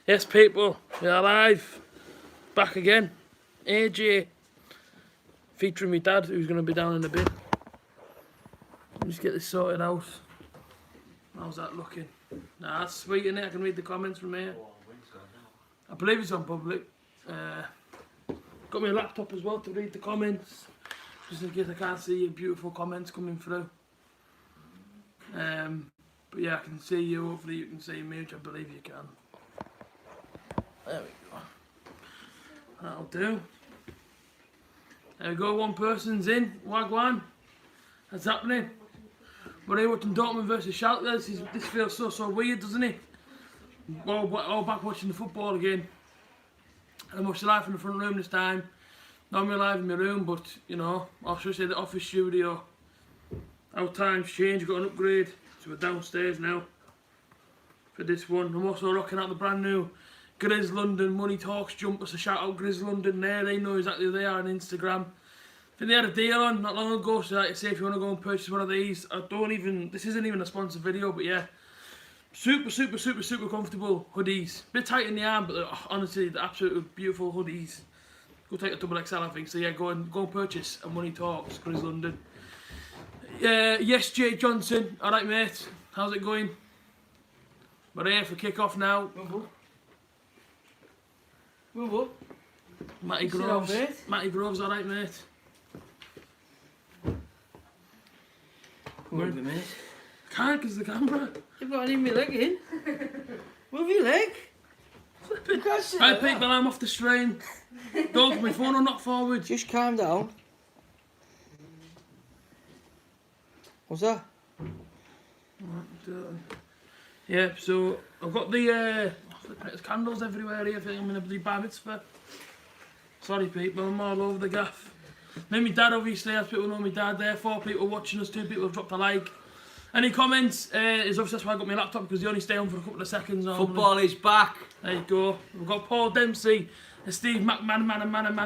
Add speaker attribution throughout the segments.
Speaker 1: Yes, people, we are live. Back again. A.J.T. featuring my dad, who's going to be down in a bit. Just get this sorted out. How's that looking? Nah, that's sweet, innit? I can read the comments from here. I believe it's on public. Got my laptop as well to read the comments, just in case I can't see your beautiful comments coming through. But yeah, I can see you. Hopefully you can see me, which I believe you can. There we go. That'll do. There we go, one person's in. Wagwan. That's happening. We're here watching Dortmund versus Schalke. This feels so weird, doesn't it? All back watching the football again. I'm watching live from the front room this time. Normally live in my room, but you know, or should I say the office studio. Our times change, we've got an upgrade, so we're downstairs now for this one. I'm also rocking out the brand new Grizz London Money Talks jumper, so shout out Grizz London there, they know exactly who they are on Instagram. I think they had a deal on not long ago, so like I say, if you want to go and purchase one of these, this isn't even a sponsored video, but yeah, super comfortable hoodies. Bit tight in the arm, but honestly, they're absolutely beautiful hoodies. Go take a double XL, I think, so yeah, go and purchase a Money Talks, Grizz London. Yes, Jake Johnson, alright mate, how's it going? We're here for kick-off now.
Speaker 2: Move up.
Speaker 1: Matty Groves, alright mate.
Speaker 2: Come on, mate.
Speaker 1: Can't because the camera.
Speaker 2: You've got any of my leg in. Move your leg.
Speaker 1: Right people, I'm off the strain. Don't my phone or not forward.
Speaker 2: Just calm down. What's that?
Speaker 1: Yeah, so I've got there's candles everywhere here. I think I'm in a bloody bar mitzvah. Sorry people, I'm all over the gaff. Then my dad, obviously, as people know my dad there. 4 people watching us, 2 people have dropped a like. Any comments? Is obviously that's why I got my laptop, because they only stay on for a couple of seconds.
Speaker 2: Football is back.
Speaker 1: There you go. We've got Paul Dempsey and Steve McMahon,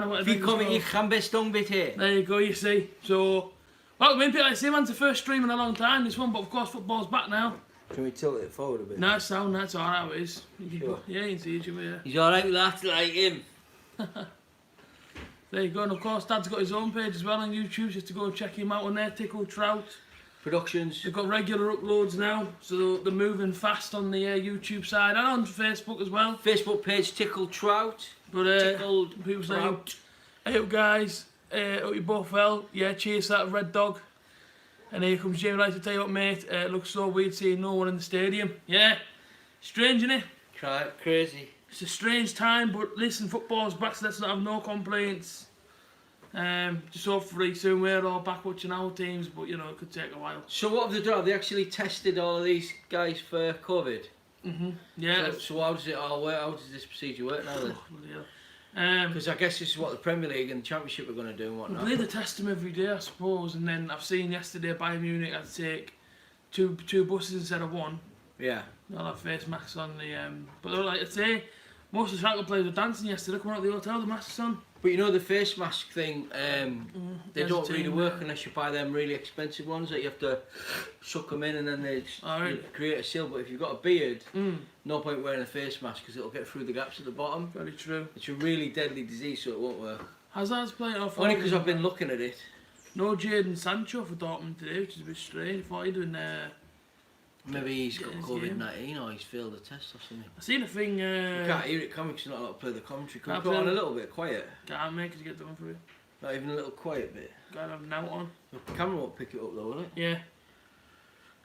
Speaker 1: whatever.
Speaker 2: Ik gaan best een beetje.
Speaker 1: There you go, you see. So, well, maybe like I say, man's the first stream in a long time, this one, but of course football's back now.
Speaker 2: Can we tilt it forward a bit?
Speaker 1: Nice sound, that's alright how it is.
Speaker 2: Sure.
Speaker 1: Yeah, you can see each other, yeah.
Speaker 2: He's alright with that, like him.
Speaker 1: There you go, and of course Dad's got his own page as well on YouTube, just to go and check him out on there, Tickle Trout.
Speaker 2: Productions.
Speaker 1: They've got regular uploads now, so they're moving fast on the YouTube side and on Facebook as well.
Speaker 2: Facebook page Tickle Trout.
Speaker 1: But
Speaker 2: Tickled
Speaker 1: people saying,
Speaker 2: Trout.
Speaker 1: hey up guys, hope you both well. Yeah, cheers to that red dog. And here comes Jamie, like to tell you what mate, it looks so weird seeing no one in the stadium. Yeah, strange innit?
Speaker 2: Crazy.
Speaker 1: It's a strange time, but listen, football's back, so let's not have no complaints. Just hopefully soon we're all back watching our teams, but you know, it could take a while.
Speaker 2: So what have they done? Have they actually tested all of these guys for COVID?
Speaker 1: Yeah.
Speaker 2: So how does it all work? How does this procedure work now then? Because I guess this is what the Premier League and the Championship are going to do and
Speaker 1: I
Speaker 2: whatnot.
Speaker 1: believe they test them every day, I suppose, and then I've seen yesterday Bayern Munich had to take two buses instead of one.
Speaker 2: Yeah.
Speaker 1: They'll have face masks on the but like I say, most of the Schalke players were dancing yesterday, coming out of the hotel, the masks on.
Speaker 2: But you know the face mask thing, they don't really
Speaker 1: team,
Speaker 2: work unless you buy them really expensive ones that you have to suck them in and then they create a seal. But if you've got a beard, no point wearing a face mask because it'll get through the gaps at the bottom.
Speaker 1: Very true.
Speaker 2: It's a really deadly disease, so it won't work.
Speaker 1: Hazard's playing off.
Speaker 2: Only because I've been looking at it.
Speaker 1: No Jadon Sancho for Dortmund today, which is a bit strange. I thought he'd doing
Speaker 2: Maybe he's got COVID-19 or he's failed a test or something.
Speaker 1: I seen a thing.
Speaker 2: You can't hear it coming because you're not allowed to play the commentary. Can you
Speaker 1: Can't
Speaker 2: put it
Speaker 1: play
Speaker 2: on a
Speaker 1: the-
Speaker 2: little bit quiet?
Speaker 1: Can't make it get done for it.
Speaker 2: Not even a little quiet bit.
Speaker 1: Gotta have now on.
Speaker 2: The camera won't pick it up though, will it?
Speaker 1: Yeah.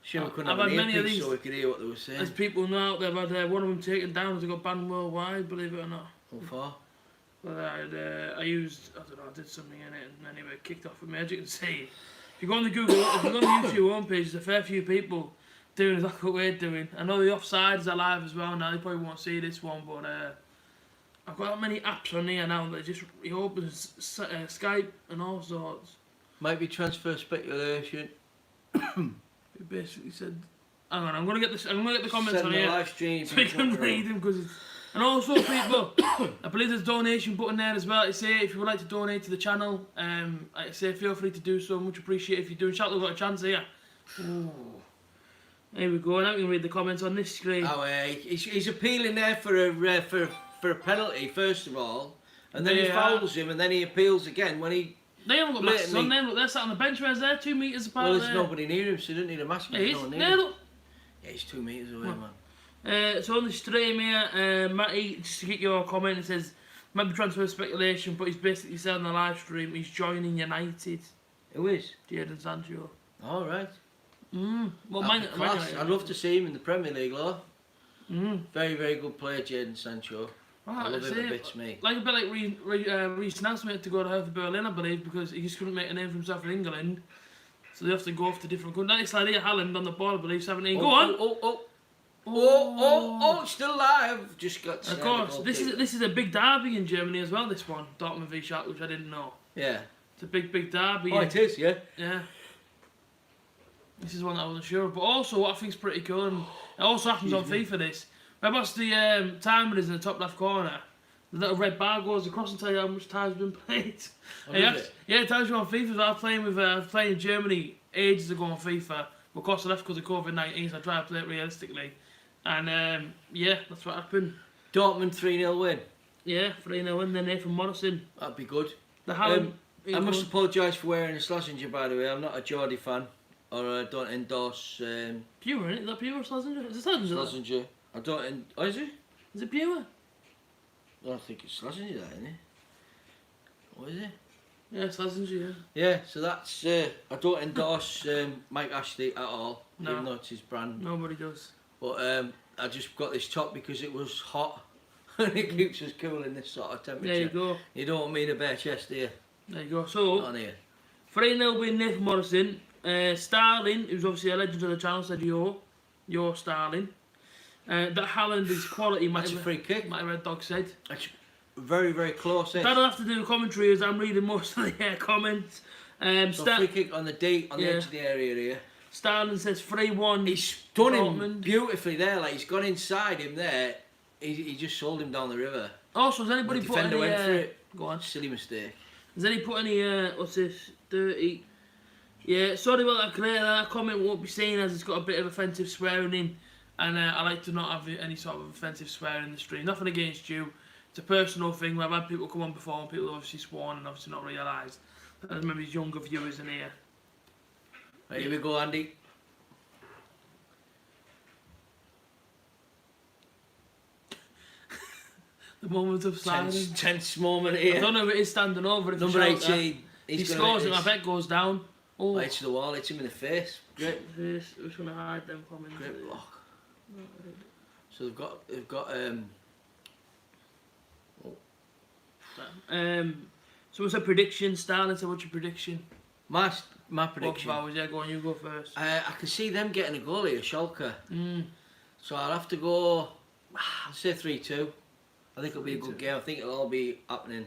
Speaker 2: Shame we couldn't
Speaker 1: I've
Speaker 2: have
Speaker 1: had
Speaker 2: an
Speaker 1: many of
Speaker 2: earpiece
Speaker 1: these-
Speaker 2: so we could hear what they were saying.
Speaker 1: As people know out there, I've had one of them taken down as they got banned worldwide, believe it or not.
Speaker 2: How far?
Speaker 1: But I used, I don't know, I did something in it and anyway it kicked off for me. As you can see, if you go on the Google, if you go on the YouTube homepage, there's a fair few people doing exactly what we're doing. I know the offsides are live as well now, you probably won't see this one, but I've got that many apps on here now that just it opens Skype and all sorts.
Speaker 2: Might be transfer speculation.
Speaker 1: It basically said, hang on, I'm gonna get the comments
Speaker 2: Send
Speaker 1: on
Speaker 2: the
Speaker 1: here
Speaker 2: live stream.
Speaker 1: so you can read them because. And also, people, I believe there's a donation button there as well. I say if you would like to donate to the channel, I say feel free to do so. Much appreciated if you're doing. Schalke got a chance here. Ooh. Here we go. Now we can read the comments on this screen.
Speaker 2: Oh, he's appealing there for a penalty first of all, and then he fouls him, and then he appeals again when he.
Speaker 1: They haven't got masks on them. Look, they're sat on the bench. Whereas they're 2 metres apart.
Speaker 2: Well, there's nobody near him, so he doesn't need a mask.
Speaker 1: Yeah, look.
Speaker 2: Yeah, he's 2 metres away, man.
Speaker 1: So on the stream here, Matty, just to get your comment, it says, might be transfer speculation, but he's basically said on the live stream he's joining United.
Speaker 2: Who is?
Speaker 1: Jadon Sancho.
Speaker 2: All right.
Speaker 1: Well,
Speaker 2: I'd love to see him in the Premier League, though. Very, very good player, Jadon Sancho. I love him a bit, mate.
Speaker 1: Like a bit like Reece Nelson to go to Hertha Berlin, I believe, because he just couldn't make a name for himself in England. So they have to go off to different countries. Nice idea, Haaland on the ball, I believe, 17. Go on!
Speaker 2: Still alive. Just got.
Speaker 1: Of course, this is a big derby in Germany as well. This one, Dortmund v Schalke, which I didn't know.
Speaker 2: Yeah.
Speaker 1: It's a big derby.
Speaker 2: Oh, it is, yeah.
Speaker 1: Yeah. This is one that I wasn't sure of. But also, what I think is pretty cool, and it also happens on FIFA. This. Remember, what's the timer is in the top left corner? The little red bar goes across and tell you how much time's been played. It tells you on FIFA. I was playing in Germany ages ago on FIFA. But of course, I left because of COVID-19, so I tried to play it realistically. And yeah, that's what happened.
Speaker 2: Dortmund 3-0 win.
Speaker 1: Yeah, 3-0 win. Then Nathan Morrison.
Speaker 2: That'd be good.
Speaker 1: The Haaland.
Speaker 2: I must apologise for wearing a Schalke, by the way. I'm not a Geordie fan, or I don't endorse.
Speaker 1: Pure, isn't it? Is that Pure or Schalke? Is it Schalke?
Speaker 2: Schalke. I don't. Oh, is it?
Speaker 1: Is it Pure?
Speaker 2: I think it's Schalke, that, isn't it? What is it?
Speaker 1: Yeah, Schalke, yeah.
Speaker 2: Yeah, so that's. I don't endorse Mike Ashley at all,
Speaker 1: No.
Speaker 2: even though it's his brand.
Speaker 1: Nobody does.
Speaker 2: But I just got this top because it was hot, and it keeps us cool in this sort of temperature.
Speaker 1: There you go.
Speaker 2: You don't mean a bare chest, do you?
Speaker 1: There you go. So,
Speaker 2: Not on here.
Speaker 1: 3-0 win Nathan Morrison. Starling, who's obviously a legend of the channel, said you're Starling. That Haaland is quality.
Speaker 2: That's a free kick.
Speaker 1: My Red Dog said.
Speaker 2: That's very, very close.
Speaker 1: That'll have to do the commentary as I'm reading most of the comments.
Speaker 2: So free kick on the edge of the area here.
Speaker 1: Starling says 3-1.
Speaker 2: He's done
Speaker 1: Dortmund.
Speaker 2: him beautifully there. Like he's gone inside him there. He just sold him down the river.
Speaker 1: Also, has anybody
Speaker 2: The
Speaker 1: put
Speaker 2: defender
Speaker 1: any?
Speaker 2: went for it.
Speaker 1: Go on.
Speaker 2: Silly mistake.
Speaker 1: Has any put any? What's this? Dirty. Yeah. Sorry about that, Claire. That comment won't be seen as it's got a bit of offensive swearing in, and I like to not have any sort of offensive swearing in the stream. Nothing against you. It's a personal thing. I've had people come on before and people have obviously sworn and obviously not realised. There's maybe younger viewers in here.
Speaker 2: Right, here we go, Andy.
Speaker 1: The moment of silence.
Speaker 2: Tense moment here.
Speaker 1: I don't know if it is standing over. If
Speaker 2: Number 18.
Speaker 1: He scores and I bet goes down.
Speaker 2: Oh, hits the wall, hits him in the face. Great.
Speaker 1: I'm just going to hide them comments.
Speaker 2: Great block. So they've got
Speaker 1: So what's a prediction? Starling, so what's your prediction?
Speaker 2: My prediction.
Speaker 1: Both of ours, yeah, go on, you go first.
Speaker 2: I can see them getting a goal here, Schalke. So I'll have to go, I'll say 3-2. I think it'll be a good game. I think it'll all be happening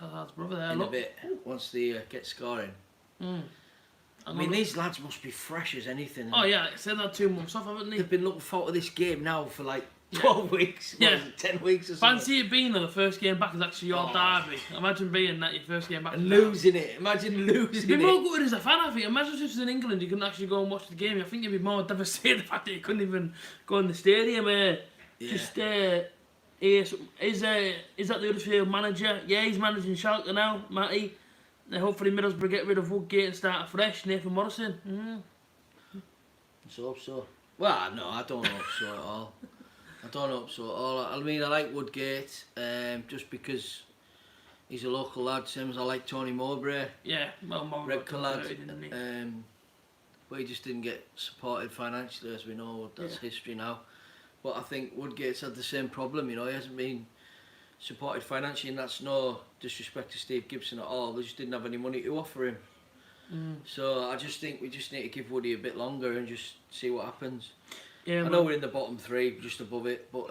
Speaker 1: That's brother there,
Speaker 2: in a bit once they get scoring. I mean, these lads must be fresh as anything.
Speaker 1: Oh yeah, they've had 2 months off, haven't they?
Speaker 2: They've been looking forward to this game now for like 12 weeks.
Speaker 1: Yeah.
Speaker 2: 10 weeks or something.
Speaker 1: Fancy it being the first game back is actually your derby. Imagine being that your first game back.
Speaker 2: And losing it. Imagine losing
Speaker 1: You'd be
Speaker 2: it.
Speaker 1: more gutted as a fan, I think. Imagine if this was in England, you couldn't actually go and watch the game. I think you'd be more devastated the fact that you couldn't even go in the stadium. Just, is that the Huddersfield manager? Yeah, he's managing Schalke now, Matty. Hopefully Middlesbrough get rid of Woodgate and start afresh. Nathan Morrison.
Speaker 2: Let's hope so. Well, no, I don't hope so at all. I don't hope so at all. I mean, I like Woodgate just because he's a local lad, same as I like Tony Mowbray.
Speaker 1: Yeah, well, Mowbray
Speaker 2: Red lad. But he just didn't get supported financially, as we know. That's history now. But I think Woodgate's had the same problem, you know. He hasn't been supported financially, and that's no disrespect to Steve Gibson at all. They just didn't have any money to offer him. So I just think we just need to give Woody a bit longer and just see what happens. Yeah, I know we're in the bottom 3, just above it, but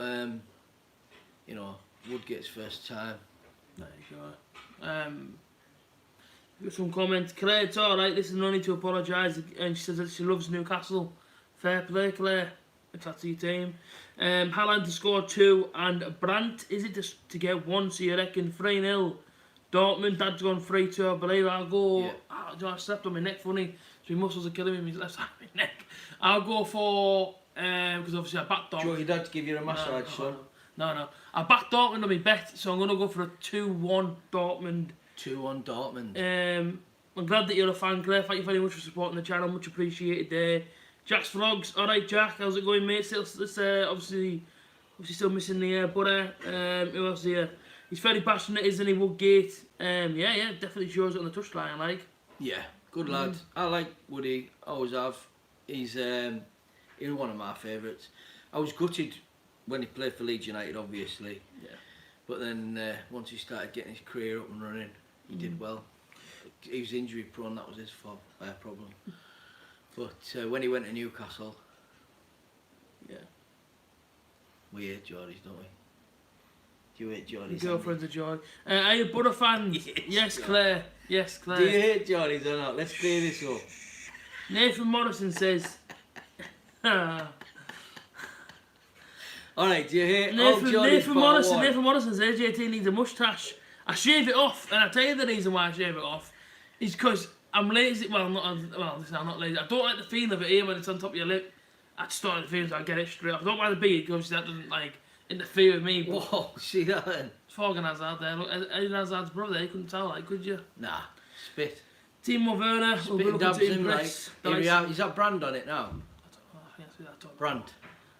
Speaker 2: you know, Woodgate's first time.
Speaker 1: There you go. Got some comments. Claire, it's alright, this is no need to apologise, and she says that she loves Newcastle. Fair play, Claire. If that's your team. Haaland to score 2 and Brandt, is it to get 1? So you reckon 3-0 Dortmund? Dad's gone 3-2, I believe. I'll go. I slept on my neck funny. his muscles are killing him. His left side of his neck. I'll go for because obviously I backed Dortmund.
Speaker 2: Do you want your dad to give you a massage, son?
Speaker 1: No. I backed Dortmund on my bet, so I'm gonna go for a 2-1 Dortmund.
Speaker 2: 2-1 Dortmund.
Speaker 1: I'm glad that you're a fan, Claire. Thank you very much for supporting the channel. Much appreciated there. Jack's Vlogs. Alright, Jack. How's it going, mate? Still, obviously still missing the butter. Who else here? He's very passionate, isn't he, Woodgate? Yeah, definitely shows it on the touchline, like.
Speaker 2: Yeah, good lad. I like Woody. Always have. He's one of my favourites. I was gutted when he played for Leeds United, obviously.
Speaker 1: Yeah.
Speaker 2: But then once he started getting his career up and running, he did well. He was injury prone, that was his problem. But when he went to Newcastle,
Speaker 1: yeah,
Speaker 2: we hate Geordies, don't we? Do you hate Geordies?
Speaker 1: Girlfriend's a joy. Are you Butter fans? Yes, Claire. Yes, Claire.
Speaker 2: Do you hate Geordies or not? Let's clear this up.
Speaker 1: Nathan Morrison says.
Speaker 2: Alright, do you hate
Speaker 1: Nathan Morrison says A.J.T needs a moustache. I shave it off, and I tell you the reason why I shave it off is because I'm lazy. Well, I'm not lazy. I don't like the feel of it here when it's on top of your lip. I just don't like the feel, so I get it straight off. I don't mind the beard, because that doesn't like interfere with me. But
Speaker 2: whoa, see that then?
Speaker 1: It's Forgan Hazard there. Look, Eden Hazard's brother. You couldn't tell, like, could you?
Speaker 2: Nah, spit.
Speaker 1: Timo Werner.
Speaker 2: Spit and dabs him, like. Is that brand on it now?
Speaker 1: I don't know. I can't see that.
Speaker 2: Brand.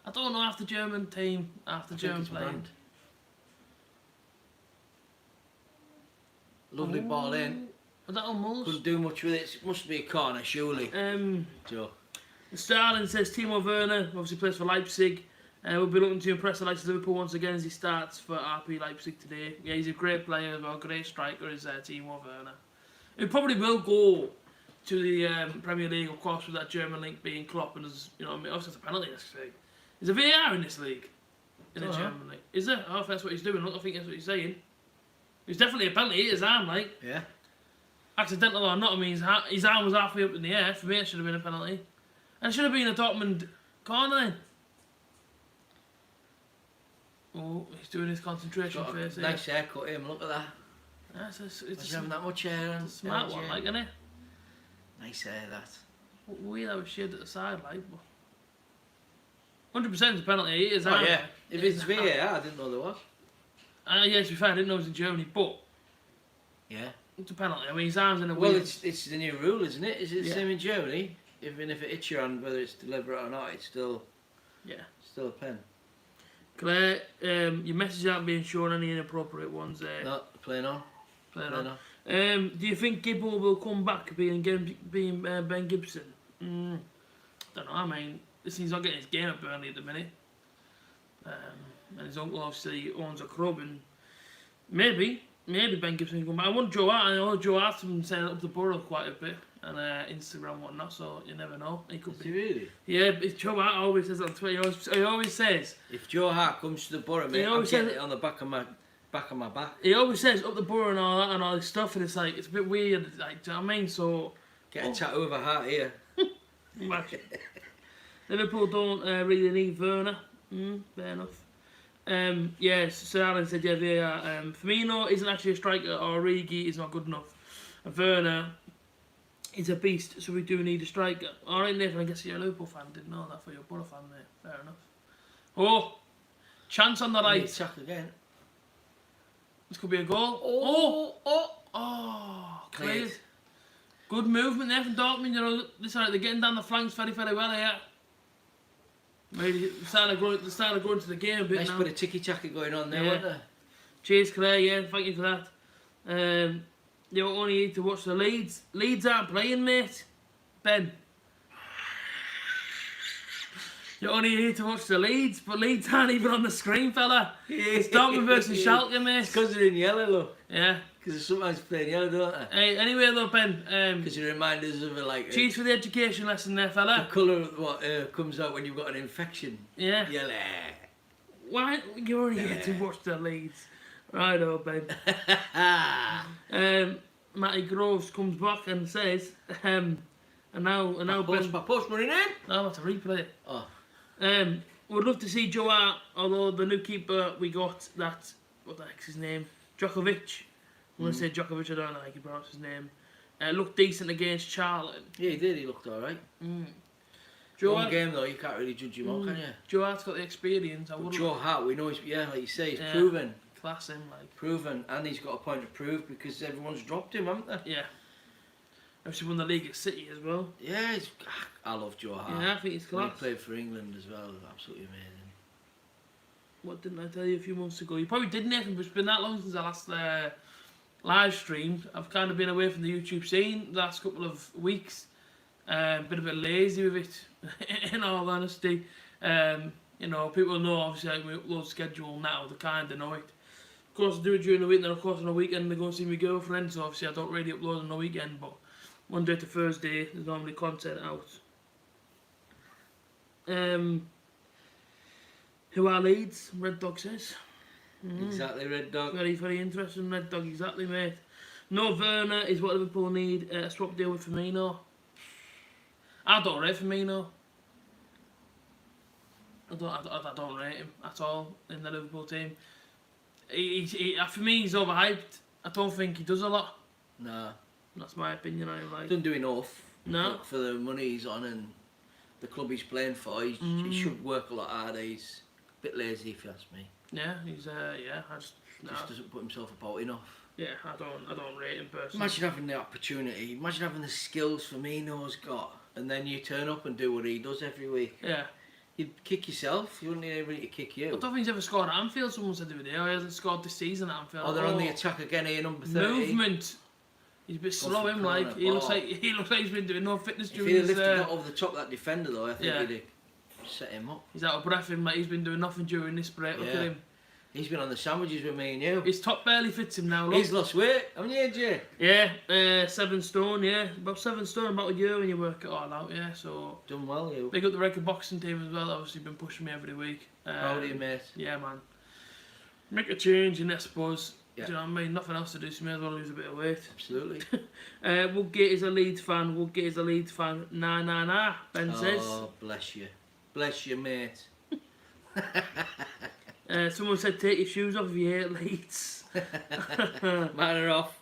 Speaker 1: I don't know after German team, after German playing.
Speaker 2: Brand. Lovely ball in.
Speaker 1: Was that almost?
Speaker 2: Couldn't do much with it. It must be a corner, surely. Joe.
Speaker 1: Starling says Timo Werner obviously plays for Leipzig. We'll be looking to impress the likes of Liverpool once again as he starts for RP Leipzig today. Yeah, he's a great player, a great striker, is Timo Werner. He probably will go to the Premier League, of course, with that German link being Klopp, and as you know, obviously it's a penalty this league. Is there VAR in this league? In the German league? Is there? Oh, if that's what he's doing, I think that's what he's saying. It's definitely a penalty, his arm, like.
Speaker 2: Yeah.
Speaker 1: Accidental or not, I mean, his arm was halfway up in the air. For me, it should have been a penalty. And it should have been a Dortmund corner then. Oh, he's doing his concentration face here.
Speaker 2: Nice haircut, him, look at that.
Speaker 1: Yeah, it's
Speaker 2: having that much hair on.
Speaker 1: Smart one, like, isn't it?
Speaker 2: Nice hair, that.
Speaker 1: Weird how it's shaved at the side, like. 100% is a penalty, it is.
Speaker 2: Oh, yeah. If it's VAR, I didn't know there was.
Speaker 1: Yeah, to be fair, I didn't know it was in Germany, but.
Speaker 2: Yeah.
Speaker 1: It's a penalty. I mean, his arm's in a
Speaker 2: Well,
Speaker 1: weird...
Speaker 2: it's the new rule, isn't it? Is it the same in Germany? Even if it hits your hand, whether it's deliberate or not, it's still...
Speaker 1: Yeah.
Speaker 2: Still a pen.
Speaker 1: Claire, your messages aren't being shown, any inappropriate ones there.
Speaker 2: No, playing on.
Speaker 1: Playing on. Do you think Gibbo will come back being Ben Gibson? Don't know, I mean, he's not getting his game at Burnley at the minute. And his uncle obviously owns a club, and maybe Ben Gibson can come back. I want Joe Hart. I know Joe Hart's been setting up the Borough quite a bit, and Instagram and whatnot, so you never know. He could be.
Speaker 2: Really?
Speaker 1: Yeah, Joe Hart always says on Twitter, he always says...
Speaker 2: If Joe Hart comes to the Borough, mate, I'm getting it on the back of my back.
Speaker 1: He always says up the Borough and all that and all this stuff, and it's like, it's a bit weird, like, do you know what I mean? So...
Speaker 2: Get a tattoo of a heart here.
Speaker 1: Liverpool don't really need Werner. Fair enough. Yes, Sir Alan said, yeah, they are. Firmino isn't actually a striker, or Origi is not good enough. And Werner is a beast, so we do need a striker. Alright, Nathan, I guess you're a Liverpool fan. Didn't know that for your Borough fan, mate. Fair enough. Oh! Chance on the right.
Speaker 2: Attack again.
Speaker 1: This could be a goal. Oh! Cleared. Good movement there from Dortmund. You know, they're getting down the flanks very, very well here. Maybe they're starting to go into the game a bit
Speaker 2: nice
Speaker 1: now.
Speaker 2: Bit of ticky-tacky going on there, wasn't there?
Speaker 1: Cheers, Claire, yeah, thank you for that. You only need to watch the Leeds. Leeds aren't playing, mate. Ben. You only need to watch the Leeds, but Leeds aren't even on the screen, fella. It's Dortmund versus Schalke, mate.
Speaker 2: It's because they're in yellow, look.
Speaker 1: Yeah.
Speaker 2: Because they're sometimes playing yellow, don't they?
Speaker 1: Hey, anyway though, Ben.
Speaker 2: Because you remind us of like...
Speaker 1: Cheers for the education lesson there, fella.
Speaker 2: The colour of what comes out when you've got an infection.
Speaker 1: Yeah.
Speaker 2: Yellow.
Speaker 1: Why? You only need to watch the Leeds. Right, oh, Ben. Matty Groves comes back and says, and now Ben...
Speaker 2: Post running in?
Speaker 1: No, I have to replay it.
Speaker 2: Oh.
Speaker 1: Would love to see Joe Hart, although the new keeper we got, that, what the heck's his name? Djokovic. I'm going to say Djokovic, I don't know how you pronounce his name. Looked decent against Charlton.
Speaker 2: Yeah, he did. He looked all right.
Speaker 1: Joe
Speaker 2: One
Speaker 1: Hart,
Speaker 2: game though, you can't really judge him on, can you?
Speaker 1: Joe Hart's got the experience.
Speaker 2: But Joe Hart, we know he's like you say, he's
Speaker 1: Yeah.
Speaker 2: proven.
Speaker 1: Class him, like.
Speaker 2: Proven, and he's got a point to prove because everyone's dropped him, haven't they?
Speaker 1: Yeah. Obviously won the league at City as well.
Speaker 2: Yeah, I love Joe Hart.
Speaker 1: Yeah, I think he's
Speaker 2: When
Speaker 1: class.
Speaker 2: he played for England as well, absolutely amazing.
Speaker 1: What didn't I tell you a few months ago? You probably didn't, Nathan, but it's been that long since I last live streamed. I've kind of been away from the YouTube scene the last couple of weeks. Been a bit lazy with it, in all honesty. You know, people know obviously like, we upload schedule now, they kind of know it. Of course I do it during the week, and then of course on the weekend they go and see my girlfriend, so obviously I don't really upload on the weekend, but Monday to Thursday there's normally content out. Who are Leeds? Red Dog says.
Speaker 2: Exactly, Red Dog.
Speaker 1: Very, very interesting, Red Dog, exactly, mate. No Werner is what Liverpool need. A swap deal with Firmino. I don't rate Firmino. I don't rate him at all in the Liverpool team. For me, he's overhyped. I don't think he does a lot.
Speaker 2: Nah.
Speaker 1: That's my opinion. I like.
Speaker 2: Doesn't do enough.
Speaker 1: No.
Speaker 2: For the money he's on and the club he's playing for, he should work a lot harder. He's a bit lazy, if you ask me.
Speaker 1: Yeah, he's yeah.
Speaker 2: Just doesn't put himself about enough.
Speaker 1: Yeah, I don't rate him personally.
Speaker 2: Imagine having the opportunity. Imagine having the skills Firmino's got, and then you turn up and do what he does every week.
Speaker 1: Yeah.
Speaker 2: You'd kick yourself. You wouldn't need anybody to kick you.
Speaker 1: I don't think he's ever scored at Anfield. Someone said the other day, he hasn't scored this season at Anfield.
Speaker 2: Oh, they're on the attack again here, number 30.
Speaker 1: Movement. He's a bit slow, him like he looks like he's been doing no fitness
Speaker 2: If
Speaker 1: during
Speaker 2: he'd have
Speaker 1: his.
Speaker 2: lifted that over the top of that defender though, I think
Speaker 1: Yeah.
Speaker 2: he'd have set him up.
Speaker 1: He's out of breath. Him like he's been doing nothing during this break. Look at
Speaker 2: Yeah.
Speaker 1: him.
Speaker 2: He's been on the sandwiches with me and you.
Speaker 1: His top barely fits him now. Look.
Speaker 2: He's lost weight, haven't you, AJ?
Speaker 1: Yeah, 7 stone. Yeah, about 7 stone, about a year when you work it all out. Yeah, so
Speaker 2: Done well, you.
Speaker 1: big up the record boxing team as well. Obviously been pushing me every week.
Speaker 2: Proud of you, mate.
Speaker 1: Yeah, man. Make a change, and I suppose.
Speaker 2: Yeah.
Speaker 1: Do you know what I mean? Nothing else to do, so may as well lose a bit of weight.
Speaker 2: Absolutely.
Speaker 1: Woodgate is a Leeds fan. Woodgate is a Leeds fan. Nah. Ben says.
Speaker 2: Oh, bless you. Bless you, mate.
Speaker 1: Someone said take your shoes off if you hate Leeds.
Speaker 2: Man are off.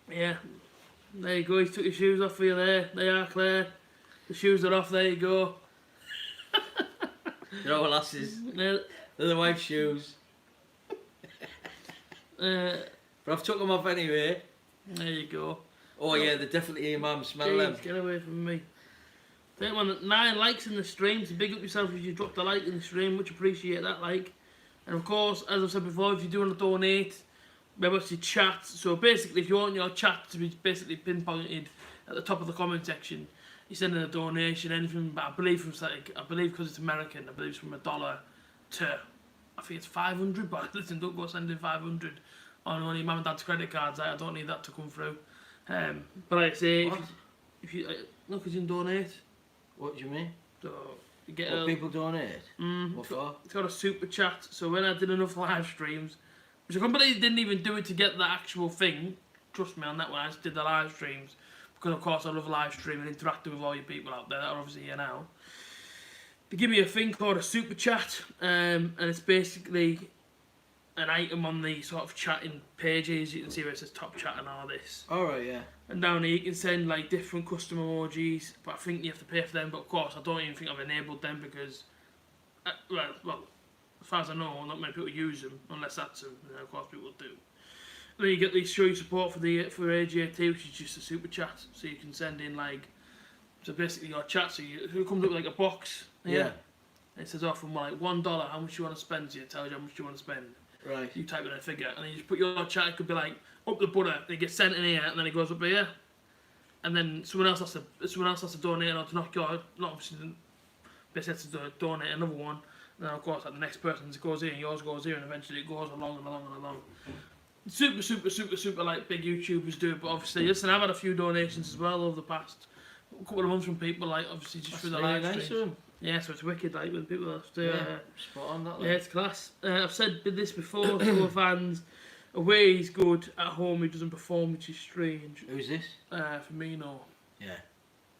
Speaker 1: Yeah. There you go, he took your shoes off for you there. They are clear. The shoes are off, there you go.
Speaker 2: They're all lasses. They're the wife's shoes. But I've took them off anyway.
Speaker 1: There you go.
Speaker 2: Oh yeah, they're definitely your mum. Smell
Speaker 1: Jeez,
Speaker 2: them.
Speaker 1: get away from me. Take one, 9 likes in the stream, so big up yourself if you dropped a like in the stream, much appreciate that like. And of course, as I've said before, if you do want to donate, remember to chat. So basically, if you want your chat to be basically pinpointed at the top of the comment section, you send in a donation, anything, but I believe because it's American, I believe it's from $1 to, I think it's 500, but listen, don't go sending 500 on one of your mum and dad's credit cards, I don't need that to come through. But like I say, if you look, you can donate.
Speaker 2: What do you mean?
Speaker 1: So you get
Speaker 2: What people donate? What for?
Speaker 1: It's got a super chat. So when I did enough live streams, which I completely didn't even do it to get the actual thing. Trust me on that one. I just did the live streams because of course I love live streaming and interacting with all you people out there that are obviously here now. They give me a thing called a super chat, and it's basically an item on the sort of chatting pages. You can see where it says top chat and all this.
Speaker 2: Alright, yeah. And
Speaker 1: down here you can send like different custom emojis, but I think you have to pay for them. But of course, I don't even think I've enabled them because, well, as far as I know, not many people use them unless that's them. And of course, people do. Then you get the show you support for A.J.T, which is just a super chat, so you can send in like, so basically your chat. So it comes up with like a box.
Speaker 2: Yeah.
Speaker 1: And it says from like $1, how much you want to spend. So it tells you how much you want to spend.
Speaker 2: Right.
Speaker 1: You type in a figure, and then you just put your chat. It could be like up the butter. It gets sent in here, and then it goes up here, and then someone else has to donate or to knock your basically has to donate another one. And then of course, like the next person's goes here, and yours goes here, and eventually it goes along and along and along. Super like big YouTubers do it, but obviously, listen, I've had a few donations as well over the past couple of months from people, like obviously just through the live stream. Yeah, so it's wicked, like with people that have to.
Speaker 2: Spot on that.
Speaker 1: Yeah, it's class. I've said this before to our fans. Away he's good, at home he doesn't perform, which is strange.
Speaker 2: Who's this?
Speaker 1: Firmino.
Speaker 2: Yeah.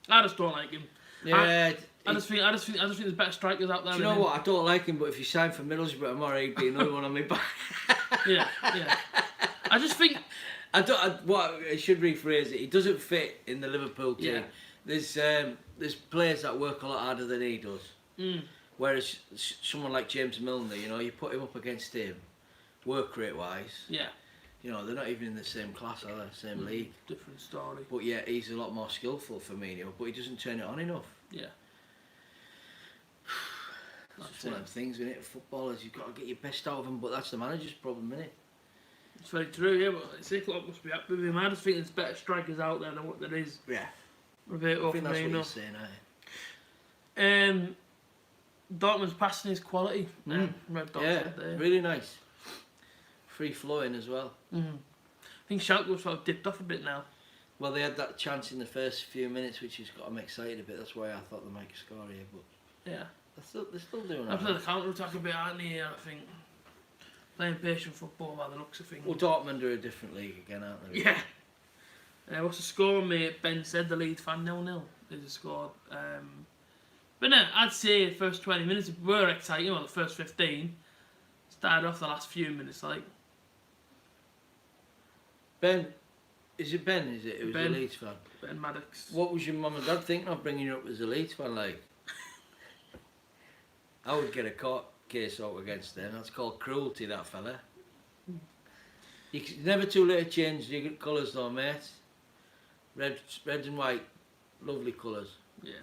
Speaker 1: I just don't like him.
Speaker 2: Yeah.
Speaker 1: I just think there's better strikers out there.
Speaker 2: Do you know what? I don't like him, but if you sign for Middlesbrough tomorrow, he'd be another one on my back.
Speaker 1: Yeah. I just think
Speaker 2: What I should rephrase it. He doesn't fit in the Liverpool team.
Speaker 1: Yeah.
Speaker 2: There's players that work a lot harder than he does. Whereas someone like James Milner, you know, you put him up against him, work rate wise.
Speaker 1: Yeah.
Speaker 2: You know, they're not even in the same class, are they? Same league.
Speaker 1: Different story.
Speaker 2: But yeah, he's a lot more skillful for me, but he doesn't turn it on enough.
Speaker 1: Yeah.
Speaker 2: That's just one of them things, isn't it? Footballers, you've got to get your best out of them, but that's the manager's problem, isn't it?
Speaker 1: It's very true, yeah, but it's a lot must be happy with him. I just think there's better strikers out there than what there is.
Speaker 2: Yeah.
Speaker 1: I think that's what
Speaker 2: you're saying, aye.
Speaker 1: Dortmund's passing is quality. Red Dot
Speaker 2: Yeah,
Speaker 1: said there.
Speaker 2: really nice. Free flowing as well.
Speaker 1: I think Schalke was sort of dipped off a bit now.
Speaker 2: Well, they had that chance in the first few minutes, which has got them excited a bit. That's why I thought they might score here, but
Speaker 1: Yeah.
Speaker 2: they're still doing
Speaker 1: I've
Speaker 2: that.
Speaker 1: played the counter attack a bit, aren't they? I think playing patient football by the looks of things.
Speaker 2: Well, Dortmund are a different league again, aren't they?
Speaker 1: Yeah. What's the score, mate? Ben said the Leeds fan 0-0. They just scored. But no, I'd say the first 20 minutes were exciting. Well, the first 15 started off the last few minutes like.
Speaker 2: Ben, is it Ben? Is it? It was
Speaker 1: Ben.
Speaker 2: a Leeds fan.
Speaker 1: Ben Maddox.
Speaker 2: What was your mum and dad thinking of bringing you up as a Leeds fan? Like, I would get a court case out against them. That's called cruelty, that fella. It's never too late to change your colours, though, mate. Red and white, lovely colours.
Speaker 1: Yeah.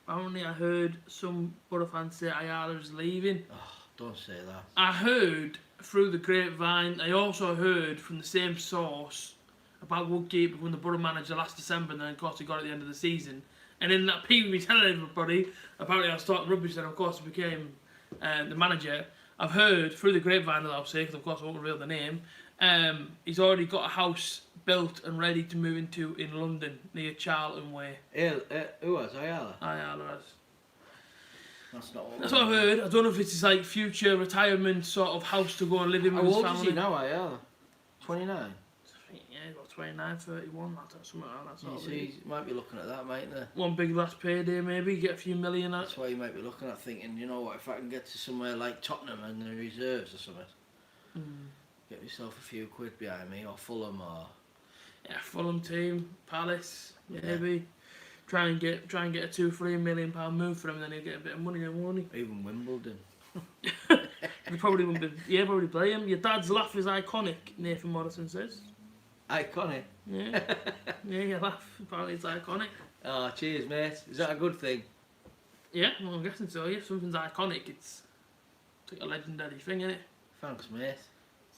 Speaker 1: Apparently, I heard some Borough fans say Ayala's leaving.
Speaker 2: Oh, don't say that.
Speaker 1: I heard through the grapevine. I also heard from the same source about Woodgate becoming the Borough manager last December, and then of course he got at the end of the season. And in that piece we telling everybody, apparently I was talking rubbish, and of course he became the manager. I've heard through the grapevine, that I'll say, because of course I won't reveal the name. He's already got a house built and ready to move into in London near Charlton Way.
Speaker 2: Who has Ayala?
Speaker 1: Ayala has.
Speaker 2: That's
Speaker 1: what I've heard. I don't know if it's his like future retirement sort of house to go and live in
Speaker 2: How
Speaker 1: with his
Speaker 2: old
Speaker 1: family.
Speaker 2: is he now, Ayala? 29?
Speaker 1: Yeah, he's got 29, 31, something like that. Sort of
Speaker 2: He might be looking at that, mightn't they?
Speaker 1: one big last payday maybe, get a few million out.
Speaker 2: That's why you might be looking at thinking, you know what, if I can get to somewhere like Tottenham and the reserves or something, get myself a few quid behind me, or Fulham, or...
Speaker 1: Yeah, Fulham team, Palace, maybe. Try and get a £2-3 million move for him, then he'll get a bit of money, won't he?
Speaker 2: Even Wimbledon.
Speaker 1: He probably wouldn't be. Yeah, probably play him. Your dad's laugh is iconic, Nathan Morrison says.
Speaker 2: Iconic?
Speaker 1: Yeah. Yeah, your laugh. Apparently it's iconic.
Speaker 2: Oh, cheers, mate. Is that a good thing?
Speaker 1: Yeah, well, I'm guessing so. Yeah, if something's iconic, it's like a legendary thing, isn't it?
Speaker 2: Thanks, mate.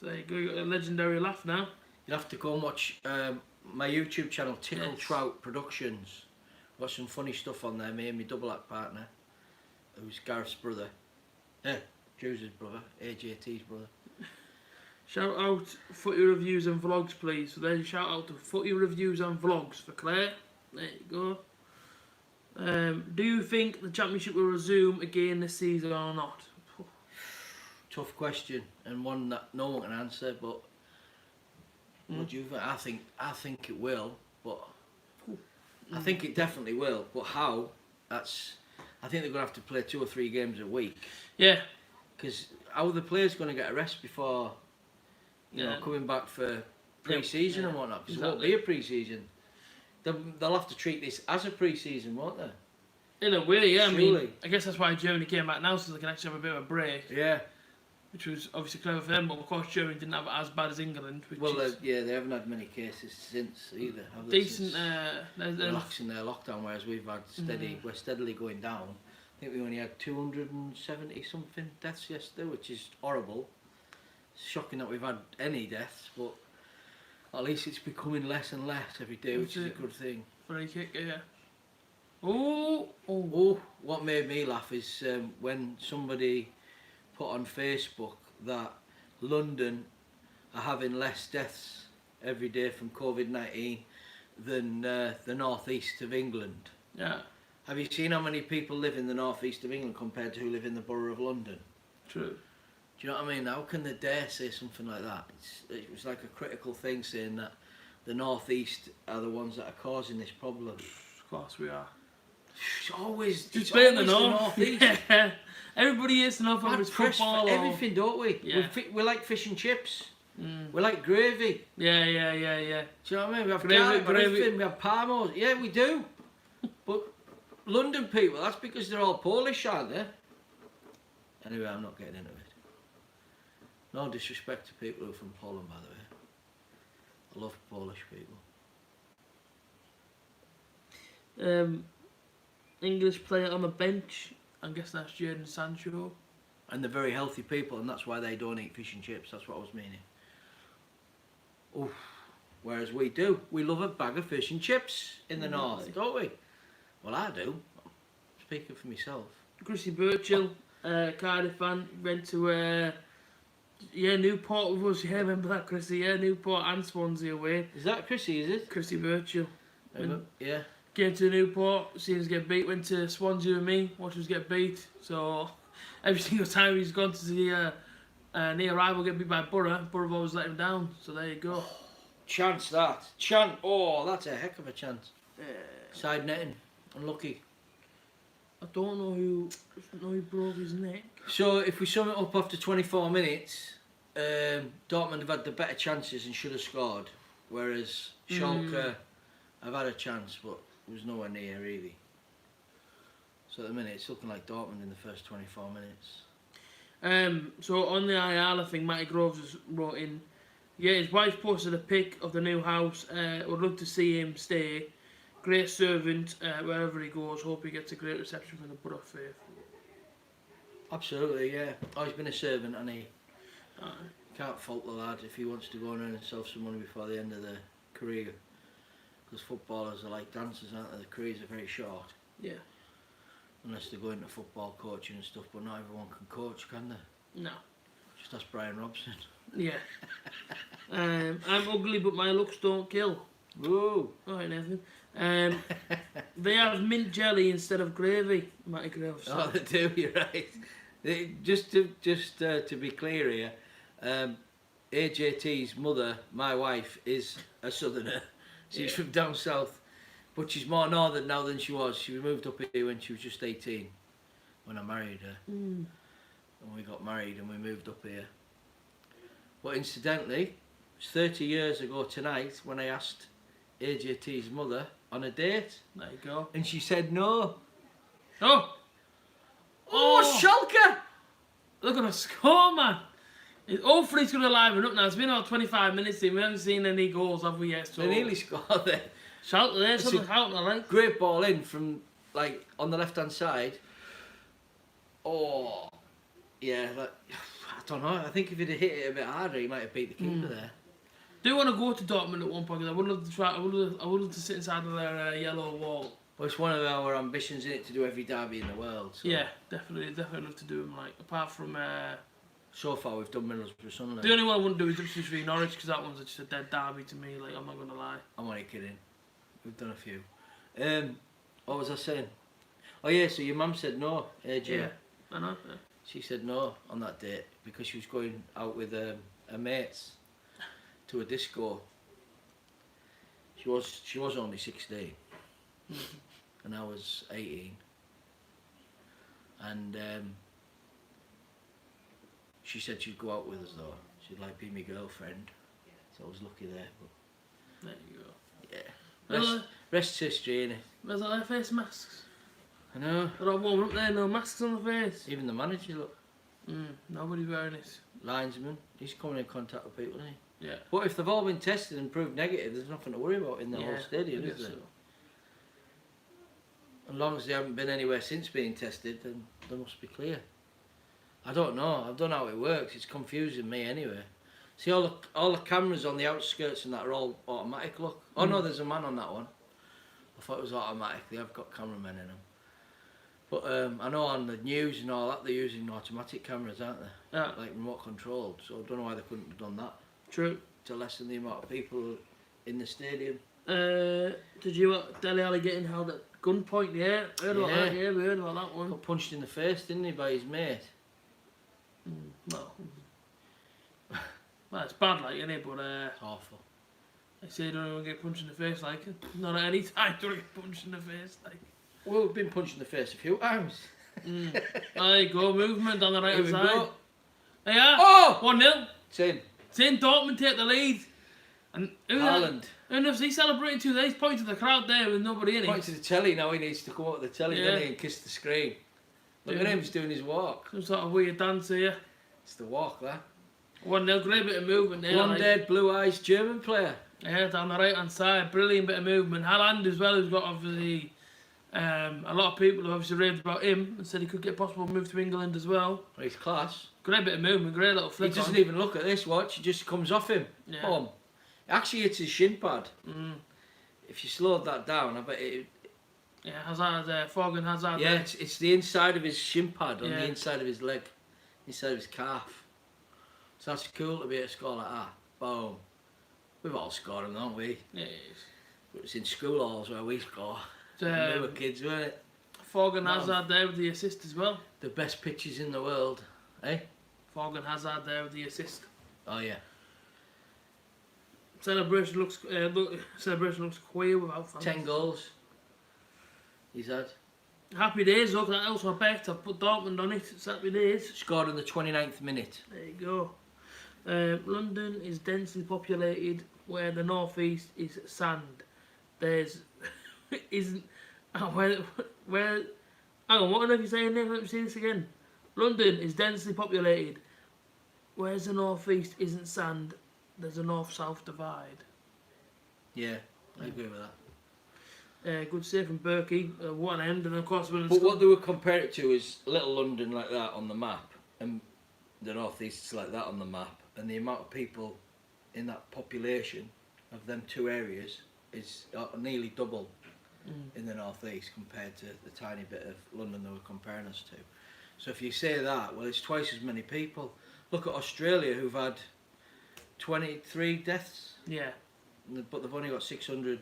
Speaker 1: So you go, you got a legendary laugh now.
Speaker 2: You'll have to go and watch my YouTube channel, Tickle
Speaker 1: Yes.
Speaker 2: Trout Productions. Got some funny stuff on there, me and my double act partner, who's Gareth's brother. Drew's brother, A.J.T's brother.
Speaker 1: Shout out footy reviews and vlogs, please. So there's a shout out to footy reviews and vlogs for Claire. There you go. Do you think the championship will resume again this season or not?
Speaker 2: Tough question, and one that no one can answer. But what do you think? I think it will, but I think it definitely will. But how? I think they're gonna have to play 2 or 3 games a week.
Speaker 1: Yeah.
Speaker 2: Because how are the players gonna get a rest before? You know, coming back for pre-season and whatnot, because it won't be a pre-season. They'll have to treat this as a pre-season, won't they?
Speaker 1: In a way, yeah.
Speaker 2: Surely.
Speaker 1: I mean, I guess that's why Germany came back now, so they can actually have a bit of a break.
Speaker 2: Yeah.
Speaker 1: Which was obviously clever for them, but of course Germany didn't have it as bad as England. Which is
Speaker 2: they haven't had many cases since either, have they?
Speaker 1: decent.
Speaker 2: Relaxing their lockdown, whereas we've had we're steadily going down. I think we only had 270 something deaths yesterday, which is horrible. It's shocking that we've had any deaths, but at least it's becoming less and less every day, which is a good thing.
Speaker 1: Free kick, yeah. Oh,
Speaker 2: what made me laugh is when somebody put on Facebook that London are having less deaths every day from COVID-19 than the northeast of England.
Speaker 1: Yeah.
Speaker 2: Have you seen how many people live in the northeast of England compared to who live in the borough of London?
Speaker 1: True.
Speaker 2: Do you know what I mean? How can they dare say something like that? It was like a critical thing saying that the northeast are the ones that are causing this problem.
Speaker 1: Of course we are.
Speaker 2: It's always
Speaker 1: the
Speaker 2: northeast.
Speaker 1: Yeah. Everybody is the north, whether it's
Speaker 2: press
Speaker 1: football
Speaker 2: for
Speaker 1: or
Speaker 2: everything, don't we?
Speaker 1: Yeah.
Speaker 2: We like fish and chips. We're like gravy.
Speaker 1: Yeah.
Speaker 2: Do you know what I mean? We have
Speaker 1: Gravy-
Speaker 2: gravy, we have parmos. Yeah, we do. But London people, that's because they're all Polish, aren't they? Anyway, I'm not getting into it. No disrespect to people who are from Poland, by the way. I love Polish people.
Speaker 1: English player on the bench. I guess that's Jadon Sancho.
Speaker 2: And they're very healthy people, and that's why they don't eat fish and chips. That's what I was meaning. Oof. Whereas we do. We love a bag of fish and chips in the north, don't we? Well, I do. Speaking for myself.
Speaker 1: Chrissy Birchall, Cardiff fan, went to Newport with us. Yeah, remember that, Chrissy? Yeah, Newport and Swansea away.
Speaker 2: Is that Chrissy, is it?
Speaker 1: Chrissy Birchall.
Speaker 2: Yeah.
Speaker 1: Came to Newport, seen us get beat, went to Swansea with me, watched us get beat. So every single time he's gone to see near rival get beat by Borough have always let him down. So there you go.
Speaker 2: Chance that. Oh, that's a heck of a chance. Side netting. Unlucky.
Speaker 1: I don't know who broke his neck.
Speaker 2: So if we sum it up after 24 minutes, Dortmund have had the better chances and should have scored, whereas Schalke have had a chance but it was nowhere near really. So at the minute it's looking like Dortmund in the first 24 minutes.
Speaker 1: So on the IR, I think Matty Groves has wrote in, yeah, his wife posted a pic of the new house. Would love to see him stay. Great servant wherever he goes. Hope he gets a great reception from the Borough faith.
Speaker 2: Absolutely, yeah. Always been a servant, and he can't fault the lad if he wants to go and earn himself some money before the end of their career. Because footballers are like dancers, aren't they? Their careers are very short.
Speaker 1: Yeah.
Speaker 2: Unless they go into football coaching and stuff, but not everyone can coach, can they?
Speaker 1: No.
Speaker 2: Just ask Brian Robson.
Speaker 1: Yeah. I'm ugly, but my looks don't kill.
Speaker 2: Woo!
Speaker 1: Alright, Nathan. They have mint jelly instead of gravy, Matty Groves.
Speaker 2: Oh, they do. You're right. Just to be clear here, A.J.T's mother, my wife, is a southerner. She's from down south, but she's more northern now than she was. She moved up here when she was just 18, when I married her. And we got married and we moved up here. But incidentally, it was 30 years ago tonight when I asked A.J.T's mother on a date.
Speaker 1: There you go.
Speaker 2: And she said no.
Speaker 1: Oh!
Speaker 2: Oh, Schalke!
Speaker 1: Look at the score, man. Hopefully it's going to liven up now. It's been about 25 minutes in. We haven't seen any goals, have we yet? So
Speaker 2: They nearly scored there.
Speaker 1: Schalke there, something out I like.
Speaker 2: Great ball in from, like, on the left-hand side. Oh, yeah, like, I don't know. I think if he'd have hit it a bit harder, he might have beat the keeper there.
Speaker 1: Do want to go to Dortmund at one point because I would love to try. I would love to sit inside of their yellow wall.
Speaker 2: Well, it's one of our ambitions, isn't it, to do every derby in the world. So.
Speaker 1: Yeah, definitely love to do them. Like apart from
Speaker 2: so far, we've done Middlesbrough Sunderland.
Speaker 1: the only one I wouldn't do is Ipswich v Norwich because that one's just a dead derby to me. Like I'm not gonna lie.
Speaker 2: I'm only kidding. We've done a few. What was I saying? Oh yeah, so your mum said no, AJ.
Speaker 1: Yeah, I know. Yeah.
Speaker 2: She said no on that date because she was going out with her mates to a disco. She was only 16, and I was 18, and she said she'd go out with us though. She'd like be my girlfriend, so I was lucky there. But
Speaker 1: There you go.
Speaker 2: yeah, rest history, innit?
Speaker 1: Where's all their face masks?
Speaker 2: I know.
Speaker 1: They're all warming up there, no masks on the face.
Speaker 2: Even the manager, look,
Speaker 1: Nobody's wearing it.
Speaker 2: linesman, he's coming in contact with people, isn't he?
Speaker 1: Yeah.
Speaker 2: But if they've all been tested and proved negative, there's nothing to worry about in the whole stadium,
Speaker 1: I
Speaker 2: is
Speaker 1: guess
Speaker 2: there?
Speaker 1: so.
Speaker 2: As long as they haven't been anywhere since being tested, then they must be clear. I don't know. I don't know how it works. It's confusing me anyway. See, all the cameras on the outskirts and that are all automatic, look. Oh no, there's a man on that one. I thought it was automatic. They have got cameramen in them. But I know on the news and all that, they're using automatic cameras, aren't they?
Speaker 1: Yeah.
Speaker 2: Like remote controlled. So I don't know why they couldn't have done that.
Speaker 1: True.
Speaker 2: To lessen the amount of people in the stadium.
Speaker 1: Did you Dele Alli getting held at gunpoint? Yeah, heard about that. Yeah, we heard about that one.
Speaker 2: Got punched in the face, didn't he, by his mate?
Speaker 1: Well, it's bad, like, isn't it? But
Speaker 2: It's awful.
Speaker 1: I say don't even get punched in the face, like, not at any time don't get punched in the face, like.
Speaker 2: Well, we've been punched in the face a few times.
Speaker 1: There you go, movement on the right
Speaker 2: Here
Speaker 1: hand
Speaker 2: we
Speaker 1: side.
Speaker 2: go.
Speaker 1: There you are.
Speaker 2: Oh!
Speaker 1: 1-0.
Speaker 2: It's in.
Speaker 1: Seeing Dortmund take the lead. And
Speaker 2: Haaland.
Speaker 1: And if he celebrating too, he's pointing to the crowd there with nobody in it.
Speaker 2: Pointing to the telly now, he needs to come up with the telly, doesn't he, and kiss the screen. Look at him, he's doing his walk.
Speaker 1: Some sort of weird dance here.
Speaker 2: It's the walk, that.
Speaker 1: 1-0, great bit of movement there.
Speaker 2: Blonde-haired, blue-eyes German player.
Speaker 1: Yeah, down the right hand side, brilliant bit of movement. Haaland as well, who's got obviously a lot of people who obviously raved about him and said he could get possible move to England as well.
Speaker 2: He's class.
Speaker 1: Great bit of movement, great little flick.
Speaker 2: He doesn't even look at this watch, he just comes off him.
Speaker 1: Yeah.
Speaker 2: Boom. Actually, it's his shin pad. If you slowed that down, I bet it.
Speaker 1: Yeah, Hazard, Fogan Hazard.
Speaker 2: Yeah, it's the inside of his shin pad on the inside of his leg, inside of his calf. So that's cool to be able to score like that. Boom. We've all scored them, don't we?
Speaker 1: Yeah,
Speaker 2: It's in school halls where we score. We were kids, weren't it?
Speaker 1: Fogan Hazard there with the assist as well.
Speaker 2: The best pitches in the world, eh?
Speaker 1: Fogan Hazard there with the assist.
Speaker 2: Oh yeah.
Speaker 1: Celebration looks queer without fans.
Speaker 2: 10 goals. He's had.
Speaker 1: Happy days, look, that else I bet. I've put Dortmund on it. It's happy days.
Speaker 2: Scored in the 29th minute.
Speaker 1: There you go. London is densely populated, where the northeast is sand. There's isn't where hang on, what are you saying there? Let me see this again. London is densely populated. Where's the northeast isn't sand, there's a north-south divide.
Speaker 2: Yeah, I agree with that.
Speaker 1: Good save from Berkey at one end, and of course when.
Speaker 2: But what they would compare it to is little London like that on the map, and the northeast is like that on the map, and the amount of people in that population of them two areas is nearly double in the northeast compared to the tiny bit of London they were comparing us to. So if you say that, well, it's twice as many people. Look at Australia, who've had 23 deaths.
Speaker 1: Yeah.
Speaker 2: But they've only got 600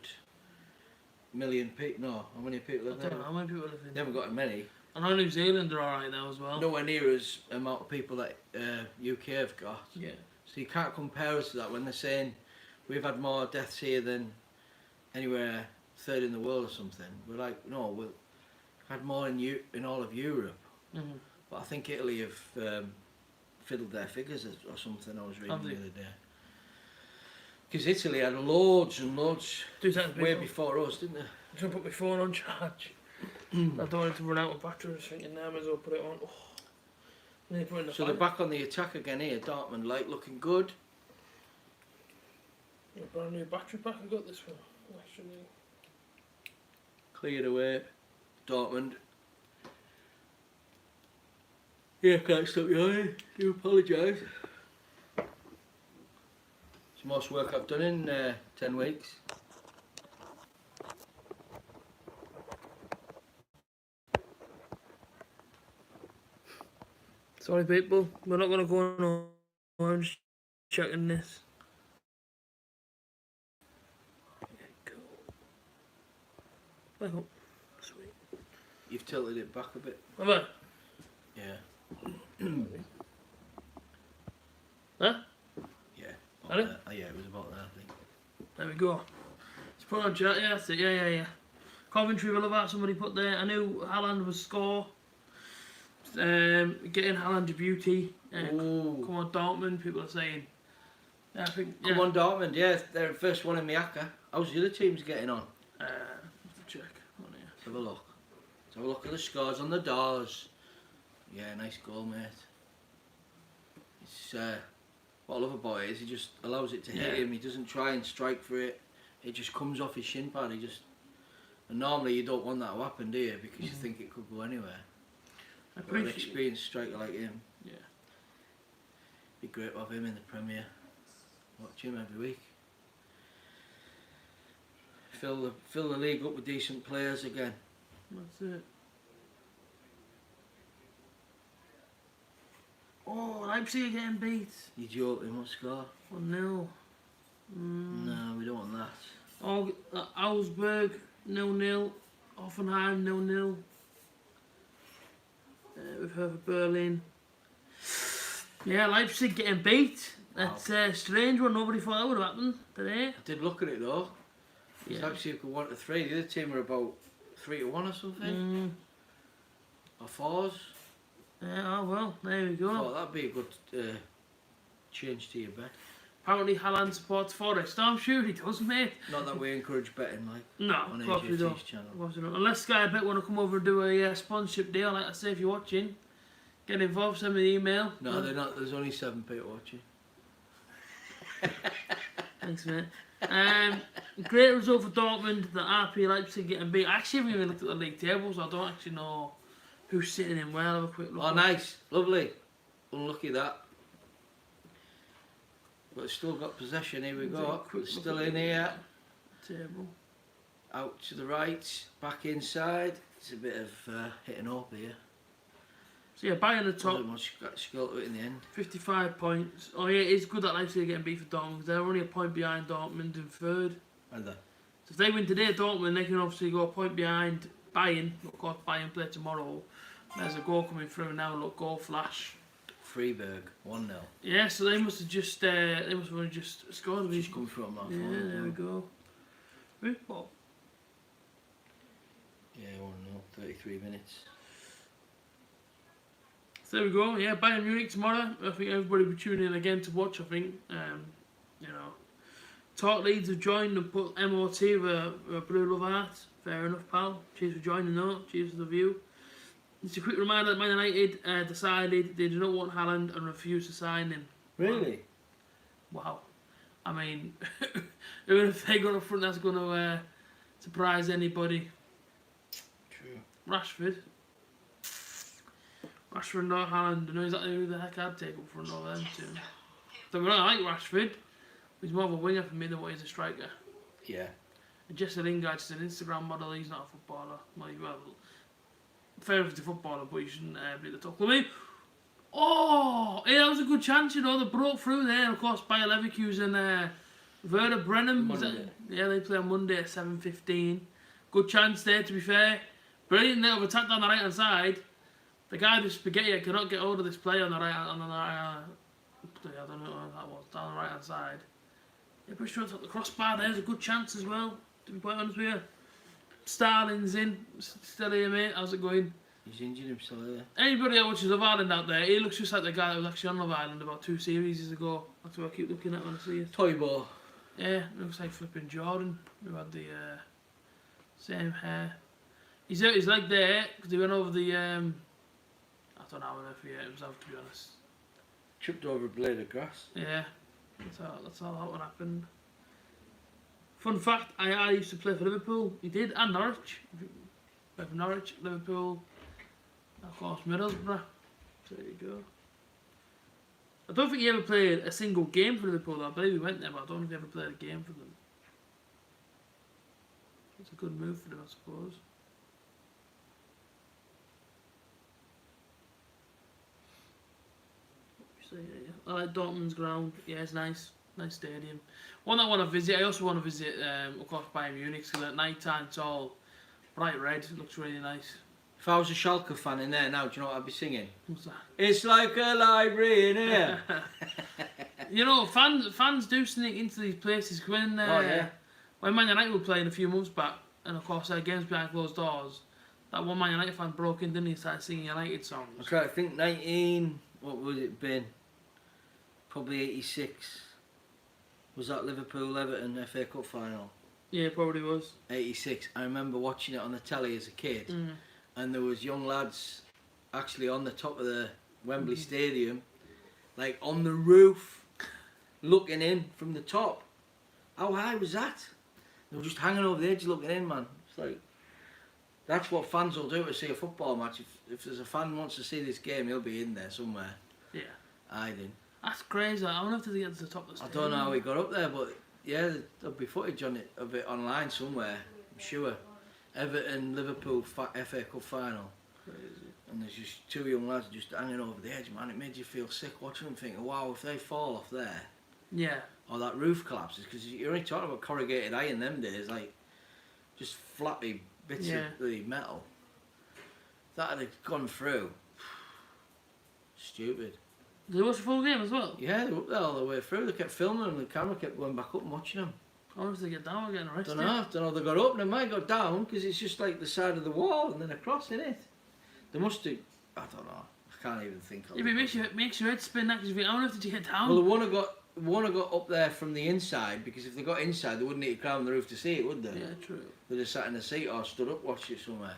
Speaker 2: million people. No, how many people live there?
Speaker 1: I don't know how many people live in.
Speaker 2: They haven't got many.
Speaker 1: I know New Zealand are alright now as well.
Speaker 2: Nowhere near as amount of people that UK have got.
Speaker 1: Yeah.
Speaker 2: So you can't compare us to that when they're saying we've had more deaths here than anywhere third in the world or something. We're like, no, we've had more in all of Europe. But I think Italy have fiddled their figures or something. I was reading the other day. Because Italy had loads and loads way before us, didn't they?
Speaker 1: I'm going to put my phone on charge. I don't want it to run out of battery. I was thinking, now I might as well put it on. Oh.
Speaker 2: So they're back on the attack again here. Dortmund, like, looking good.
Speaker 1: A brand new battery pack I got this one. Actually.
Speaker 2: Cleared away. Dortmund. Yeah, can't stop you, I do apologise. It's the most work I've done in 10 weeks.
Speaker 1: Sorry people, we're not going to go on. I'm just checking this. Cool. Back up. Sweet.
Speaker 2: You've tilted it back a bit.
Speaker 1: Have I?
Speaker 2: Yeah.
Speaker 1: Huh?
Speaker 2: Yeah.
Speaker 1: Had it?
Speaker 2: Yeah, it was about there, I think.
Speaker 1: There we go. Let's put it on chat. Yeah, that's it. Yeah. Coventry will have had somebody put there. I knew Haaland was score. Getting Haaland a beauty. Come on, Dortmund. People are saying. Yeah, I think. Yeah.
Speaker 2: Come on, Dortmund. Yeah, they're the first one in Miyaka. How's the other teams getting on?
Speaker 1: Let's check. On here.
Speaker 2: Let's have a look. Let's have a look at the scores on the doors. Yeah, nice goal, mate. It's what I love about it is he just allows it to hit him. He doesn't try and strike for it. It just comes off his shin pad. And normally you don't want that to happen, do you? Because you think it could go anywhere. But an experienced striker like him.
Speaker 1: Yeah.
Speaker 2: Be great to have him in the Premier. Watch him every week. Fill the league up with decent players again.
Speaker 1: That's it. Oh, Leipzig are getting beat.
Speaker 2: You joking? What score?
Speaker 1: 1-0.
Speaker 2: No, we don't want that.
Speaker 1: Augsburg 0-0. Hoffenheim 0-0. We've heard Berlin. Yeah, Leipzig getting beat. That's a strange one. Nobody thought that would have happened today.
Speaker 2: I did look at it though.
Speaker 1: Yeah.
Speaker 2: It's actually 1-3. The other team are about 3-1 or something. Or 4s.
Speaker 1: Yeah, oh well, there we go.
Speaker 2: Oh, that'd be a good change to your bet.
Speaker 1: Apparently Haaland supports Forest. No, I'm sure he does, mate.
Speaker 2: Not that we encourage betting, like,
Speaker 1: No,
Speaker 2: on
Speaker 1: of course we don't.
Speaker 2: A.J.T's channel.
Speaker 1: Of course we don't. Unless Sky Bet want to come over and do a sponsorship deal, like I say, if you're watching, get involved, send me an email.
Speaker 2: No, they're not. There's only 7 people watching.
Speaker 1: Thanks, mate. Great result for Dortmund. The RP Leipzig getting beat. I actually haven't even looked at the league tables. I don't actually know who's sitting in where. Have a quick look.
Speaker 2: Oh, nice. Lovely. Unlucky that. But still got possession. Here we go. Still in here.
Speaker 1: Table.
Speaker 2: Out to the right. Back inside. It's a bit of hitting up here.
Speaker 1: So yeah, Bayern the top.
Speaker 2: Wasn't much skill to it in the end.
Speaker 1: 55 points. Oh yeah, it's good that Leipzig are getting beat for Dortmund because they're only a point behind Dortmund in third.
Speaker 2: Are they?
Speaker 1: So if they win today, Dortmund, they can obviously go a point behind Bayern. Of course, Bayern play tomorrow. There's a goal coming through now. Look, goal flash.
Speaker 2: Freiburg 1-0.
Speaker 1: Yeah, so they must have just only just scored.
Speaker 2: Just come from that.
Speaker 1: Yeah, there we go. Well,
Speaker 2: Yeah, 1-0. 33 minutes.
Speaker 1: so there we go. Yeah, Bayern Munich tomorrow. I think everybody will be tuning in again to watch. I think you know, Talk Leeds have joined and put MOT with a blue love heart. Fair enough, pal. Cheers for joining, though. Cheers for the view. Just a quick reminder that Man United decided they do not want Haaland and refused to sign him.
Speaker 2: Really?
Speaker 1: Wow. I mean, even if they go up front, that's going to surprise anybody.
Speaker 2: True.
Speaker 1: Rashford and Haaland, I know exactly who the heck I'd take up front of them two. Don't get me wrong, I like Rashford. He's more of a winger for me than what he's a striker.
Speaker 2: Yeah.
Speaker 1: And Jesse Lingard's just an Instagram model, he's not a footballer. Well, fair enough, he's a footballer, but he shouldn't be at the top. I mean, oh, yeah, that was a good chance, you know, they broke through there. And of course, Bayer Leverkusen, Werder Bremen, yeah, they play on Monday at 7:15. Good chance there, to be fair. Brilliant little attack down the right hand side. The guy with spaghetti cannot get hold of this play on the right. I don't know what that was, down the right hand side. Yeah, pretty sure it's at the crossbar. There's a good chance as well, to be quite honest with you. Starling's in, still here, mate. How's it going?
Speaker 2: He's injured himself there.
Speaker 1: Anybody that watches Love Island out there, he looks just like the guy that was actually on Love Island about 2 series ago. That's what I keep looking at when I see it.
Speaker 2: Toybo.
Speaker 1: Yeah, looks like flipping Jordan, who had the same hair. He's hurt his leg there because he went over the. I don't know how on earth he hurt himself, to be honest.
Speaker 2: Tripped over a blade of grass.
Speaker 1: Yeah, that's how that one happened. Fun fact, I used to play for Liverpool. He did, and Norwich. Played for Norwich, Liverpool, of course Middlesbrough. So there you go. I don't think he ever played a single game for Liverpool though. I believe he went there, but I don't think he ever played a game for them. It's a good move for them, I suppose. So, yeah. I like Dortmund's ground. Yeah, it's nice. Nice stadium. One I want to visit. I also want to visit, of course, Bayern Munich, because at night time it's all bright red. It looks really nice.
Speaker 2: If I was a Schalke fan in there now, do you know what I'd be singing?
Speaker 1: What's that?
Speaker 2: It's like a library in here.
Speaker 1: You know, fans do sneak into these places. When when Man United were playing a few months back, and of course their games behind closed doors, that one Man United fan broke in, didn't he? Started singing United songs.
Speaker 2: I try to think. What would it been? Probably 86. Was that Liverpool-Everton FA Cup final?
Speaker 1: Yeah, probably was.
Speaker 2: 86. I remember watching it on the telly as a kid, and there was young lads actually on the top of the Wembley Stadium, like on the roof, looking in from the top. How high was that? They were just hanging over the edge looking in, man. It's like, that's what fans will do to see a football match. If there's a fan who wants to see this game, he'll be in there somewhere. Yeah. Hiding.
Speaker 1: That's crazy. I wonder if they get to the top of the stadium.
Speaker 2: I don't know how he got up there, but yeah, there'll be footage on it of it online somewhere, I'm sure. Everton Liverpool FA Cup final.
Speaker 1: Crazy.
Speaker 2: And there's just 2 young lads just hanging over the edge, man. It made you feel sick watching them, thinking, wow, if they fall off there,
Speaker 1: yeah,
Speaker 2: or that roof collapses, because you're only talking about corrugated iron them days, like just flappy bits of the metal. That had gone through. Stupid.
Speaker 1: Did they watch the full game as well?
Speaker 2: Yeah, they were up there all the way through. They kept filming them, the camera kept going back up and watching them.
Speaker 1: I wonder if they get down or getting arrested.
Speaker 2: Don't know. They got up and they might go down because it's just like the side of the wall and then across, innit? They must do. I don't know. I can't even think of it.
Speaker 1: Yeah, but it makes your head spin that because you think, I wonder if they get down.
Speaker 2: Well, the one who got want to go up there from the inside, because if they got inside, they wouldn't need to climb the roof to see it, would they?
Speaker 1: Yeah, true.
Speaker 2: They'd have sat in a seat or stood up watching it somewhere.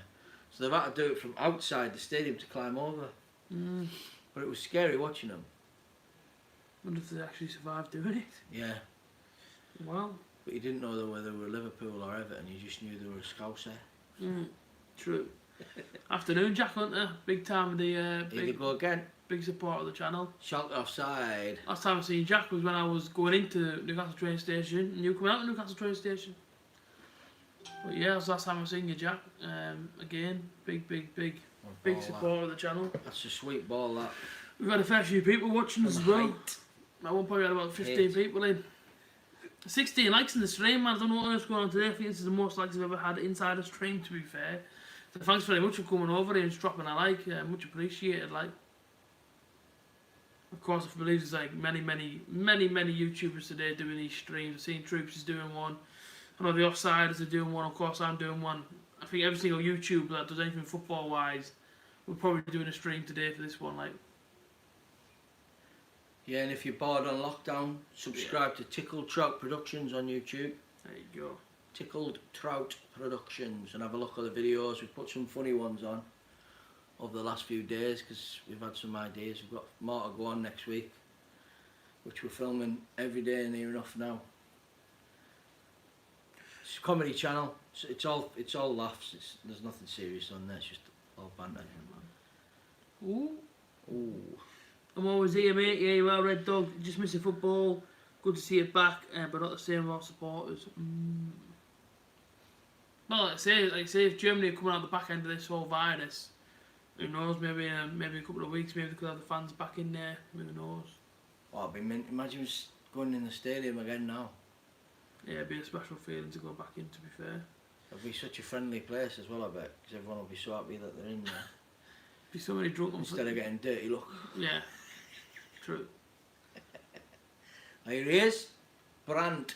Speaker 2: So they've had to do it from outside the stadium to climb over.
Speaker 1: Mm.
Speaker 2: But it was scary watching them.
Speaker 1: Wonder if they actually survived doing it.
Speaker 2: Yeah.
Speaker 1: Well.
Speaker 2: But you didn't know whether they were Liverpool or Everton, you just knew they were a Scouser.
Speaker 1: True. Afternoon, Jack Hunter. Big time of the
Speaker 2: Here they go again.
Speaker 1: big support of the channel.
Speaker 2: Schalke offside.
Speaker 1: Last time I seen Jack was when I was going into Newcastle train station and you coming out of Newcastle train station. But yeah, that's the last time I seen you, Jack. Again, big support of the channel.
Speaker 2: That's a sweet ball, that.
Speaker 1: We've had a fair few people watching us as well. At one point we had about 15 people in. 16 likes in the stream, man. I don't know what else going on today. I think this is the most likes I've ever had inside a stream, to be fair. So thanks very much for coming over here and just dropping a like. Much appreciated, like. Of course, I believe there's like many YouTubers today doing these streams. I've seen Troops is doing one. I know the Offsiders are doing one. Of course, I'm doing one. I think every single YouTuber that does anything football-wise will probably be doing a stream today for this one, like.
Speaker 2: Yeah, and if you're bored on lockdown, subscribe to Tickled Trout Productions on YouTube.
Speaker 1: There you go.
Speaker 2: Tickled Trout Productions, and have a look at the videos. We've put some funny ones on over the last few days because we've had some ideas. We've got more to go on next week, which we're filming every day near enough now. It's a comedy channel. It's all laughs. There's nothing serious on there. It's just all banter.
Speaker 1: Ooh.
Speaker 2: Ooh.
Speaker 1: I'm always here, mate. Yeah, well, Red Dog. Just missing football. Good to see you back, but not the same with our supporters. Well, like I say, if Germany are coming out the back end of this whole virus, who knows? Maybe a couple of weeks, maybe they could have the fans back in there. Who knows?
Speaker 2: Oh, I'd be mint. Imagine us going in the stadium again now.
Speaker 1: Yeah, it'd be a special feeling to go back in. To be fair,
Speaker 2: It'll be such a friendly place as well, I bet, because everyone will be so happy that they're in there.
Speaker 1: be so many drunk
Speaker 2: Instead of getting dirty look.
Speaker 1: Yeah, true.
Speaker 2: Here he is, Brandt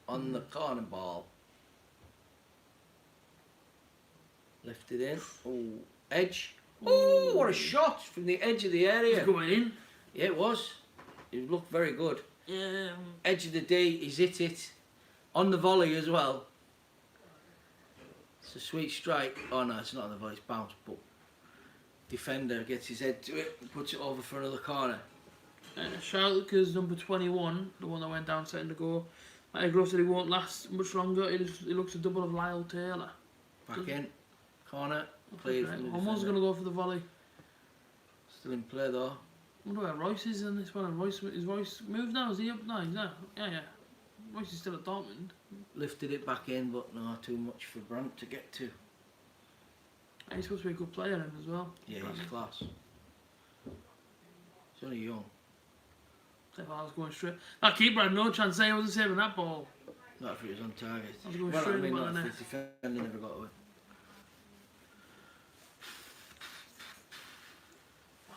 Speaker 2: on the corner ball. Lifted in. Oh, edge. Oh, what a shot from the edge of the area.
Speaker 1: It's going in.
Speaker 2: Yeah, it was. It looked very good.
Speaker 1: Yeah.
Speaker 2: Edge of the D, he's hit it. On the volley as well. It's a sweet strike. Oh no, it's not on the volley, it's bounced, but defender gets his head to it and puts it over for another corner.
Speaker 1: Schalke's number 21, the one that went down setting to go. Like Gross said, he won't last much longer. He looks a double of Lyle Taylor.
Speaker 2: Back in. Corner. Played from the
Speaker 1: Almost
Speaker 2: defender.
Speaker 1: going to go for the volley.
Speaker 2: Still in play though.
Speaker 1: I wonder where Royce is in this one. Is Royce moved now? Is he up? No, he's not. Yeah. Royce is still at Dortmund.
Speaker 2: Lifted it back in, but no, too much for Brandt to get to.
Speaker 1: And he's supposed to be a good player him as well.
Speaker 2: Yeah, he's class. He's only young.
Speaker 1: If I was going straight. That keeper had no chance. He wasn't saving that ball.
Speaker 2: Not if he was on target.
Speaker 1: I was going
Speaker 2: Well, I
Speaker 1: straight
Speaker 2: mean,
Speaker 1: in
Speaker 2: not
Speaker 1: the
Speaker 2: if
Speaker 1: net.
Speaker 2: his defender never got away.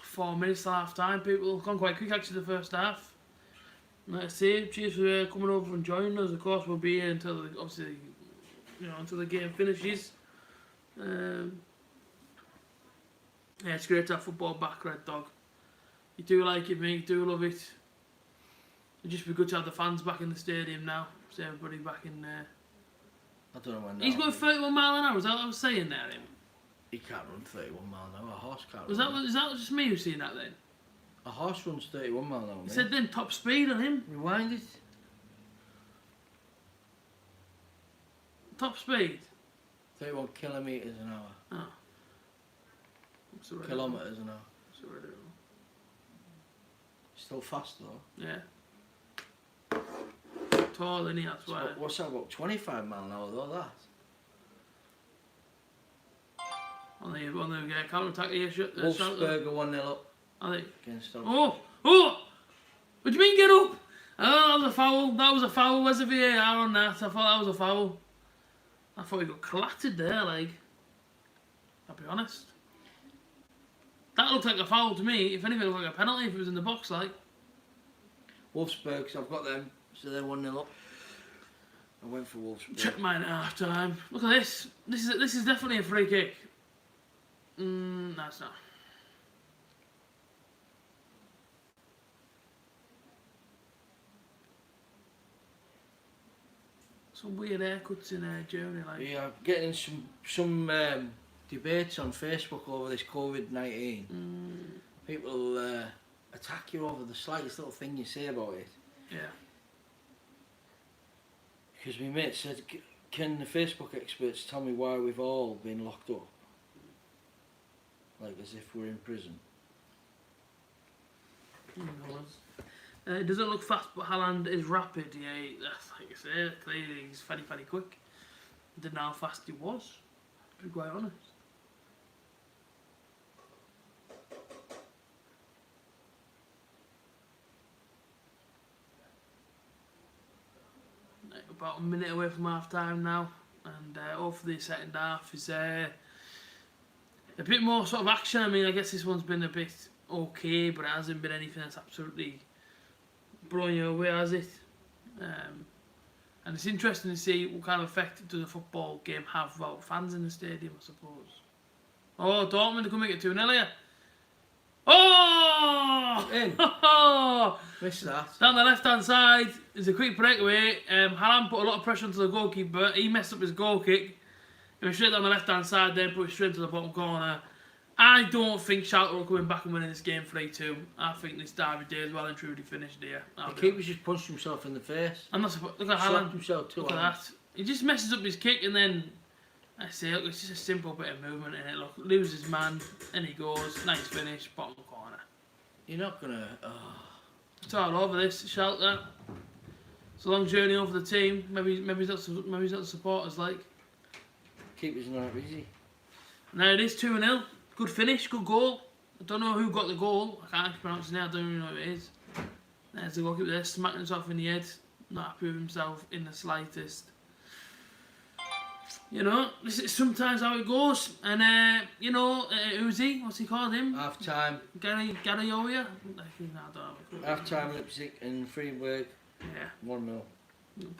Speaker 1: 4 minutes to half time, people. Gone quite quick actually the first half. Like I say, cheers for coming over and joining us. Of course, we'll be here until obviously, until the game finishes. Yeah, it's great to have football back, Red Dog. You do like it, mate. You do love it. It'd just be good to have the fans back in the stadium now. See everybody back in there.
Speaker 2: I don't know when.
Speaker 1: He's going 31 mile an hour. Is that what I was saying there, him?
Speaker 2: He can't run 31 mile an hour. A horse can't.
Speaker 1: Is that just me who's seen that then?
Speaker 2: A horse runs 31 mile an hour.
Speaker 1: He said then top speed on him.
Speaker 2: Rewind it.
Speaker 1: Top speed.
Speaker 2: 31 kilometres an hour.
Speaker 1: Oh. What's the rate?
Speaker 2: Kilometres an hour.
Speaker 1: What's the rate?
Speaker 2: Still fast though.
Speaker 1: Yeah. Tall, isn't he? That's why.
Speaker 2: What's that about 25 mile an hour though? That.
Speaker 1: On the counter attack here.
Speaker 2: Wolfsburger 1-0 up
Speaker 1: I think.
Speaker 2: against Stoke.
Speaker 1: Oh! What do you mean get up? Oh, that was a foul. That was a foul. Where's the VAR on that? I thought that was a foul. I thought he got clattered there, like. I'll be honest. That looked like a foul to me. If anything, it looked like a penalty if it was in the box, like.
Speaker 2: Wolfsburg, so I've got them. So they're 1-0 up. I went for Wolfsburg.
Speaker 1: Check mine at half time. Look at this. This is definitely a free kick. No, it's not. some weird haircuts in Germany, like.
Speaker 2: Yeah, getting some debates on Facebook over this COVID-19. People attack you over the slightest little thing you say about it.
Speaker 1: Yeah.
Speaker 2: Because my mate said, can the Facebook experts tell me why we've all been locked up? Like as if we're in prison.
Speaker 1: It doesn't look fast, but Haaland is rapid. Yeah, that's like I say, clearly he's very, very quick. I didn't know how fast he was, to be quite honest. About a minute away from half time now, and hopefully the second half is a bit more sort of action. I mean, I guess this one's been a bit okay, but it hasn't been anything that's absolutely blowing you away, has it? And it's interesting to see what kind of effect does a football game have without fans in the stadium, I suppose. Oh, Dortmund are coming at 2-0 here. Oh!
Speaker 2: In. Missed that.
Speaker 1: Down the left-hand side, there's a quick breakaway. Haaland put a lot of pressure onto the goalkeeper. He messed up his goal kick. He went straight down the left-hand side, then put it straight to the bottom corner. I don't think Schalke are coming back and winning this game 3-2. I think this derby day is well and truly finished here.
Speaker 2: The keeper's just punched himself in the face.
Speaker 1: I'm not surprised. Look at
Speaker 2: Slapped
Speaker 1: Haaland.
Speaker 2: himself too.
Speaker 1: Look at that. He just messes up his kick and then, I say, look, it's just a simple bit of movement in it. Look, loses man, and he goes. Nice finish, bottom corner.
Speaker 2: You're not gonna.
Speaker 1: It's all over this, Schalke. It's a long journey over the team. Maybe he's not the supporters like.
Speaker 2: Keeper's not easy.
Speaker 1: Now it is 2-0. Good finish, good goal. I don't know who got the goal. I can't actually pronounce his name. I don't even know who it is. There's the goalkeeper there, smacking himself in the head. Not happy with himself in the slightest. You know, this is sometimes how it goes. And, you know, who's he? What's he called him?
Speaker 2: Half time.
Speaker 1: Gary Oya? I don't know.
Speaker 2: Half time, Leipzig and Freiburg.
Speaker 1: Yeah.
Speaker 2: 1-0.
Speaker 1: Not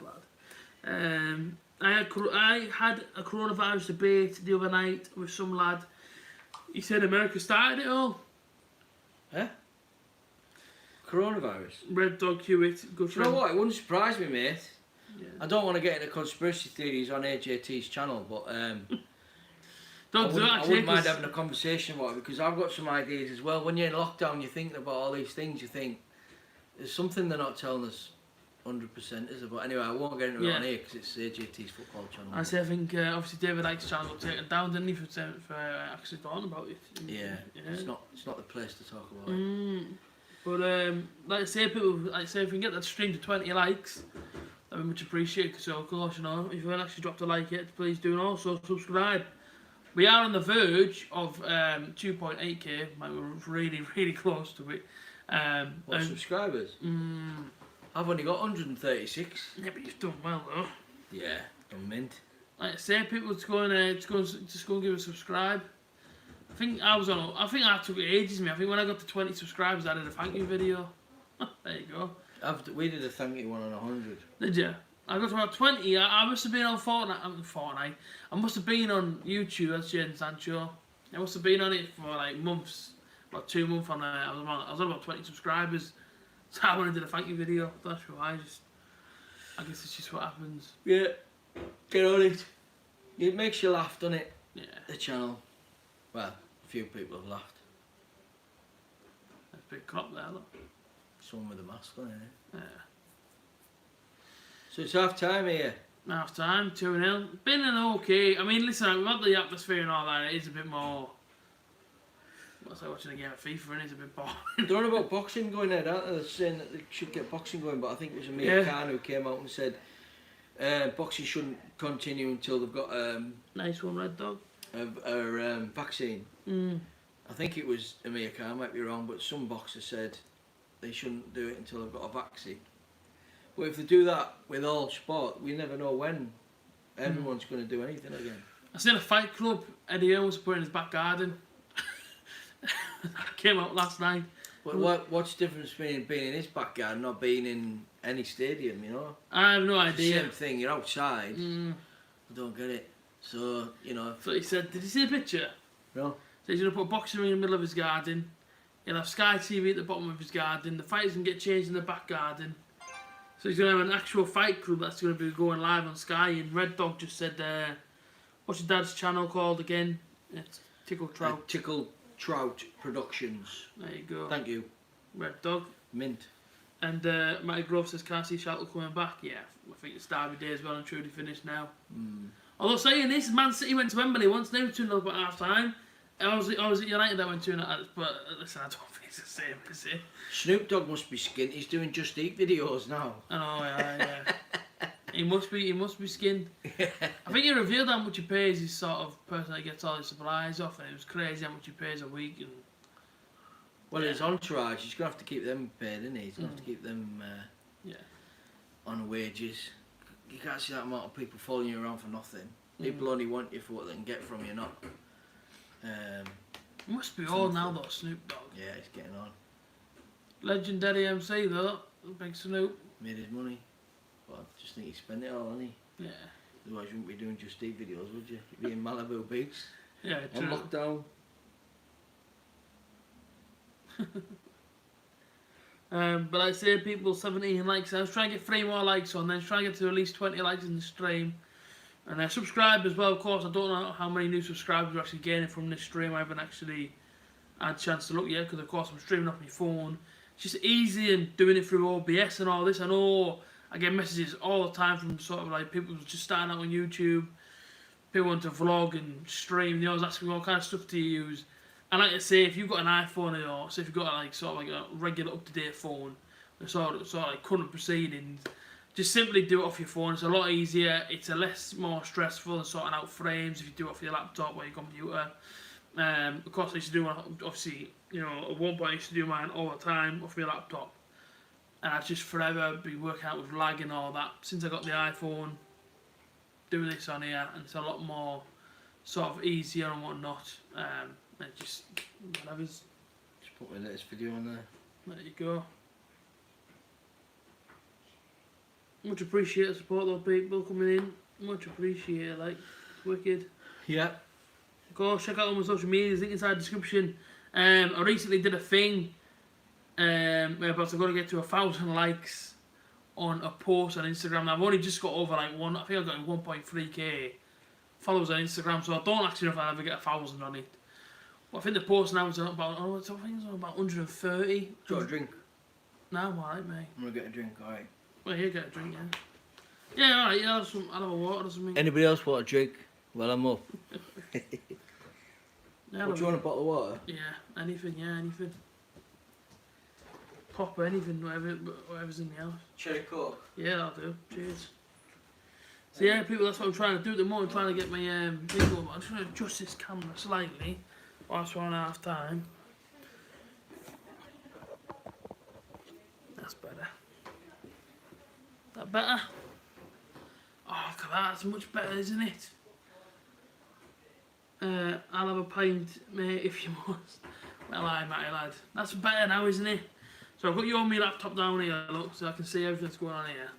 Speaker 1: bad. I had a coronavirus debate the other night with some lad. He said America started it all.
Speaker 2: Huh? Coronavirus?
Speaker 1: Red Dog Hewitt, good
Speaker 2: You
Speaker 1: friend.
Speaker 2: know what? It wouldn't surprise me, mate.
Speaker 1: Yeah.
Speaker 2: I don't want to get into conspiracy theories on A.J.T's channel, but
Speaker 1: Don't do that,
Speaker 2: I
Speaker 1: actually,
Speaker 2: wouldn't mind
Speaker 1: 'cause-
Speaker 2: having a conversation about it because I've got some ideas as well. When you're in lockdown, you're thinking about all these things. You think there's something they're not telling us 100%, is it? But anyway, I won't get into it on here because it's A.J.T's football channel.
Speaker 1: I think obviously David Icke's channel got taken down, didn't he, for actually talking about it.
Speaker 2: Yeah, it's not the place to talk about it.
Speaker 1: But like I say, if we can get that stream to 20 likes, that'd be much appreciated. So of course, you know, if you haven't actually dropped a like yet, please do, and also subscribe. We are on the verge of 2.8k. We're really, really close to it.
Speaker 2: What subscribers? I've only got 136.
Speaker 1: Yeah, but you've done well though.
Speaker 2: Yeah, I'm mint.
Speaker 1: Like I say, people to go and give a subscribe. I think I took it ages, mate. I think when I got to 20 subscribers, I did a thank you video. There you go.
Speaker 2: We did a thank you one on 100.
Speaker 1: Did you? I got to about 20. I must have been on Fortnite. I must have been on YouTube. That's Jen Sancho. I must have been on it for like months, about 2 months. I was on about 20 subscribers. So I wanted to do a thank you video. That's why. I guess it's just what happens.
Speaker 2: Yeah, get on it. It makes you laugh, doesn't it?
Speaker 1: Yeah.
Speaker 2: The channel. Well, a few people have laughed.
Speaker 1: That's a big crop there, look.
Speaker 2: Someone with a mask on, isn't it?
Speaker 1: Yeah.
Speaker 2: So it's half time here.
Speaker 1: Half time, 2-0. Been an okay. I mean, listen, we've had the atmosphere and all that. It is a bit more. What's like watching a game of FIFA and it's a bit boring.
Speaker 2: They're on about boxing going ahead, aren't they? They're saying that they should get boxing going, but I think it was Amir Khan who came out and said boxing shouldn't continue until they've got
Speaker 1: Nice one, Red Dog.
Speaker 2: a vaccine.
Speaker 1: Mm.
Speaker 2: I think it was Amir Khan, I might be wrong, but some boxers said they shouldn't do it until they've got a vaccine. But if they do that with all sport, we never know when everyone's going to do anything again.
Speaker 1: I seen a Fight Club. Eddie Hearn was put in his back garden. That came out last night.
Speaker 2: But what's the difference between being in his back garden and not being in any stadium, you know?
Speaker 1: I have no
Speaker 2: It's the
Speaker 1: idea.
Speaker 2: same thing, you're outside. I don't get it. So, you know.
Speaker 1: So he said, did you see the picture?
Speaker 2: No.
Speaker 1: So he's going to put a boxing ring in the middle of his garden. He'll have Sky TV at the bottom of his garden. The fighters can get changed in the back garden. So he's going to have an actual fight club that's going to be going live on Sky. And Red Dog just said, what's your dad's channel called again? It's Tickle Trout.
Speaker 2: Tickle Trout Productions.
Speaker 1: There you go.
Speaker 2: Thank you.
Speaker 1: Red Dog.
Speaker 2: Mint.
Speaker 1: And Matty Grove says, can't see Schalke coming back. Yeah, I think it's Derby Day as well and truly finished now. Although saying this, Man City went to Wembley once, they were 2-0 at half time. I was at United that went 2-0, but listen, I don't think it's the same, is it?
Speaker 2: Snoop Dogg must be skint. He's doing Just Eat videos now.
Speaker 1: I know, yeah. He must be skinned. I think he revealed how much he pays. He's sort of person that gets all his supplies off, and it was crazy how much he pays a week. And
Speaker 2: well, his entourage, he's gonna have to keep them paid, isn't he? He's gonna have to keep them on wages. You can't see that amount of people following you around for nothing. People only want you for what they can get from you, not.
Speaker 1: It must be old now though, Snoop Dogg.
Speaker 2: Yeah, he's getting on.
Speaker 1: Legendary MC though, Big Snoop.
Speaker 2: Made his money. But I just think he spent it all, hasn't he?
Speaker 1: Yeah.
Speaker 2: Otherwise you wouldn't be doing Just Eat videos, would you? You'd be in Malibu Beach.
Speaker 1: Yeah, true.
Speaker 2: On lockdown.
Speaker 1: But I say people 17 likes. I was trying to get 3 more likes on, then trying to get to at least 20 likes in the stream. And subscribe as well, of course. I don't know how many new subscribers we're actually gaining from this stream. I haven't actually had a chance to look yet because, of course, I'm streaming off my phone. It's just easy and doing it through OBS and all this. I know I get messages all the time from sort of like people just starting out on YouTube. People want to vlog and stream. They always ask me what kind of stuff to use. I like to say if you've got an iPhone or say if you've got like sort of like a regular up-to-date phone, sort of like current proceedings, just simply do it off your phone. It's a lot easier. It's more stressful than sorting out frames if you do it off your laptop or your computer. Of course, I used to do obviously, you know, at one point I used to do mine all the time off my laptop, and I'd just forever be working out with lag and all that. Since I got the iPhone, doing this on here, and it's a lot more sort of easier and whatnot. And just whatever's.
Speaker 2: Just put my latest video on there.
Speaker 1: There you go. Much appreciated support though, people coming in. Much appreciated, like, wicked.
Speaker 2: Yeah.
Speaker 1: Go check out all my social medias, link inside the description. I recently did a thing where I was going to get to 1,000 likes on a post on Instagram. Now, I've only just got over like I think I've got 1.3k followers on Instagram, so I don't actually know if I'll ever get 1,000 on it. Well, I think the post now is about, I think it's about 130.
Speaker 2: Do you want a drink?
Speaker 1: No, I'm alright, mate.
Speaker 2: I'm gonna get a drink, alright.
Speaker 1: Well, you get a drink, yeah. Yeah, alright, yeah, I'll have a water or something.
Speaker 2: Anybody else want a drink? Well, I'm up.
Speaker 1: Yeah,
Speaker 2: What, do you want a bottle of water?
Speaker 1: Yeah, anything, anything. Pop or anything, whatever's in the house.
Speaker 2: Cherry Coke?
Speaker 1: Yeah, that'll do. Cheers. So yeah, people, that's what I'm trying to do at the moment. I'm trying to get my video, but I'm trying to adjust this camera slightly whilst we're on half time. That's better. That better? Oh, look at that. That's much better, isn't it? I'll have a pint, mate, if you must. Well, aye, matey lad. That's better now, isn't it? So I've got you on my laptop down here, look, so I can see everything that's going on here.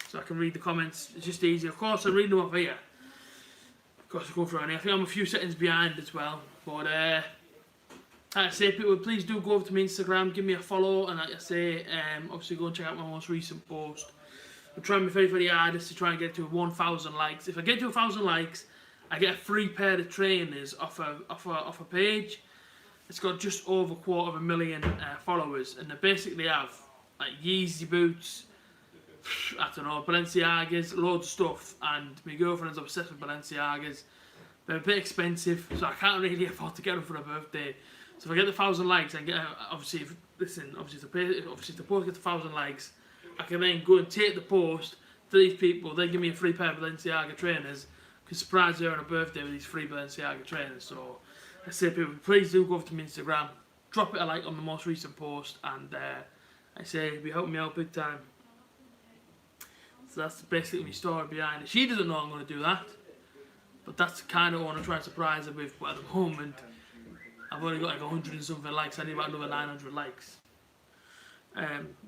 Speaker 1: So I can read the comments. It's just easy. Of course, I read them off here. Of course, I go through any. I think I'm a few settings behind as well. But like I say, people, please do go over to my Instagram, give me a follow, and like I say, obviously go and check out my most recent post. I'm trying my very, very hardest to try and get to 1,000 likes. If I get to 1,000 likes, I get a free pair of trainers off a page. It's got just over 250,000 followers, and they basically have like Yeezy boots, I don't know, Balenciagas, loads of stuff, and my girlfriend's obsessed with Balenciagas. They're a bit expensive, so I can't really afford to get them for her birthday. So if I get the 1,000 likes, I get obviously if the post gets 1,000 likes, I can then go and take the post to these people. They give me a free pair of Balenciaga trainers. Can surprise her on her birthday with these free Balenciaga trainers. So I say, people, please do go over to my Instagram, drop it a like on the most recent post, and I say, you'll be helping me out big time. So that's basically my story behind it. She doesn't know I'm going to do that, but that's kind of what I want to try and surprise her with. But at the moment, I've only got like 100 and something likes. I need about another 900 likes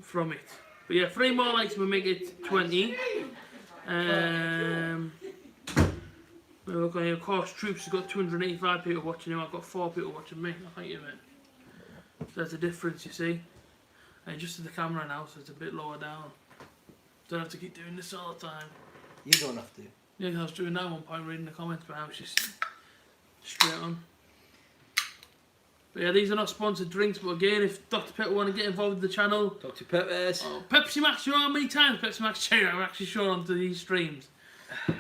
Speaker 1: from it. But yeah, 3 more likes will make it 20. Look on here, of course, Troops has got 285 people watching him. I've got 4 people watching me. I thank you, mate. So there's a difference, you see. I adjusted the camera now, so it's a bit lower down. Don't have to keep doing this all the time.
Speaker 2: You don't have to.
Speaker 1: Yeah, I was doing that at one point, reading the comments, but I was just straight on. But yeah, these are not sponsored drinks, but again, if Dr. Pepper want to get involved with the channel...
Speaker 2: Dr. Pepper's.
Speaker 1: Oh, Pepsi Max, you know how many times Pepsi Max Cherry I've actually shown onto these streams?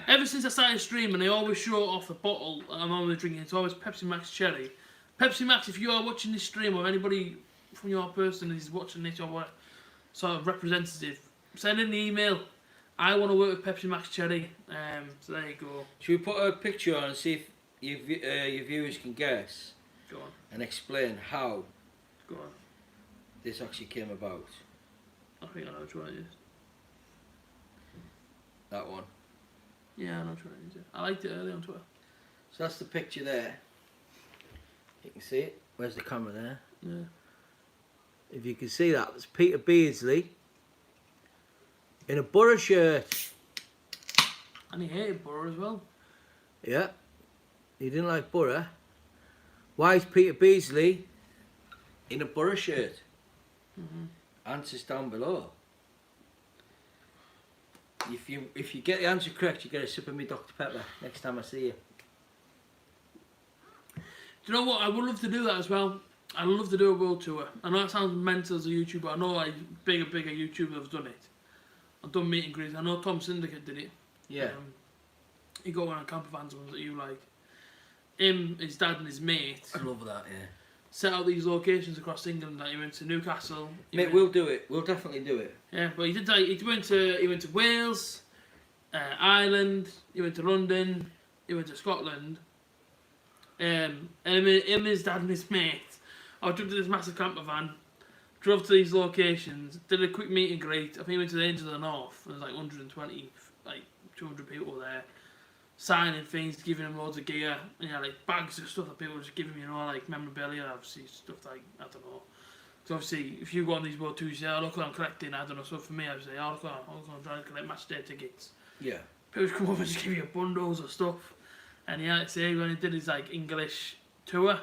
Speaker 1: Ever since I started streaming, I always show off the bottle I'm normally drinking. It's always Pepsi Max Cherry. Pepsi Max, if you are watching this stream, or anybody from your person is watching this, or what sort of representative, send in the email. I want to work with Pepsi Max Cherry. So there you go.
Speaker 2: Should we put a picture on and see if your viewers can guess?
Speaker 1: Go on.
Speaker 2: And explain how
Speaker 1: Go on.
Speaker 2: this actually came about.
Speaker 1: I think I know which one it is.
Speaker 2: That one.
Speaker 1: Yeah, I know which one it is. I liked it earlier on Twitter.
Speaker 2: So that's the picture there. You can see it. Where's the camera there?
Speaker 1: Yeah.
Speaker 2: If you can see that, it's Peter Beardsley in a Borough shirt.
Speaker 1: And he hated Borough as well.
Speaker 2: Yeah. He didn't like Borough. Why is Peter Beardsley in a Borough shirt? Answers down below. If you get the answer correct, you get a sip of me Dr. Pepper next time I see you.
Speaker 1: Do you know what? I would love to do that as well. I'd love to do a world tour. I know it sounds mental as a YouTuber. I know like bigger YouTubers have done it. I've done meet and greets. I know Tom Syndicate did it.
Speaker 2: Yeah.
Speaker 1: He got one of the camper vans ones that you like. Him, his dad and his mate
Speaker 2: I love that, yeah.
Speaker 1: set out these locations across England. Like he went to Newcastle.
Speaker 2: Mate, we'll do it. We'll definitely do it.
Speaker 1: Yeah, but he did like he went to Wales, Ireland. He went to London. He went to Scotland. And him, his dad and his mate. I took to this massive camper van, drove to these locations, did a quick meet and greet. I think he went to the Angels of the North. There was like 120, like 200 people there, signing things, giving them loads of gear, and like bags of stuff that people were just giving me, like memorabilia, obviously stuff like, I don't know. So obviously, if you go on these World Tours, you say, oh look what I'm collecting, I don't know. So for me, I would say, oh look, I'm trying to collect match day tickets.
Speaker 2: Yeah.
Speaker 1: People come over and just give you bundles of stuff. And yeah, like I say, when he did his like English tour,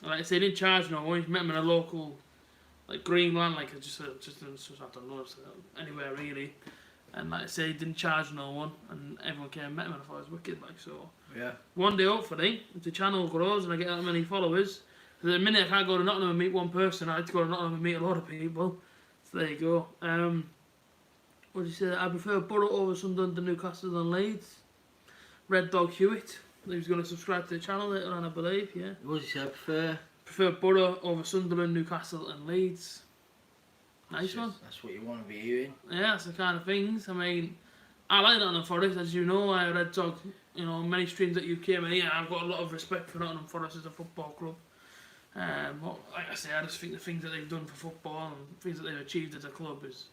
Speaker 1: like I say, he didn't charge no one. He met him in a local, like Greenland, like just I don't know, anywhere really. And like I say, he didn't charge no one, and everyone came and met him, and I thought it was wicked. Like so. Yeah. One day, hopefully, if the channel grows and I get that many followers, because at the minute I can't go to Nottingham and meet one person. I had to go to Nottingham and meet a lot of people. So there you go. What did you say? I prefer Borough over Sunderland to Newcastle and Leeds. Red Dog Hewitt, who's going to subscribe to the channel later on, I believe, yeah.
Speaker 2: What did you say?
Speaker 1: Prefer Borough over Sunderland, Newcastle and Leeds. Nice one.
Speaker 2: That's what you want to be hearing.
Speaker 1: Yeah, that's the kind of things. I mean, I like Nottingham Forest, as you know. Red Dog, you know, many streams that you came in here, I've got a lot of respect for Nottingham Forest as a football club. But like I say, I just think the things that they've done for football and things that they've achieved as a club is...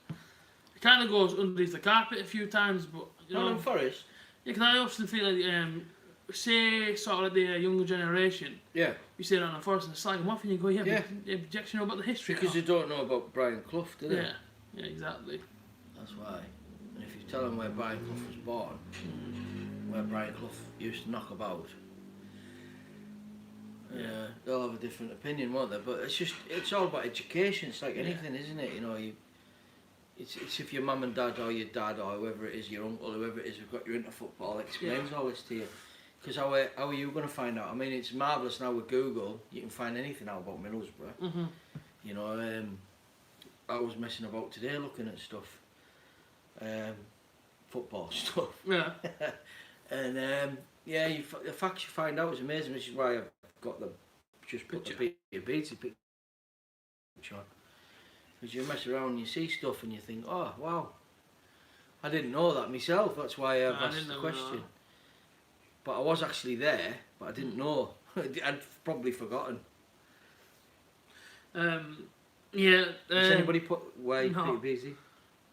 Speaker 1: It kind of goes underneath the carpet a few times, but... You know,
Speaker 2: Nottingham Forest?
Speaker 1: Yeah, because I often feel like, say, sort of like the younger generation. Yeah. You say Nottingham Forest and slag them off and you go, yeah. But you know about the history.
Speaker 2: Because you don't know about Brian Clough, do they?
Speaker 1: Yeah, exactly.
Speaker 2: That's why. And if you tell them where Brian Clough was born, where Brian Clough used to knock about, they'll have a different opinion, won't they? But it's all about education. It's like anything, isn't it? You know, it's if your mum and dad or your dad or whoever it is, your uncle, whoever it is, who've got you into football, explains all this to you. Because how are you going to find out? I mean, it's marvellous now with Google, you can find anything out about Middlesbrough. You know, I was messing about today looking at stuff, football stuff. Yeah. And the facts you find out is amazing, which is why I've got put the Peter Beardsley picture on. Because you mess around and you see stuff and you think, oh wow, I didn't know that myself. That's why I've asked the question. But I was actually there, but I didn't know. I'd probably forgotten. Has anybody put where Peter Beardsley?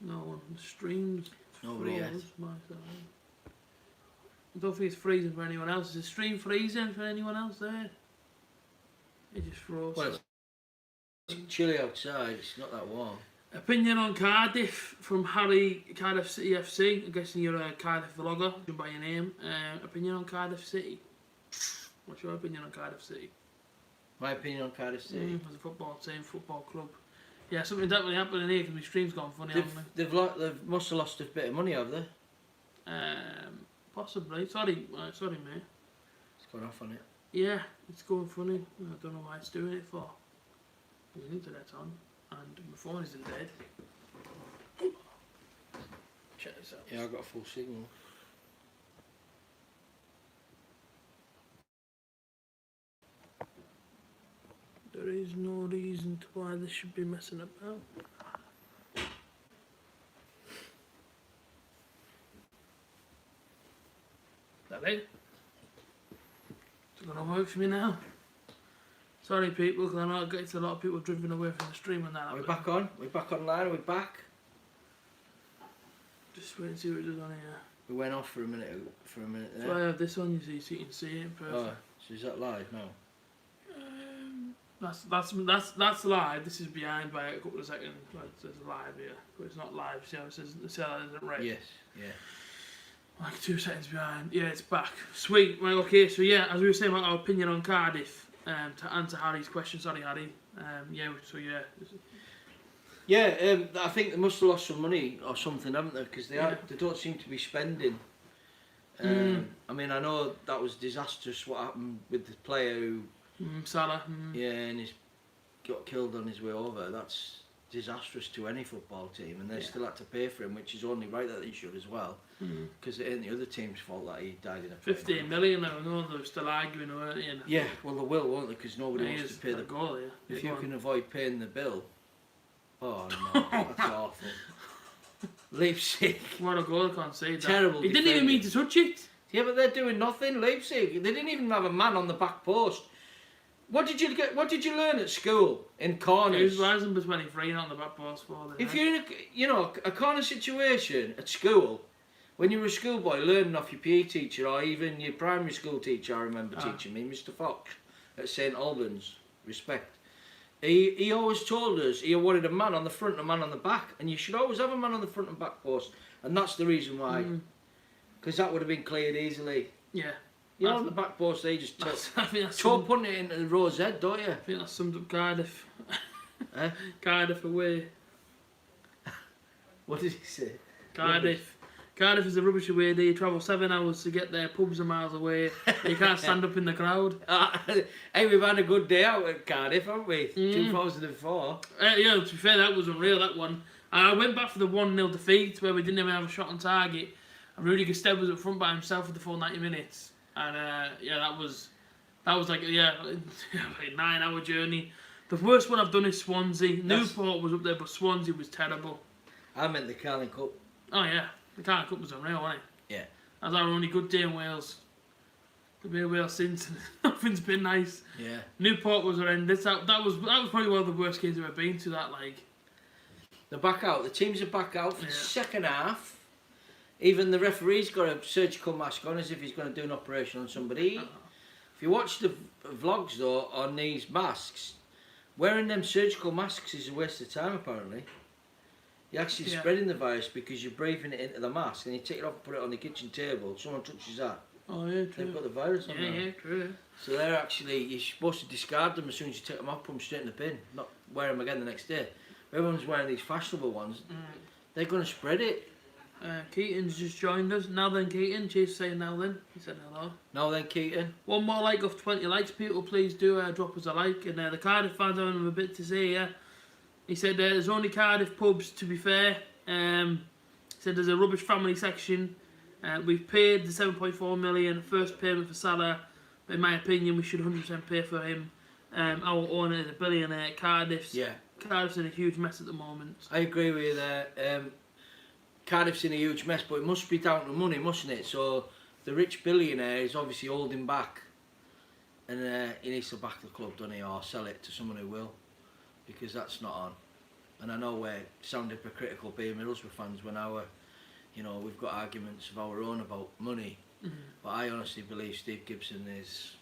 Speaker 1: No one. The streams.
Speaker 2: Nobody yet.
Speaker 1: I don't think it's freezing for anyone else. Is the stream freezing for anyone else there? It just froze.
Speaker 2: Well, it's chilly outside, it's not that warm.
Speaker 1: Opinion on Cardiff from Harry, Cardiff City FC. I'm guessing you're a Cardiff vlogger, judging by your name. Opinion on Cardiff City. What's your opinion on Cardiff City?
Speaker 2: My opinion on Cardiff City?
Speaker 1: As a football team, football club. Yeah, something definitely happening here because my stream's gone funny, haven't
Speaker 2: They must have lost a bit of money, have they?
Speaker 1: Possibly. Sorry, mate.
Speaker 2: It's gone off on it.
Speaker 1: Yeah, it's going funny. I don't know why it's doing it for. The internet's on, and my phone isn't dead. Check this out.
Speaker 2: Yeah, I got a full signal.
Speaker 1: There is no reason to why this should be messing about. That it? It's gonna work for me now. Sorry people, because I know it's a lot of people driven away from the stream and that.
Speaker 2: We're back on. We're back online. We're back.
Speaker 1: Just wait and see what it does on here.
Speaker 2: We went off for a minute. There.
Speaker 1: So I have this on, you see, so you can see it in person.
Speaker 2: Oh, so is that live now?
Speaker 1: That's live. This is behind by a couple of seconds. It says live here, but it's not live. See how it says? See how that isn't red?
Speaker 2: Yes. Yeah.
Speaker 1: Like 2 seconds behind. Yeah, it's back. Sweet. Right. Okay. So yeah, as we were saying about our opinion on Cardiff. To answer Harry's question, sorry Harry. Yeah. So yeah.
Speaker 2: Yeah. I think they must have lost some money or something, haven't they? Because they
Speaker 1: Yeah.
Speaker 2: they don't seem to be spending. I mean, I know that was disastrous what happened with the player who.
Speaker 1: Salah.
Speaker 2: Yeah, and he's got killed on his way over. That's disastrous to any football team, and they still had to pay for him, which is only right that they should as well, because it ain't the other team's fault that he died in a plane.
Speaker 1: 15 million. I know they're still arguing, weren't they?
Speaker 2: Yeah, well they will, won't they? Because nobody wants to pay the
Speaker 1: goal. Yeah.
Speaker 2: If you can avoid paying the bill. Oh no, that's awful. Leipzig.
Speaker 1: What a goal! I can't say that.
Speaker 2: Terrible.
Speaker 1: He didn't even mean to touch it.
Speaker 2: Yeah, but they're doing nothing. Leipzig. They didn't even have a man on the back post. What did you get? What did you learn at school in corners?
Speaker 1: He was rising for 23 on the back post for them.
Speaker 2: If you're in a corner situation at school, when you were a schoolboy learning off your PE teacher or even your primary school teacher, I remember teaching me, Mr. Fox at St Albans, respect. He always told us he wanted a man on the front and a man on the back, and you should always have a man on the front and back post, and that's the reason why, because that would have been cleared easily.
Speaker 1: Yeah.
Speaker 2: You know, on the back post, they just putting it into the row's head, don't you?
Speaker 1: I think that summed up Cardiff.
Speaker 2: Eh?
Speaker 1: Cardiff away.
Speaker 2: What did he say?
Speaker 1: Cardiff. Cardiff is a rubbish away day. You travel 7 hours to get there. Pubs are miles away. You can't stand up in the crowd.
Speaker 2: Hey, we've had a good day out at Cardiff, haven't we? 2004.
Speaker 1: Yeah, to be fair, that was unreal, that one. I went back for the 1-0 defeat where we didn't even have a shot on target. And Rudiger Stead was up front by himself for the full 90 minutes. And yeah, that was like like a 9-hour journey. The worst one I've done is Swansea. Newport was up there, but Swansea was terrible.
Speaker 2: I meant the Carling Cup.
Speaker 1: Oh yeah, the Carling Cup was unreal, wasn't it?
Speaker 2: Yeah.
Speaker 1: That was our only good day in Wales. I've been in Wales since, and nothing's been nice.
Speaker 2: Yeah.
Speaker 1: Newport was horrendous. That was probably one of the worst games I've ever been to. That like.
Speaker 2: They're back out. The teams are back out for the second half. Even the referee's got a surgical mask on as if he's going to do an operation on somebody. If you watch the vlogs though on these masks, wearing them surgical masks is a waste of time apparently. You're actually spreading the virus because you're breathing it into the mask and you take it off and put it on the kitchen table. Someone touches that.
Speaker 1: Oh yeah, true.
Speaker 2: They've got the virus on there.
Speaker 1: Yeah, true.
Speaker 2: So they're actually, you're supposed to discard them as soon as you take them off, put them straight in the bin, not wear them again the next day. But everyone's wearing these fashionable ones. They're going to spread it.
Speaker 1: Keaton's just joined us. Now then, Keaton. Cheers for saying now then. He said hello.
Speaker 2: Now then, Keaton.
Speaker 1: One more like off 20 likes. People, please do drop us a like. And the Cardiff fans having him a bit to say here. He said there's only Cardiff pubs, to be fair. He said there's a rubbish family section. We've paid the 7.4 million first payment for Salah. But in my opinion, we should 100% pay for him. Our owner is a billionaire. Cardiff's in a huge mess at the moment.
Speaker 2: I agree with you there. Cardiff's in a huge mess, but it must be down to money, mustn't it? So the rich billionaire is obviously holding back, and he needs to back the club, doesn't he, or sell it to someone who will, because that's not on. And I know we're sound hypocritical being Middlesbrough fans when we've got arguments of our own about money, but I honestly believe Steve Gibson is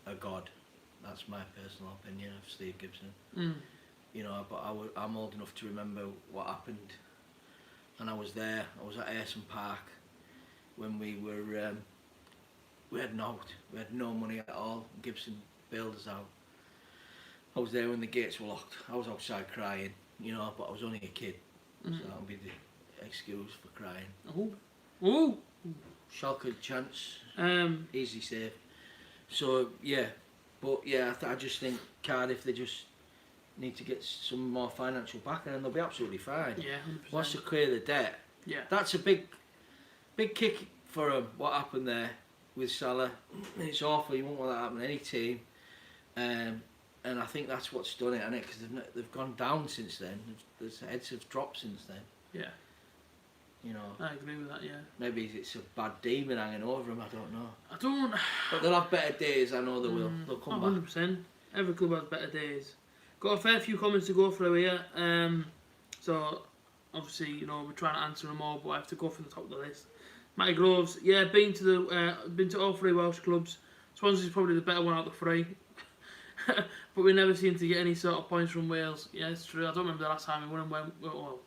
Speaker 2: a god. That's my personal opinion of Steve Gibson. But I'm old enough to remember what happened. And I was there. I was at Ayerson Park when we had no money at all. Gibson bailed us out. I was there when the gates were locked. I was outside crying. you know, but I was only a kid, so
Speaker 1: Mm.
Speaker 2: that'll be the excuse for crying.
Speaker 1: Oh, oh.
Speaker 2: Schalke chance,
Speaker 1: Um,
Speaker 2: easy save. So yeah, but yeah, I just think Cardiff, they just need to get some more financial backing and they'll be absolutely fine.
Speaker 1: yeah, 100%.
Speaker 2: Once they clear the debt,
Speaker 1: Yeah,
Speaker 2: that's a big kick for them. What happened there with Salah? It's awful. You won't want that to happen to any team. And I think that's what's done it, hasn't it? Because they've gone down since then. The heads have dropped since then.
Speaker 1: yeah,
Speaker 2: You know,
Speaker 1: I agree with that. Yeah,
Speaker 2: maybe it's a bad demon hanging over them. I don't know.
Speaker 1: I don't.
Speaker 2: But they'll have better days. I know they will. They'll come back.
Speaker 1: 100%. Every club has better days. Got a fair few comments to go through here. So obviously, you know, we're trying to answer them all, but I have to go from the top of the list. Matty Groves, yeah, been to all three Welsh clubs. Swansea's probably the better one out of the three. But we never seem to get any sort of points from Wales. Yeah, it's true. I don't remember the last time we won in Wales. Well,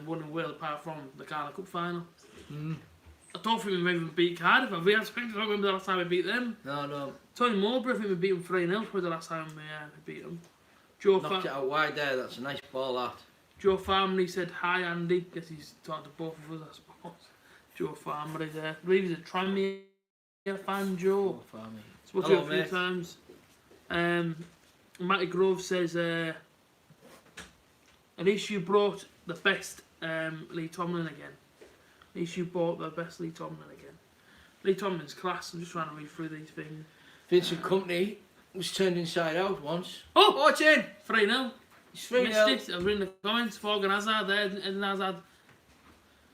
Speaker 1: won in Wales apart from the Carling Cup final. I don't think we even beat Cardiff. I don't remember the last time we beat them.
Speaker 2: No.
Speaker 1: Tony Mowbray, I think we beat them 3-0 for the last time we beat them. Joe
Speaker 2: Knocked it out wide there. That's a nice ball, that.
Speaker 1: Joe Farmley said hi Andy. Guess he's talking to both of us, I suppose. Joe Farmley there. I believe he's a Tranmere fan, Joe.
Speaker 2: Farmy.
Speaker 1: Spoke to him a few times. Matty Grove says, at least you brought the best Lee Tomlin again. At least you brought the best Lee Tomlin again. Lee Tomlin's class. I'm just trying to read through these things.
Speaker 2: Vincent Kompany was turned inside out once.
Speaker 1: Oh,
Speaker 2: it's in!
Speaker 1: 3-0.
Speaker 2: It's
Speaker 1: Missed
Speaker 2: 3-0.
Speaker 1: it. I've written the comments. Forgan Hazard there. Eden Hazard.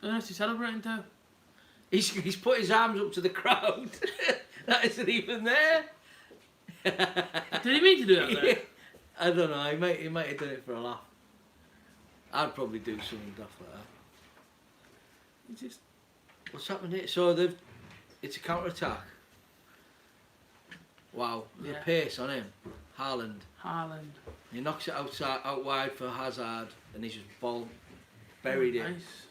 Speaker 1: Who else is he celebrating too?
Speaker 2: He's put his arms up to the crowd. That isn't even there.
Speaker 1: Did he mean to do that there?
Speaker 2: I don't know. He might have done it for a laugh. I'd probably do something daft like that.
Speaker 1: He just...
Speaker 2: What's happened here? So it's a counter attack. Wow, the
Speaker 1: Yeah.
Speaker 2: pace on him. Haaland. He knocks it out wide for Hazard, and he's just buried it.
Speaker 1: Nice.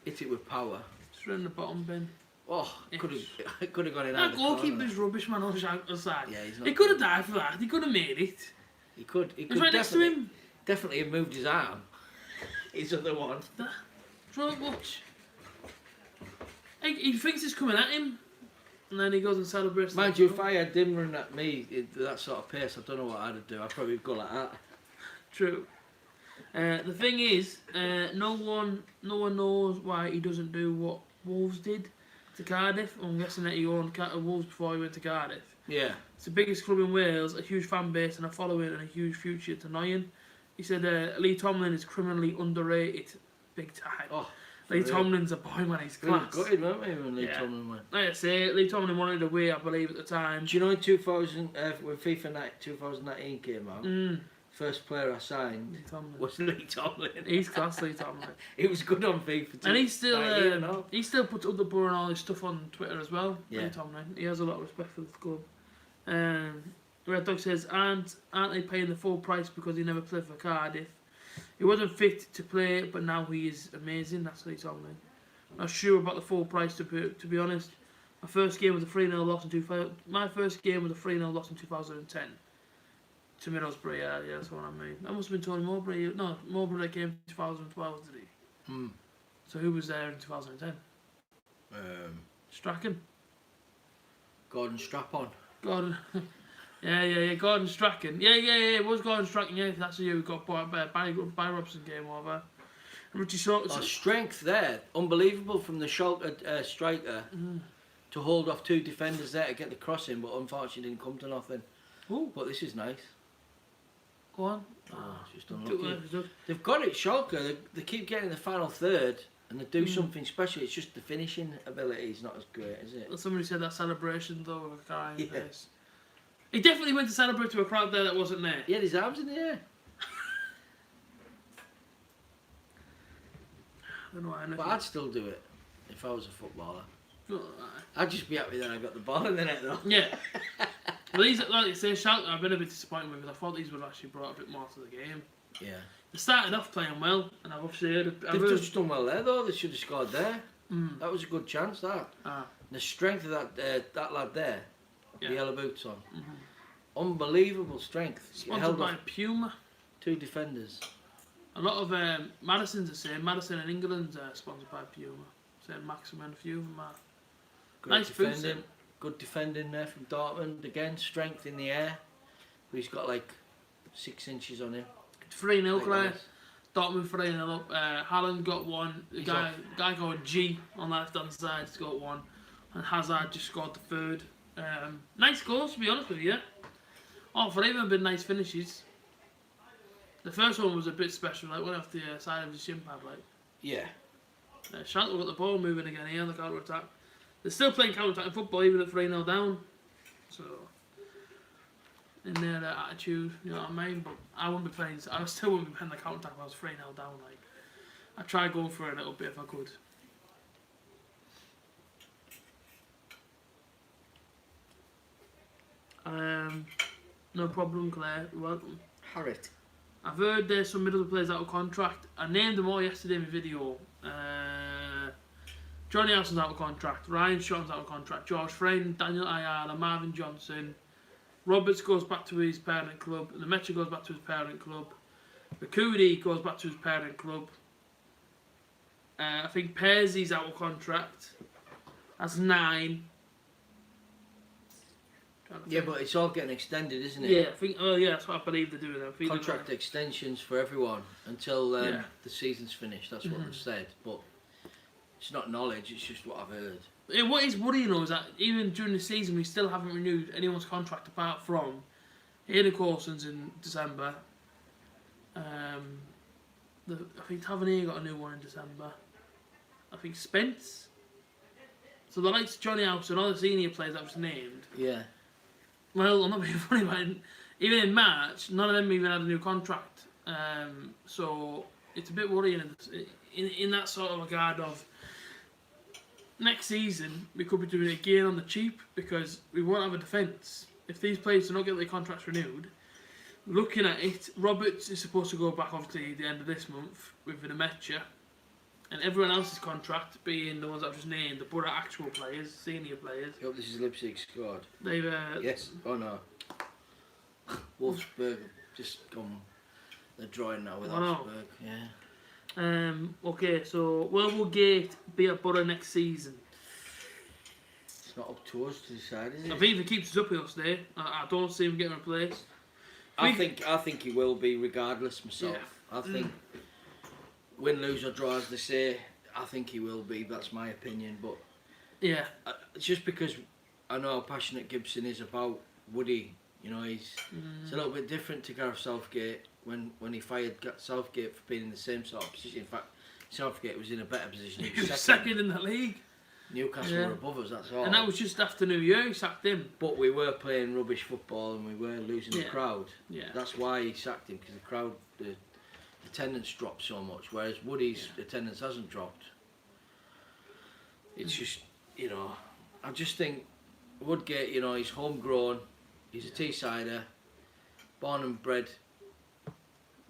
Speaker 2: Hit it with power.
Speaker 1: Just in the bottom bin.
Speaker 2: Oh, could have gone in.
Speaker 1: That goalkeeper's rubbish, man, on Schalke's side.
Speaker 2: Yeah, he's not.
Speaker 1: He could have died for that. He could have made it.
Speaker 2: He could
Speaker 1: He was right next to him.
Speaker 2: Definitely have moved his arm. His other one.
Speaker 1: So much. He thinks it's coming at him, and then he goes and celebrates.
Speaker 2: Mind you, if I had him running at me at that sort of pace, I don't know what I'd do. I'd probably go like that.
Speaker 1: True. The thing is, no one knows why he doesn't do what Wolves did to Cardiff. I'm guessing that he owned Wolves before he went to Cardiff.
Speaker 2: Yeah.
Speaker 1: It's the biggest club in Wales, a huge fan base and a following and a huge future. It's annoying. He said Lee Tomlin is criminally underrated, big time.
Speaker 2: Oh,
Speaker 1: Lee Tomlin's a boy when he's class.
Speaker 2: We were gutted, weren't we, when Lee Tomlin went?
Speaker 1: Like I say, Lee Tomlin wanted away, I believe, at the time.
Speaker 2: Do you know in 2000, when FIFA 2019 came out, first player I signed was Lee Tomlin.
Speaker 1: He's class, Lee Tomlin.
Speaker 2: He was good on FIFA too.
Speaker 1: And he still puts up the bar and all his stuff on Twitter as well. Yeah. Lee Tomlin. He has a lot of respect for the club. Red Dog says, aren't they paying the full price because he never played for Cardiff? He wasn't fit to play, but now he is amazing. That's Lee Tomlin. Not sure about the full price to be honest. My first game was a 3-0 loss in 2010 to Middlesbrough. Yeah, that's what I mean. That must have been Tony Mowbray. No, Mowbray came in 2012, did he? So who was there in 2010? Strachan.
Speaker 2: Gordon Strap-on.
Speaker 1: Gordon. Yeah. Gordon Strachan. Yeah. It was Gordon Strachan. Yeah, that's the year we got bought by Barry Robson came over. And Richie Short.
Speaker 2: Strength there, unbelievable from the Schalke striker to hold off two defenders there to get the cross in, but unfortunately didn't come to nothing.
Speaker 1: Ooh.
Speaker 2: But this is nice.
Speaker 1: Go on.
Speaker 2: It's just unlucky. They've got it, Schalke. They keep getting the final third. And they do something special. It's just the finishing ability is not as great, is it?
Speaker 1: Well, somebody said that celebration though with a crying face. He definitely went to celebrate to a crowd there that wasn't there.
Speaker 2: He had his arms in the air.
Speaker 1: I don't know why.
Speaker 2: But I'd still do it if I was a footballer. I'd just be happy that I got the ball in the net though.
Speaker 1: Yeah. Well, these, like you say, Schalke, I've been a bit disappointed with because I thought these would have actually brought a bit more to the game.
Speaker 2: Yeah.
Speaker 1: They started off playing well, and I've obviously heard...
Speaker 2: They've just done well there though. They should have scored there. That was a good chance, that. The strength of that lad there, the yellow boots on. Unbelievable strength.
Speaker 1: Sponsored by Puma.
Speaker 2: 2 defenders.
Speaker 1: A lot of Madison's the same. Madison in England's sponsored by Puma. Same Maxim and a few of them are.
Speaker 2: Good
Speaker 1: Nice
Speaker 2: defending.
Speaker 1: boots.
Speaker 2: Good defending there from Dortmund. Again, strength in the air. But he's got like 6 inches on him.
Speaker 1: 3-0
Speaker 2: Like
Speaker 1: Claire.
Speaker 2: this.
Speaker 1: Dortmund 3-0 up. Haaland got one. The
Speaker 2: He's
Speaker 1: guy called G on the left hand side has got one. And Hazard just scored the third. Nice goals, to be honest with you. All three of them have been nice finishes. The first one was a bit special, like went off the side of the shin pad, like.
Speaker 2: Yeah.
Speaker 1: Schalke got the ball moving again here on the counter attack. They're still playing counter attack football even at 3-0 down. So, in their attitude, you know what I mean? But I wouldn't be playing. I still wouldn't be playing the counter attack if I was 3-0 down. Like, I try going for it a little bit if I could. No problem, Claire. You're welcome.
Speaker 2: Harriet.
Speaker 1: I've heard there's some middle players out of contract. I named them all yesterday in my video. Johnny Alson's out of contract. Ryan Shotton's out of contract. George Frayne, Daniel Ayala, Marvin Johnson. Roberts goes back to his parent club. Lemaitre goes back to his parent club. Makudi goes back to his parent club. I think Perzy's out of contract. That's 9.
Speaker 2: Yeah, but it's all getting extended, isn't it?
Speaker 1: Yeah, I think. Oh, yeah, that's what I believe they're doing. I think
Speaker 2: Contract extensions for everyone until
Speaker 1: Yeah.
Speaker 2: the season's finished. That's what they've said. But it's not knowledge. It's just what I've heard.
Speaker 1: What is worrying though is that even during the season we still haven't renewed anyone's contract apart from Hayden Coulson's in December. I think Tavernier got a new one in December. I think Spence. So the likes of Johnny House and all the senior players that was named.
Speaker 2: Yeah.
Speaker 1: Well, I'm not being funny, but even in March, none of them even had a new contract. So it's a bit worrying in that sort of regard of next season we could be doing it again on the cheap because we won't have a defence. If these players do not get their contracts renewed, looking at it, Roberts is supposed to go back obviously at the end of this month with Lemaitre, and everyone else's contract being the ones I've just named, the Borough actual players, senior players.
Speaker 2: I hope this is Leipzig squad.
Speaker 1: They've
Speaker 2: Yes. Oh no. Wolfsburg just gone. They're drawing now with
Speaker 1: Oh, no.
Speaker 2: Wolfsburg. Yeah.
Speaker 1: Okay, so will Gate be at Borough next season?
Speaker 2: It's not up to us to decide, is it?
Speaker 1: I think if he keeps us up, he'll stay. I don't see him getting replaced.
Speaker 2: I think he will be regardless myself.
Speaker 1: Yeah.
Speaker 2: I think win, lose or draw, as they say. I think he will be. That's my opinion. But
Speaker 1: Yeah,
Speaker 2: it's just because I know how passionate Gibson is about Woody. You know, it's a little bit different to Gareth Southgate when he fired Southgate for being in the same sort of position. In fact, Southgate was in a better position.
Speaker 1: he was second in the league.
Speaker 2: Newcastle
Speaker 1: Yeah.
Speaker 2: were above us. That's all.
Speaker 1: And that was just after New Year, he sacked him.
Speaker 2: But we were playing rubbish football and we were losing the
Speaker 1: Yeah.
Speaker 2: crowd.
Speaker 1: Yeah.
Speaker 2: That's why he sacked him, because the crowd, the attendance dropped so much, whereas Woody's attendance hasn't dropped. It's just, you know, I just think Woodgate, you know, he's homegrown, he's a Teessider, born and bred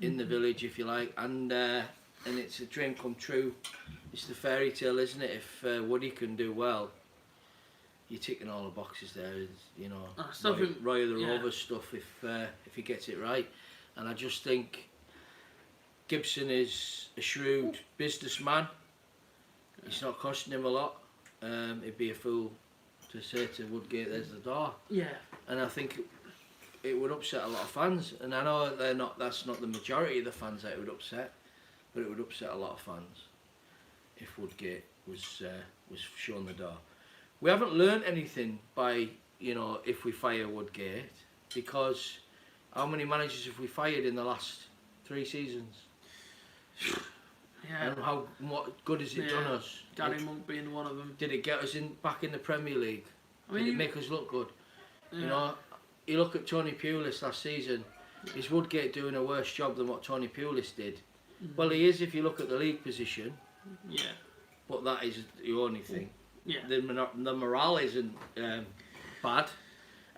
Speaker 2: in the village, if you like, and it's a dream come true. It's the fairy tale, isn't it? If Woody can do well, you're ticking all the boxes there. You know,
Speaker 1: I still think-
Speaker 2: Roy of the
Speaker 1: yeah.
Speaker 2: Rovers stuff if he gets it right. And I just think Gibson is a shrewd businessman. It's not costing him a lot. It'd be a fool to say to Woodgate, "There's the door."
Speaker 1: Yeah.
Speaker 2: And I think it would upset a lot of fans. And I know that's not the majority of the fans that it would upset, but it would upset a lot of fans if Woodgate was shown the door. We haven't learnt anything by, you know, if we fire Woodgate, because how many managers have we fired in the last 3 seasons?
Speaker 1: Yeah.
Speaker 2: And what good has it done us?
Speaker 1: Gary Monk being one of them.
Speaker 2: Did it get us back in the Premier League?
Speaker 1: I mean,
Speaker 2: Did it make us look good?
Speaker 1: yeah.
Speaker 2: You know, you look at Tony Pulis last season. Is Woodgate doing a worse job than what Tony Pulis did? Well, he is if you look at the league position,
Speaker 1: Yeah.
Speaker 2: but that is the only thing.
Speaker 1: Yeah.
Speaker 2: The morale isn't bad.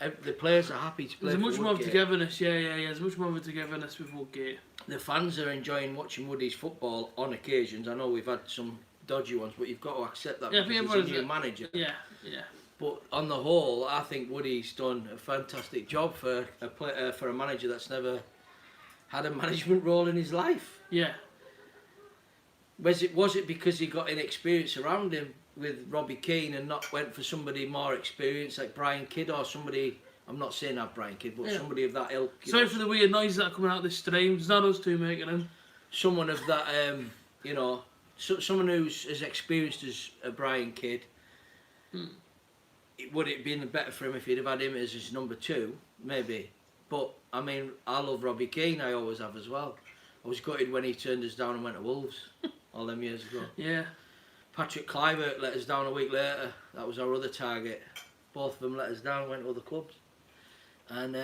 Speaker 2: The players are happy to play
Speaker 1: There's
Speaker 2: for
Speaker 1: much more of
Speaker 2: Woodgate.
Speaker 1: togetherness. Yeah. There's much more of a togetherness with Woodgate.
Speaker 2: The fans are enjoying watching Woody's football on occasions. I know we've had some dodgy ones, but you've got to accept that
Speaker 1: Yeah, I
Speaker 2: because
Speaker 1: think
Speaker 2: he's a
Speaker 1: everyone's-
Speaker 2: new manager.
Speaker 1: Yeah.
Speaker 2: But on the whole, I think Woody's done a fantastic job for a manager that's never had a management role in his life.
Speaker 1: Yeah.
Speaker 2: Was it because he got inexperience around him with Robbie Keane and not went for somebody more experienced like Brian Kidd or somebody? I'm not saying that Brian Kidd, but somebody of that ilk.
Speaker 1: Sorry for the weird noises that are coming out of this stream. It's not us two making them.
Speaker 2: Someone of that, you know, someone who's as experienced as Brian Kidd. Would it have been better for him if he'd have had him as his number 2? Maybe. But, I mean, I love Robbie Keane, I always have as well. I was gutted when he turned us down and went to Wolves all them years ago.
Speaker 1: Yeah.
Speaker 2: Patrick Kluivert let us down a week later. That was our other target. Both of them let us down, went to other clubs. And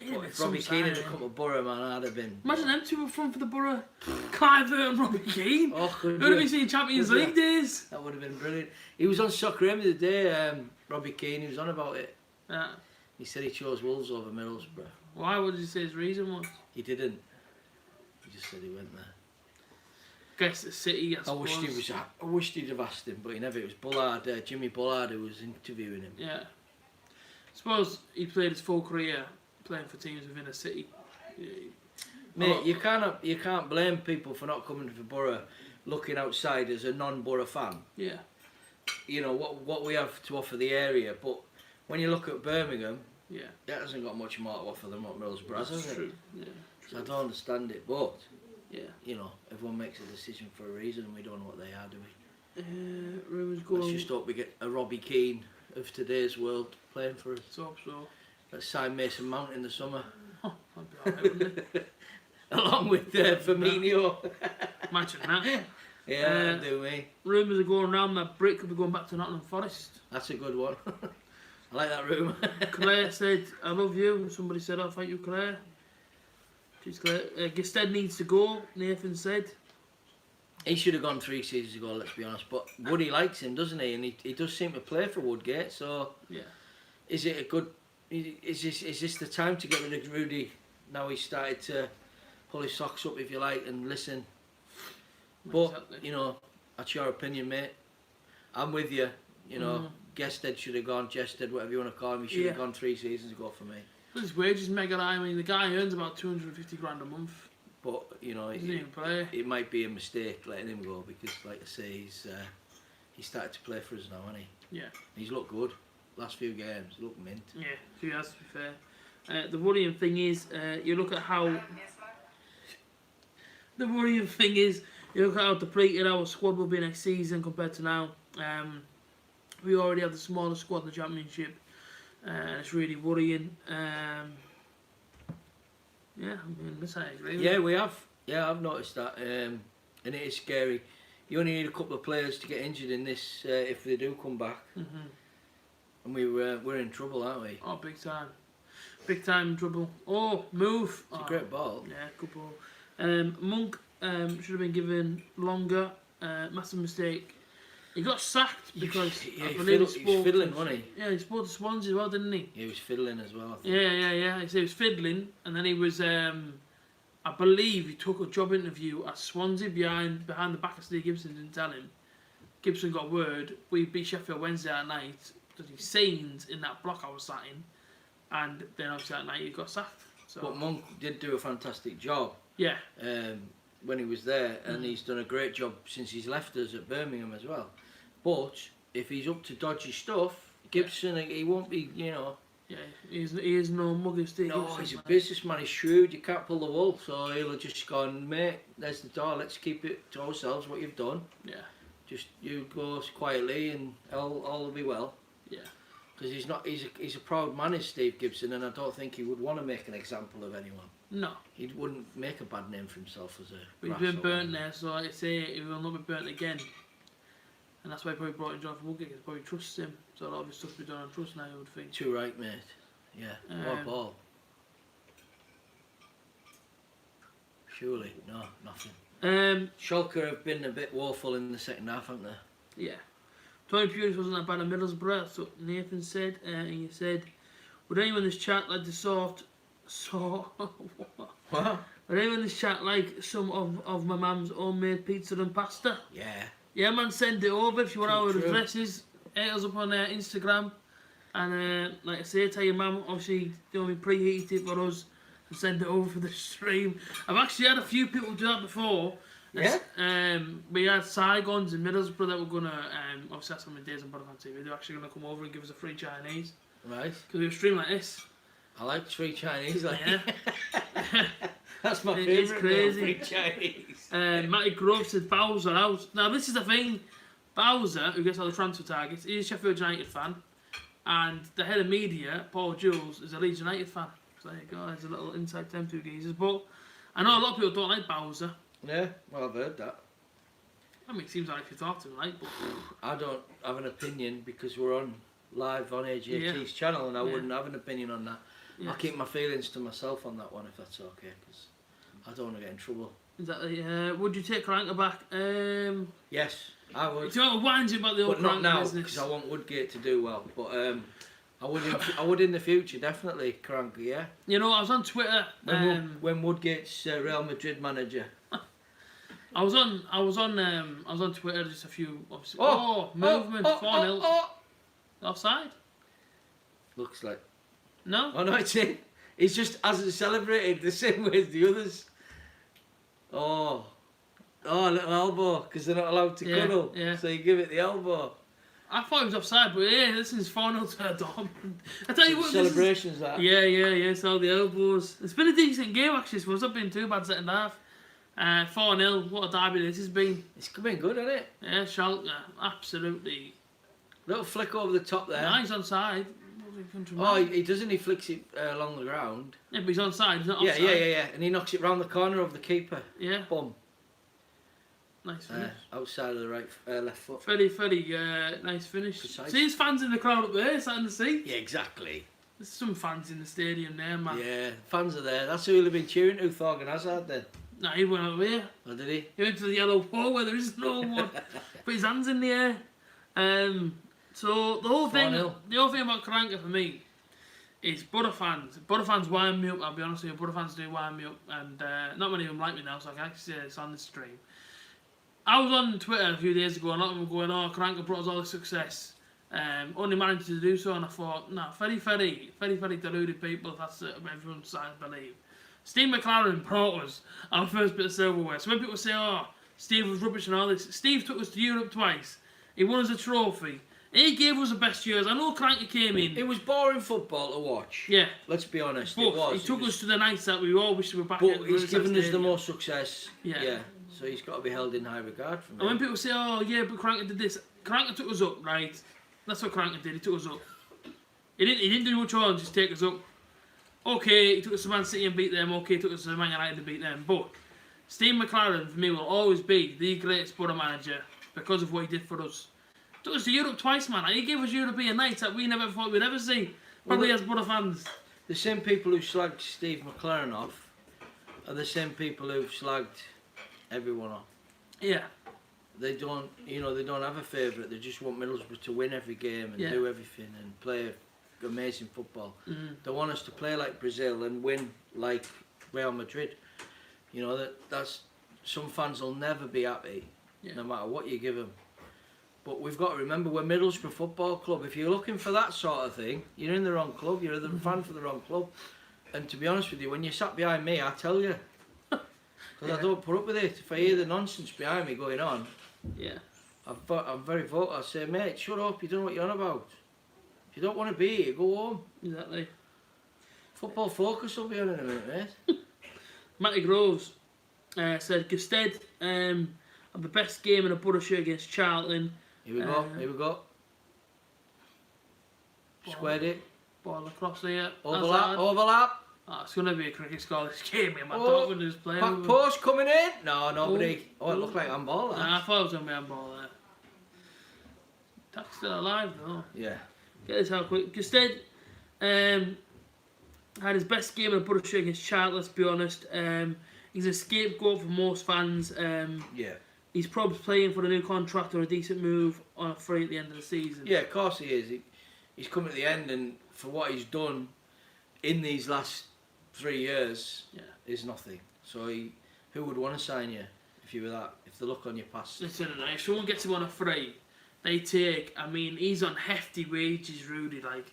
Speaker 2: if Robbie Keane had come to Borough, man, I'd have been...
Speaker 1: Imagine them two were front for the Borough. Kluivert and Robbie Keane.
Speaker 2: Oh,
Speaker 1: would have been seeing Champions League days.
Speaker 2: That would have been brilliant. He was on Soccer M the other day, Robbie Keane, he was on about it.
Speaker 1: Yeah.
Speaker 2: He said he chose Wolves over Middlesbrough.
Speaker 1: Why? What did he say his reason was?
Speaker 2: He didn't. He just said he went there.
Speaker 1: Guess the City, I suppose.
Speaker 2: I wished he'd have asked him, but he never. It was Bullard, Jimmy Bullard, who was interviewing him.
Speaker 1: Yeah. I suppose he played his full career playing for teams within a city. Yeah.
Speaker 2: Mate, you can't blame people for not coming to Borough, looking outside as a non-Borough fan.
Speaker 1: Yeah.
Speaker 2: You know what we have to offer the area, but when you look at Birmingham,
Speaker 1: yeah,
Speaker 2: that hasn't got much more to offer than what Middlesbrough has, has
Speaker 1: true.
Speaker 2: it?
Speaker 1: Yeah. True.
Speaker 2: So I don't understand it, but
Speaker 1: yeah,
Speaker 2: you know, everyone makes a decision for a reason, and we don't know what they are, do we?
Speaker 1: Rumours going.
Speaker 2: Let's just hope we get a Robbie Keane of today's world playing for us.
Speaker 1: Let's hope so.
Speaker 2: Let's sign Mason Mount in the summer.
Speaker 1: Oh, that'd be alright, wouldn't it?
Speaker 2: Along with Firmino.
Speaker 1: Imagine that.
Speaker 2: Yeah, that'd do me.
Speaker 1: Rumours are going around that Brick could be going back to Nottingham Forest.
Speaker 2: That's a good one. I like that rumour.
Speaker 1: Claire said, I love you. And somebody said, oh, thank you, Claire. She's Claire. Gisted needs to go, Nathan said.
Speaker 2: He should have gone 3 seasons ago, let's be honest. But Woody likes him, doesn't he? And he does seem to play for Woodgate, so...
Speaker 1: Yeah.
Speaker 2: Is it a good... Is this the time to get rid of Rudy? Now he's started to pull his socks up, if you like, and listen. But,
Speaker 1: exactly.
Speaker 2: you know, that's your opinion, mate. I'm with you. You know, Gested should have gone, Gested, whatever you want to call him. He should have gone 3 seasons ago for me.
Speaker 1: His wages mega high. I mean, the guy earns about 250 grand a month.
Speaker 2: But, you know,
Speaker 1: Doesn't even play.
Speaker 2: It might be a mistake letting him go because, like I say, he's started to play for us now, hasn't he?
Speaker 1: Yeah.
Speaker 2: He's looked good. Last few games, look mint.
Speaker 1: Yeah, he has, to be fair. The worrying thing is, you look at how... The worrying thing is, you look at how depleted our squad will be next season compared to now. We already have the smallest squad in the Championship. It's really worrying. Yeah, I mean, that's how I agree with
Speaker 2: Yeah, we have. Yeah, I've noticed that. And it is scary. You only need a couple of players to get injured in this if they do come back. And we're in trouble, aren't we?
Speaker 1: Oh, big time. Big time trouble. Oh, move.
Speaker 2: It's a great ball.
Speaker 1: Yeah, good ball. Monk should have been given longer. Massive mistake. He got sacked because I believe he was
Speaker 2: fiddling, wasn't he?
Speaker 1: Yeah, he spoke to Swansea as well, didn't he?
Speaker 2: He was fiddling as well, I think.
Speaker 1: Yeah. He was fiddling, and then he was, I believe he took a job interview at Swansea behind the back of Steve Gibson, didn't tell him. Gibson got word, we beat Sheffield Wednesday at night, because he signed in that block I was sat in, and then obviously that night he got sacked. So.
Speaker 2: But Monk did do a fantastic job.
Speaker 1: Yeah.
Speaker 2: When he was there, and he's done a great job since he's left us at Birmingham as well. But if he's up to dodgy stuff, Gibson, he won't be, you know.
Speaker 1: Yeah, he is no mugger, Steve
Speaker 2: No,
Speaker 1: Gibson,
Speaker 2: he's a businessman, he's shrewd, you can't pull the wool, so he'll have just gone, mate, there's the door, let's keep it to ourselves, what you've done.
Speaker 1: Yeah.
Speaker 2: Just, you go quietly and all will be well.
Speaker 1: Yeah.
Speaker 2: Because he's a proud man, is Steve Gibson, and I don't think he would want to make an example of anyone.
Speaker 1: No.
Speaker 2: He wouldn't make a bad name for himself as a...
Speaker 1: But he's been burnt there, so like I say, he will not be burnt again. And that's why he probably brought in Jonathan Woodgate, because he probably trusts him. So a lot of his stuff will be done on trust now, I would think.
Speaker 2: Too right, mate. Yeah. What ball? Surely. No, nothing. Schalke have been a bit woeful in the second half, haven't they?
Speaker 1: Yeah. Tony Pulis wasn't that bad at Middlesbrough, that's what Nathan said. And he said, would anyone in this chat like the
Speaker 2: What?
Speaker 1: Would anyone in this chat like some of my mum's homemade pizza and pasta?
Speaker 2: Yeah.
Speaker 1: Yeah, man, send it over if you want our addresses. Hit us up on Instagram. And like I say, tell your mum, obviously, they only preheated it for us. and send it over for the stream. I've actually had a few people do that before.
Speaker 2: Yeah?
Speaker 1: We had Saigons in Middlesbrough that were going to, obviously that's on my days on Bottom TV, they're actually going to come over and give us a free Chinese.
Speaker 2: Right.
Speaker 1: Because we were streaming like this.
Speaker 2: I like free Chinese. Like.
Speaker 1: Yeah.
Speaker 2: That's my favourite.
Speaker 1: It's crazy.
Speaker 2: Free Chinese.
Speaker 1: Matty Grove said Bowser out. Now this is the thing. Bowser, who gets all the transfer targets, is a Sheffield United fan. And the head of media, Paul Jules, is a Leeds United fan. So there you go, there's a little insight to them two geezers. But I know a lot of people don't like Bowser.
Speaker 2: Yeah, well, I've heard that.
Speaker 1: I mean, it seems like if you talk to him, like, but
Speaker 2: I don't have an opinion because we're on live on A.J.T's channel, and I wouldn't have an opinion on that.
Speaker 1: yeah.
Speaker 2: I'll keep my feelings to myself on that one if that's okay, because I don't want to get in trouble.
Speaker 1: Exactly. Would you take Karanka back?
Speaker 2: Yes, I would.
Speaker 1: Do you want to wind you about the old
Speaker 2: But not
Speaker 1: Karanka
Speaker 2: now,
Speaker 1: business?
Speaker 2: because I want Woodgate to do well. But I would in the future, definitely, Karanka, yeah.
Speaker 1: You know, I was on Twitter.
Speaker 2: When Woodgate's Real Madrid manager.
Speaker 1: I was on Twitter just a few. Obviously, movement 4-0 offside.
Speaker 2: Looks like.
Speaker 1: No.
Speaker 2: Oh no, it's in. He's just hasn't celebrated the same way as the others. Oh, a little elbow because they're not allowed to cuddle.
Speaker 1: Yeah.
Speaker 2: So you give it the elbow.
Speaker 1: I thought he was offside, but yeah, this is 4-0 to Dortmund. I tell you what,
Speaker 2: Celebrations that.
Speaker 1: Yeah. So the elbows. It's been a decent game actually. So it's not been too bad second half. 4-0. What a derby this has been.
Speaker 2: It's been good, hasn't it?
Speaker 1: Yeah, Schalke, absolutely.
Speaker 2: Little flick over the top there.
Speaker 1: Nice onside.
Speaker 2: Oh, he doesn't. He flicks it along the ground.
Speaker 1: Yeah, but he's onside. He's not offside.
Speaker 2: Yeah. And he knocks it round the corner of the keeper.
Speaker 1: Yeah.
Speaker 2: Boom.
Speaker 1: Nice finish.
Speaker 2: Outside of the left foot.
Speaker 1: Very nice finish.
Speaker 2: Precise.
Speaker 1: See, there's fans in the crowd up there, sat in the seats.
Speaker 2: Yeah, exactly.
Speaker 1: There's some fans in the stadium there, man.
Speaker 2: Yeah, fans are there. That's who he'll have been cheering to, Thorgan Hazard then.
Speaker 1: Nah, he went over here.
Speaker 2: Oh, did he?
Speaker 1: He went to the yellow wall where there is no one. Put his hands in the air. So the whole thing about Karanka for me is Butter fans. Butter fans wind me up. I'll be honest with you, Butter fans do wind me up, and not many of them like me now, so I can actually say this on the stream. I was on Twitter a few days ago, and a lot of them were going, "Oh, Karanka brought us all the success." Only managed to do so, and I thought, no, very deluded people. That's what everyone's starting to believe. Steve McLaren brought us our first bit of silverware. So when people say, "Oh, Steve was rubbish and all this," Steve took us to Europe twice. He won us a trophy. He gave us the best years. I know Karanka came in.
Speaker 2: It was boring football to watch.
Speaker 1: Yeah.
Speaker 2: Let's be honest.
Speaker 1: But
Speaker 2: it was.
Speaker 1: He took us to the nights that we all wish we were back
Speaker 2: But
Speaker 1: at.
Speaker 2: he's given us the most success.
Speaker 1: Yeah.
Speaker 2: So he's got to be held in high regard for me.
Speaker 1: And when people say, "Oh, yeah, but Karanka did this," Karanka took us up, right? That's what Karanka did. He took us up. He didn't do much more than just take us up. Okay, he took us to Man City and beat them. Okay, he took us to Man United and beat them. But Steve McLaren, for me, will always be the greatest Borough manager because of what he did for us. Took us to Europe twice, man. He gave us European nights that we never thought we'd ever see. Probably as Borough fans.
Speaker 2: The same people who slagged Steve McLaren off are the same people who've slagged everyone off.
Speaker 1: Yeah.
Speaker 2: They don't have a favourite. They just want Middlesbrough to win every game and do everything and play amazing football. They want us to play like Brazil and win like Real Madrid. You know that's some fans will never be happy, no matter what you give them. But we've got to remember we're Middlesbrough Football Club. If you're looking for that sort of thing, you're in the wrong club. You're the fan for the wrong club. And to be honest with you, when you sat behind me, I tell you, because I don't put up with it. If I hear the nonsense behind me going on, I'm very vocal. I say, mate, shut up. You don't know what you're on about. If you don't want to be here, go home.
Speaker 1: Exactly.
Speaker 2: Football Focus will be on in a minute, mate.
Speaker 1: Matty Groves said Gusted had the best game in a Borough shirt against Charlton.
Speaker 2: Here we go. Squared it.
Speaker 1: Ball across here.
Speaker 2: Overlap.
Speaker 1: Oh, it's going to be a cricket score this game, man. Dortmund is playing.
Speaker 2: Back post coming in. No, nobody. Oh, it looked like handball.
Speaker 1: Nah, I thought it was going to be handball there. That's still alive though.
Speaker 2: Yeah.
Speaker 1: Get this out quick. Gusted had his best game in a Borough shirt against Charlton, let's be honest. He's a scapegoat for most fans. He's probably playing for a new contract or a decent move on a free at the end of the season.
Speaker 2: Yeah, of course he is. He's come at the end, and for what he's done in these last 3 years is nothing. So who would want to sign you if you were that? If they look on your past.
Speaker 1: Listen, if someone gets him on a free, they take. I mean, he's on hefty wages, Rudy. Like,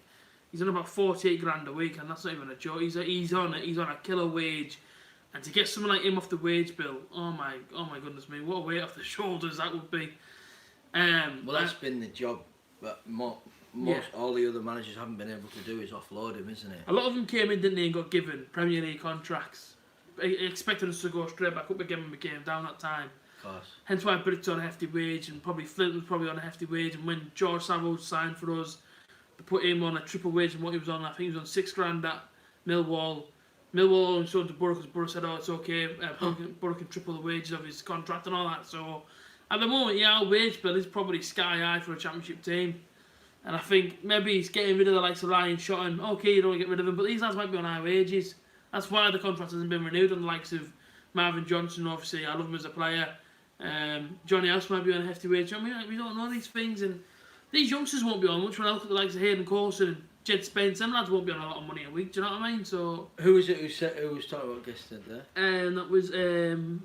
Speaker 1: He's on about 48 grand a week, and that's not even a joke. He's on a killer wage, and to get someone like him off the wage bill, oh my goodness me, what a weight off the shoulders that would be.
Speaker 2: Well, that's been the job, but all the other managers haven't been able to do is offload him, isn't it?
Speaker 1: A lot of them came in, didn't they, and got given Premier League contracts, expecting us to go straight back up again when we came down that time.
Speaker 2: Of course.
Speaker 1: Hence why Brits on a hefty wage, and probably Flint was probably on a hefty wage, and when George Savile signed for us, they put him on a triple wage than what he was on. I think he was on 6 grand at Millwall. Millwall only sold to Borough because Borough said, oh, it's okay, Borough can triple the wages of his contract and all that. So at the moment, yeah, our wage bill is probably sky high for a championship team. And I think maybe he's getting rid of the likes of Ryan Shotton. Okay, you don't want to get rid of him, but these lads might be on high wages. That's why the contract hasn't been renewed on the likes of Marvin Johnson. Obviously, I love him as a player. Johnny House might be on a hefty wage. I mean, we don't know these things, and these youngsters won't be on much. When I look at the likes of Hayden Coulson and Jed Spence, them lads won't be on a lot of money a week. Do you know what I mean? So
Speaker 2: who was it who was talking about Gisted there?
Speaker 1: That was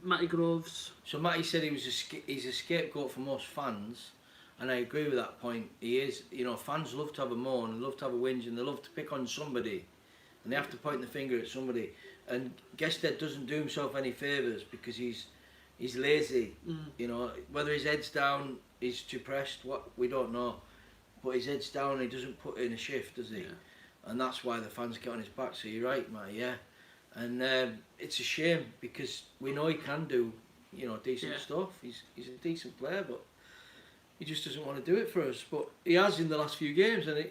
Speaker 1: Matty Groves.
Speaker 2: So Matty said he's a scapegoat for most fans, and I agree with that point. He is. You know, fans love to have a moan, and love to have a whinge, and they love to pick on somebody, and they have to point the finger at somebody. And Gisted doesn't do himself any favours because he's lazy. You know, whether his head's down, he's depressed, what we don't know. But his head's down and he doesn't put in a shift, does he? Yeah. And that's why the fans get on his back. So you're right, Matty, yeah. And it's a shame because we know he can do, you know, decent stuff. He's a decent player, but he just doesn't want to do it for us. But he has in the last few games, and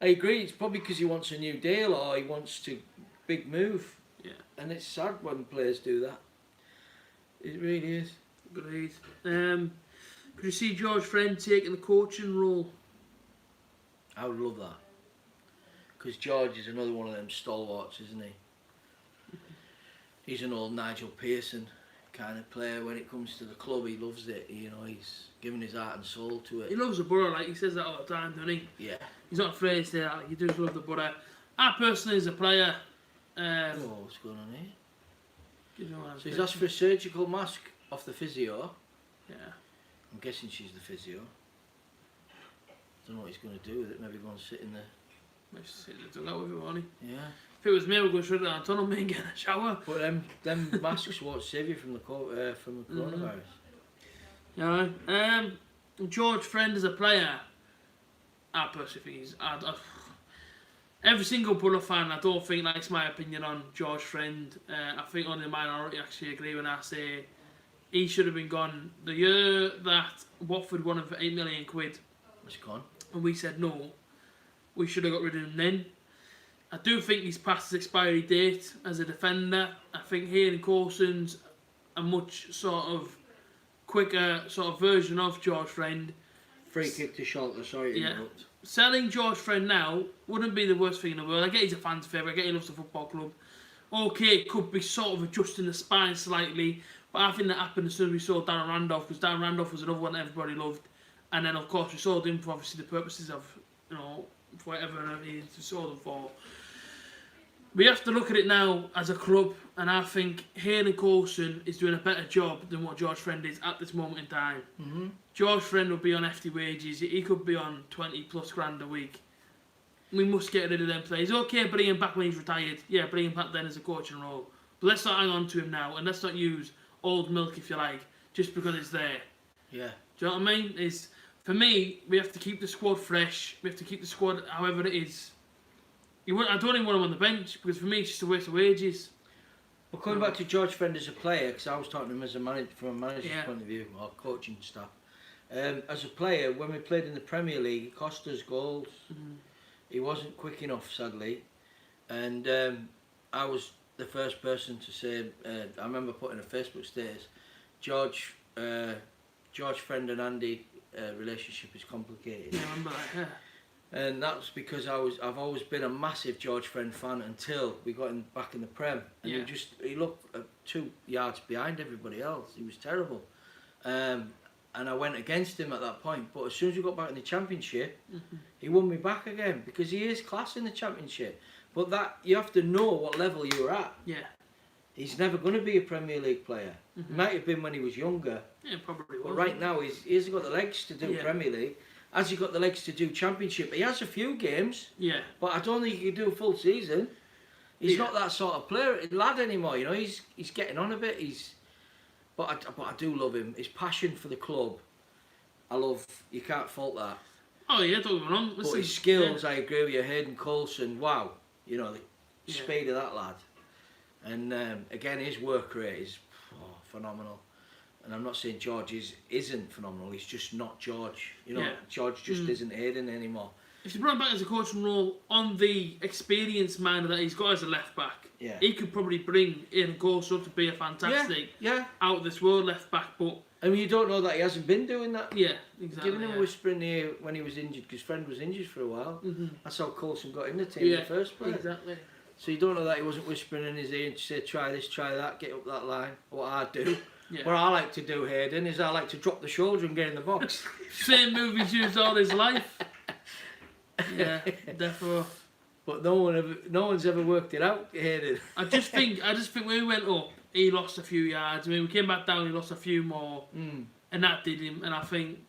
Speaker 2: I agree. It's probably because he wants a new deal or he wants to big move. Yeah. And it's sad when players do that. It really is.
Speaker 1: Agreed. Could you see George Friend taking the coaching role?
Speaker 2: I would love that. Because George is another one of them stalwarts, isn't he? He's an old Nigel Pearson kind of player. When it comes to the club, he loves it. You know, he's given his heart and soul to it.
Speaker 1: He loves the Borough, like he says that all the time, doesn't he?
Speaker 2: Yeah.
Speaker 1: He's not afraid to say that. He does love the Borough. I personally, as a player...
Speaker 2: what's going on here?
Speaker 1: You know,
Speaker 2: so he's asked for a surgical mask off the physio.
Speaker 1: Yeah.
Speaker 2: I'm guessing she's the physio. Don't know what he's going to do with it. Maybe go and sit in there.
Speaker 1: Maybe sit in the dugout with it, won't he?
Speaker 2: Yeah.
Speaker 1: If it was me, I would go straight down the tunnel, me, and get a shower.
Speaker 2: But them masks won't save you from the coronavirus.
Speaker 1: Yeah. George Friend as a player, I personally think he's... every single Borough fan, I don't think likes my opinion on George Friend. I think only the minority actually agree when I say he should have been gone. The year that Watford won him for £8 million,
Speaker 2: he's gone.
Speaker 1: And we said no, we should have got rid of him then. I do think he's past his expiry date as a defender. I think Hayden Coulson's a much sort of quicker sort of version of George Friend.
Speaker 2: Free kick to Schalke, sorry to interrupt.
Speaker 1: Selling George Friend now wouldn't be the worst thing in the world. I get he's a fan's favourite, I get he loves the football club. Okay, it could be sort of adjusting the spine slightly, but I think that happened as soon as we saw Darren Randolph, because Darren Randolph was another one that everybody loved. And then, of course, we sold him for obviously the purposes of, you know, for whatever we sold him for. We have to look at it now as a club, and I think Hayden Coulson is doing a better job than what George Friend is at this moment in time. Mm-hmm. George Friend will be on hefty wages. He could be on 20 plus grand a week. We must get rid of them players. Okay, bring him back when he's retired. Yeah, bring him back then as a coaching role. But let's not hang on to him now, and let's not use old milk, if you like, just because it's there.
Speaker 2: Yeah.
Speaker 1: Do you know what I mean? For me, we have to keep the squad fresh. We have to keep the squad however it is. I don't even want him on the bench, because for me it's just a waste of wages.
Speaker 2: Well, coming back to George Friend as a player, because I was talking to him as a manager, from a manager's point of view, or coaching staff. As a player, when we played in the Premier League, it cost us goals. Mm-hmm. He wasn't quick enough, sadly. And I was the first person to say, I remember putting a Facebook status, George Friend and Andy relationship is complicated.
Speaker 1: Yeah, I remember that, yeah.
Speaker 2: And that's because I've always been a massive George Friend fan until we got him back in the Prem. And he looked 2 yards behind everybody else. He was terrible. And I went against him at that point. But as soon as we got back in the Championship, he won me back again, because he is class in the Championship. But that you have to know what level you're at. Yeah. He's never going to be a Premier League player. Mm-hmm. He might have been when he was younger.
Speaker 1: Yeah, probably was.
Speaker 2: But right now, he's got the legs to do Premier League. has he got the legs to do Championship? He has a few games,
Speaker 1: Yeah.
Speaker 2: but I don't think he can do a full season. He's not that sort of lad anymore. You know, he's getting on a bit. But I do love him. His passion for the club, I love. You can't fault that.
Speaker 1: Oh yeah, don't get me wrong.
Speaker 2: But his skills, I agree with you. Hayden Coulson, wow. You know, the speed of that lad. And again, his work rate is phenomenal. And I'm not saying George isn't phenomenal. He's just not George. You know, George just isn't Hayden anymore.
Speaker 1: If you brought him back as a coaching role on the experience minor that he's got as a left back, he could probably bring in Coulson to be a fantastic, out of this world left back. But
Speaker 2: I mean, you don't know that he hasn't been doing that.
Speaker 1: Yeah, exactly.
Speaker 2: Giving him a whispering ear when he was injured, because friend was injured for a while. That's how Coulson got in the team in the first place.
Speaker 1: Exactly.
Speaker 2: So you don't know that he wasn't whispering in his ear and say, try this, try that, get up that line. What I do. What I like to do, Hayden, is I like to drop the shoulder and get in the box.
Speaker 1: Same move he's used all his life. Yeah, definitely.
Speaker 2: But no one's ever worked it out, Hayden.
Speaker 1: I just think when we went up, he lost a few yards. I mean, we came back down, he lost a few more, and that did him. And I think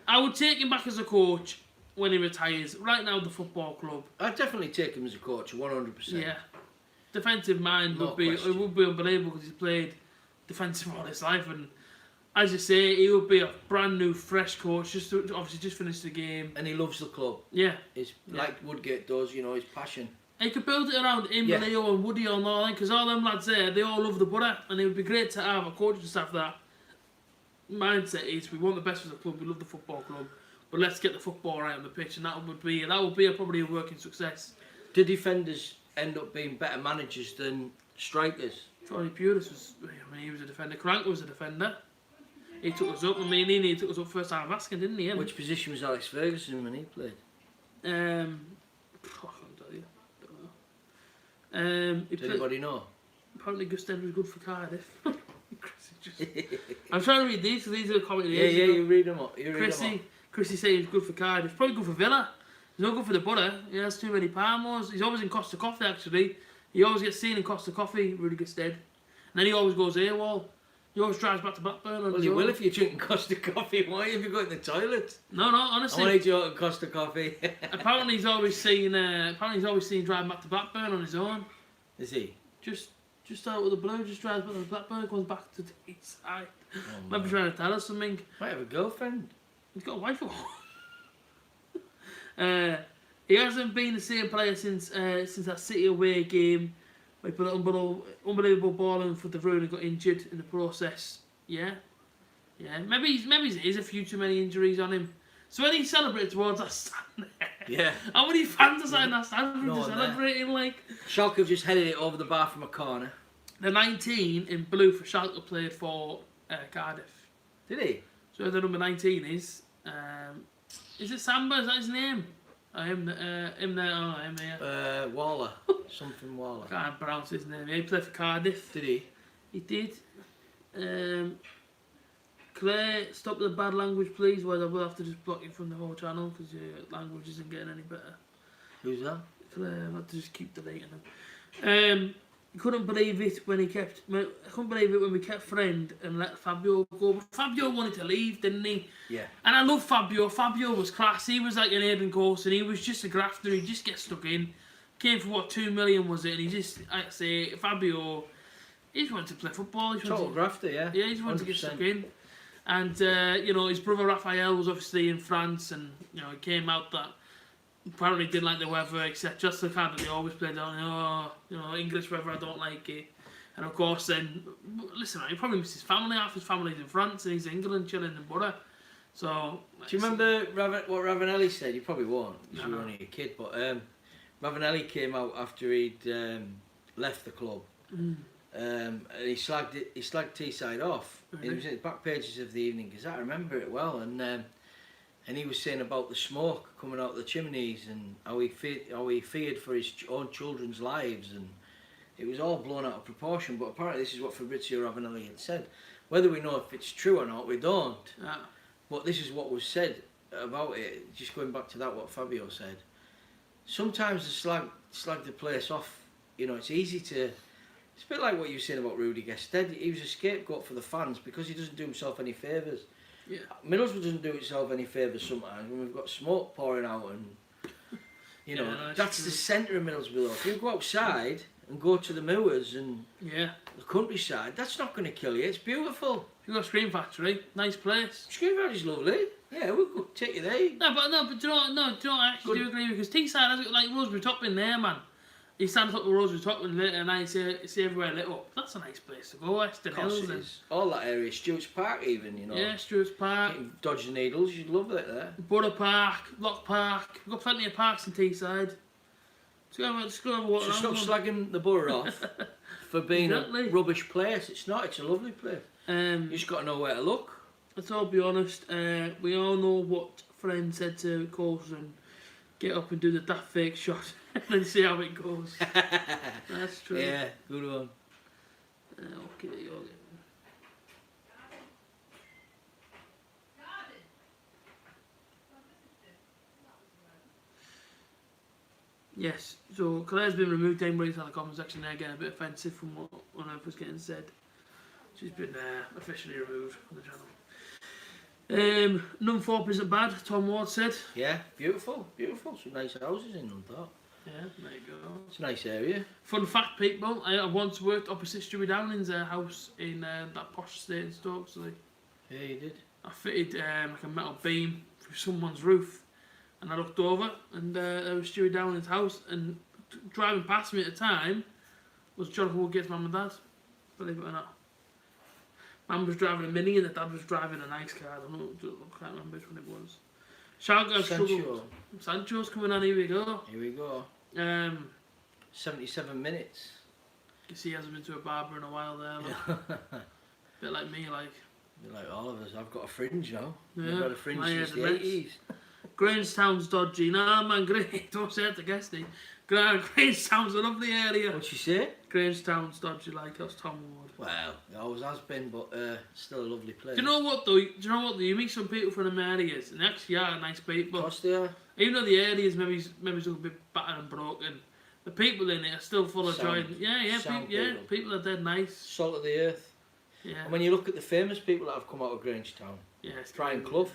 Speaker 1: I would take him back as a coach when he retires. Right now, the football club.
Speaker 2: I'd definitely take him as a coach, 100%.
Speaker 1: Yeah, defensive mind would be unbelievable, because he's played defensive all his life, and as you say, he would be a brand new, fresh coach. Just finished the game,
Speaker 2: and he loves the club.
Speaker 1: Yeah,
Speaker 2: it's like Woodgate does. You know, his passion.
Speaker 1: He could build it around him, Leo and Woody and all that, because all them lads there, they all love the butter, and it would be great to have a coaching staff that mindset is, we want the best for the club, we love the football club, but let's get the football right on the pitch, and that would be probably a working success.
Speaker 2: Do defenders end up being better managers than strikers?
Speaker 1: Tony Pulis he was a defender. Crank was a defender. He took us up. He took us up first time asking, didn't he?
Speaker 2: Which position was Alex Ferguson when he played?
Speaker 1: I can't tell you.
Speaker 2: Does anybody know?
Speaker 1: Apparently Gusted was good for Cardiff. I'm trying to read these, because these are the comments.
Speaker 2: Yeah, you read them up.
Speaker 1: Chrissy said he was good for Cardiff. Probably good for Villa. He's not good for the butter. He has too many Parmos. He's always in Costa Coffee, actually. He always gets seen in Costa Coffee, Rudy Gusted. And then he always goes AWOL. He always drives back to Blackburn.
Speaker 2: Well, you will if you're drinking Costa Coffee. Why have you got in the toilet?
Speaker 1: No, honestly.
Speaker 2: I want to drink Costa Coffee.
Speaker 1: Apparently he's always seen driving back to Blackburn on his own.
Speaker 2: Is he?
Speaker 1: Just out of the blue, just drives back to Blackburn, comes back to the east side. Might be trying to tell us something.
Speaker 2: Might have a girlfriend.
Speaker 1: He's got a wife. He hasn't been the same player since that City away game. He put an unbelievable ball in for the road and got injured in the process. Yeah. Maybe there's a few too many injuries on him. So when he celebrates towards that stand there, how many fans are sitting that stand for him celebrating like?
Speaker 2: Schalke have just headed it over the bar from a corner.
Speaker 1: The 19 in blue for Schalke played for Cardiff.
Speaker 2: Did he?
Speaker 1: So the number 19 is it Samba? Is that his name? Him there.
Speaker 2: Waller. Something Waller.
Speaker 1: Can't pronounce his name. He played for Cardiff.
Speaker 2: Did he?
Speaker 1: He did. Claire, stop the bad language, please. Well, I will have to just block you from the whole channel because your language isn't getting any better.
Speaker 2: Who's that?
Speaker 1: Claire, I'll have to just keep deleting them. Couldn't believe it when we kept Friend and let Fabio go. But Fabio wanted to leave, didn't he?
Speaker 2: Yeah.
Speaker 1: And I love Fabio. Fabio was class. He was like an Hayden Coulson. He was just a grafter. He just gets stuck in. Came for what, 2 million was it? And he just, like I say, Fabio, he just wanted to play football.
Speaker 2: Total grafter, yeah.
Speaker 1: Yeah, he just wanted 100%. To get stuck in. And his brother Raphael was obviously in France, and it came out that apparently didn't like the weather, etc. Just the kind that they always played on. English weather, I don't like it. And of course, then listen, he probably missed his family. Half his family's in France, and he's in England chilling in butter. So,
Speaker 2: do you remember what Ravanelli said? You probably won't, because you were only a kid. But Ravanelli came out after he'd left the club. And he slagged Teesside off. It was in the back pages of the Evening Gazette. I remember it well, and he was saying about the smoke coming out of the chimneys and how he feared for his own children's lives, and it was all blown out of proportion. But apparently, this is what Fabrizio Ravanelli had said. Whether we know if it's true or not, we don't. Yeah. But this is what was said about it. Just going back to that, what Fabio said. Sometimes the slag the place off. It's easy to. It's a bit like what you were saying about Rudy Gusted. He was a scapegoat for the fans because he doesn't do himself any favours.
Speaker 1: Yeah.
Speaker 2: Middlesbrough doesn't do itself any favours sometimes when we've got smoke pouring out and, you know,
Speaker 1: Yeah,
Speaker 2: that's the centre of Middlesbrough though. If you go outside and go to the moors and
Speaker 1: Yeah.
Speaker 2: the countryside, that's not going to kill you. It's beautiful.
Speaker 1: You got Screen Factory, nice place.
Speaker 2: Screen Factory's lovely. Yeah, we'll go take you there.
Speaker 1: No, but do you know what? No, do you know what I actually do agree with? Because Teesside has got like Rosebery Top in there, man. You stand up the Rosebery Top and lit and I see everywhere lit up. That's a nice place to go. Western Hills and
Speaker 2: all that area, Stewart's Park even, you know.
Speaker 1: yeah, Stewart's Park,
Speaker 2: Dodge the needles, you'd love it there.
Speaker 1: Butter Park, Lock Park. We've got plenty of parks in Teesside. Just go have a walk
Speaker 2: So
Speaker 1: around.
Speaker 2: stop slagging the borough off for being
Speaker 1: Exactly.
Speaker 2: a rubbish place. It's not. It's a lovely place. You just got to know where to look.
Speaker 1: Let's all be honest. We all know what Friend said to Coulson. Get up and do the daft fake shot and then see how it goes. That's true.
Speaker 2: Yeah, good one.
Speaker 1: Okay, okay. Yes, so Claire's been removed. Anybody's had a comment section there getting a bit offensive from what on earth was getting said. She's been officially removed from the channel. Nunthorpe isn't bad, Tom Ward said.
Speaker 2: Yeah, beautiful, beautiful. Some nice houses in Nunthorpe.
Speaker 1: Yeah, there you go.
Speaker 2: It's a nice area.
Speaker 1: Fun fact, people, I once worked opposite Stewie Downing's house in that posh estate in Stoke. So
Speaker 2: Yeah, you did.
Speaker 1: I fitted like a metal beam through someone's roof, and I looked over, and there was Stewie Downing's house, and driving past me at the time was Jonathan Woodgate's mum and dad, believe it or not. Mum was driving a Mini and the dad was driving a nice car. I can't remember which one it was. Schalke struggled. Sancho's coming on, here we go.
Speaker 2: Here we go. 77 minutes.
Speaker 1: You see, he hasn't been to a barber in a while there. Like. Bit like me, like.
Speaker 2: You're like all of us. I've got a fringe now.
Speaker 1: Yeah,
Speaker 2: I've had a fringe
Speaker 1: my
Speaker 2: since the
Speaker 1: head
Speaker 2: 80s.
Speaker 1: Grangestown's dodgy. Nah, man, don't say it to Guesty. Grangestown's a lovely area.
Speaker 2: What'd she say?
Speaker 1: Grangestown's dodgy, like that's Tom Ward.
Speaker 2: Well, it always has been, but still a lovely place.
Speaker 1: Do you know what though? You meet some people from the areas, and they actually are nice people.
Speaker 2: Of course they are.
Speaker 1: Even though the areas maybe a bit battered and broken, the people in it are still full of joy. Yeah, people are dead nice.
Speaker 2: Salt of the earth.
Speaker 1: Yeah.
Speaker 2: And when you look at the famous people that have come out of Grangetown,
Speaker 1: Yeah.
Speaker 2: Brian Clough,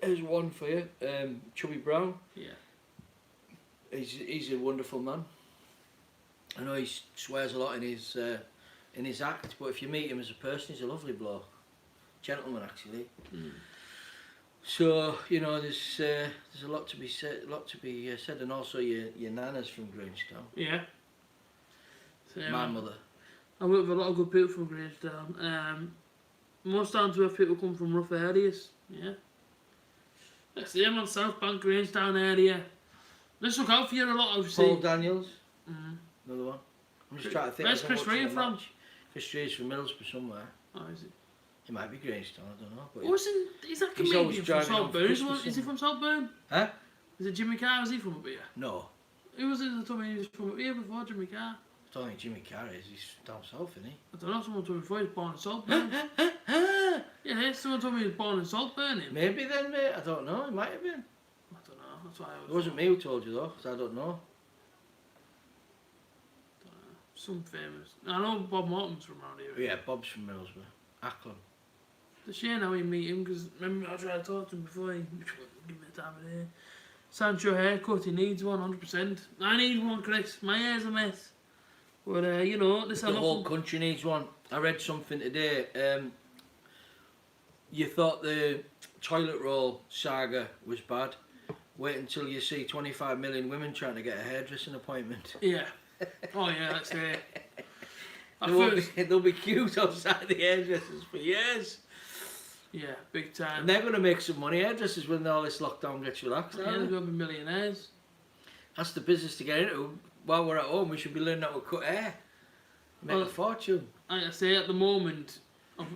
Speaker 2: there's one for you. Chubby Brown.
Speaker 1: Yeah.
Speaker 2: He's a wonderful man. I know he swears a lot in his act, but if you meet him as a person, he's a lovely bloke, gentleman actually.
Speaker 1: Mm.
Speaker 2: So you know, there's a lot to be said, said, and also your nana's from Grangetown.
Speaker 1: Yeah. So,
Speaker 2: My mother.
Speaker 1: I work with a lot of good people from Grangestown. Most times where people come from rough areas. Yeah. Let's see, I'm on South Bank, Grangestown area. Let's look out for you a lot, obviously.
Speaker 2: Paul Daniels.
Speaker 1: Mm.
Speaker 2: Another one. I'm just trying to think.
Speaker 1: Where's Chris Rea from?
Speaker 2: Chris Rea's from Middlesbrough somewhere.
Speaker 1: Oh, is it?
Speaker 2: He might be Grangetown, I don't know. But
Speaker 1: Oh, is that
Speaker 2: he's
Speaker 1: comedian
Speaker 2: always
Speaker 1: from
Speaker 2: driving on
Speaker 1: Saltburn?
Speaker 2: Christmas
Speaker 1: Is he from Saltburn?
Speaker 2: Huh?
Speaker 1: Is it Jimmy Carr? Is he from up here?
Speaker 2: No.
Speaker 1: Who was it that told me he was from up here before, Jimmy Carr?
Speaker 2: I don't think Jimmy Carr is. He's down south, isn't he?
Speaker 1: I don't know, someone told me before he was born in Saltburn. Yeah, someone told me he was born in Saltburn.
Speaker 2: Maybe then, mate. I don't know. It might have been.
Speaker 1: I don't know, that's why I was...
Speaker 2: It wasn't me who told you though, because I don't know.
Speaker 1: Some famous... I know Bob Morton's from around here.
Speaker 2: Yeah, Bob's from Middlesbrough. Acklam.
Speaker 1: It's a shame how we meet him, because remember I tried to talk to him before he give me the time of day. Sancho haircut, he needs one, 100%. I need one, Chris. My hair's a mess. But, you know, this
Speaker 2: The whole country needs one. I read something today. You thought the toilet roll saga was bad. Wait until you see 25 million women trying to get a hairdressing appointment.
Speaker 1: Yeah. Oh, yeah, that's it.
Speaker 2: They'll be queued outside the hairdressers for years.
Speaker 1: Yeah, big time.
Speaker 2: And they're going to make some money, hairdressers, when all this lockdown gets relaxed.
Speaker 1: Yeah, they're going to be millionaires.
Speaker 2: That's the business to get into. While we're at home, we should be learning how to cut hair. Make a fortune.
Speaker 1: Like I say, at the moment,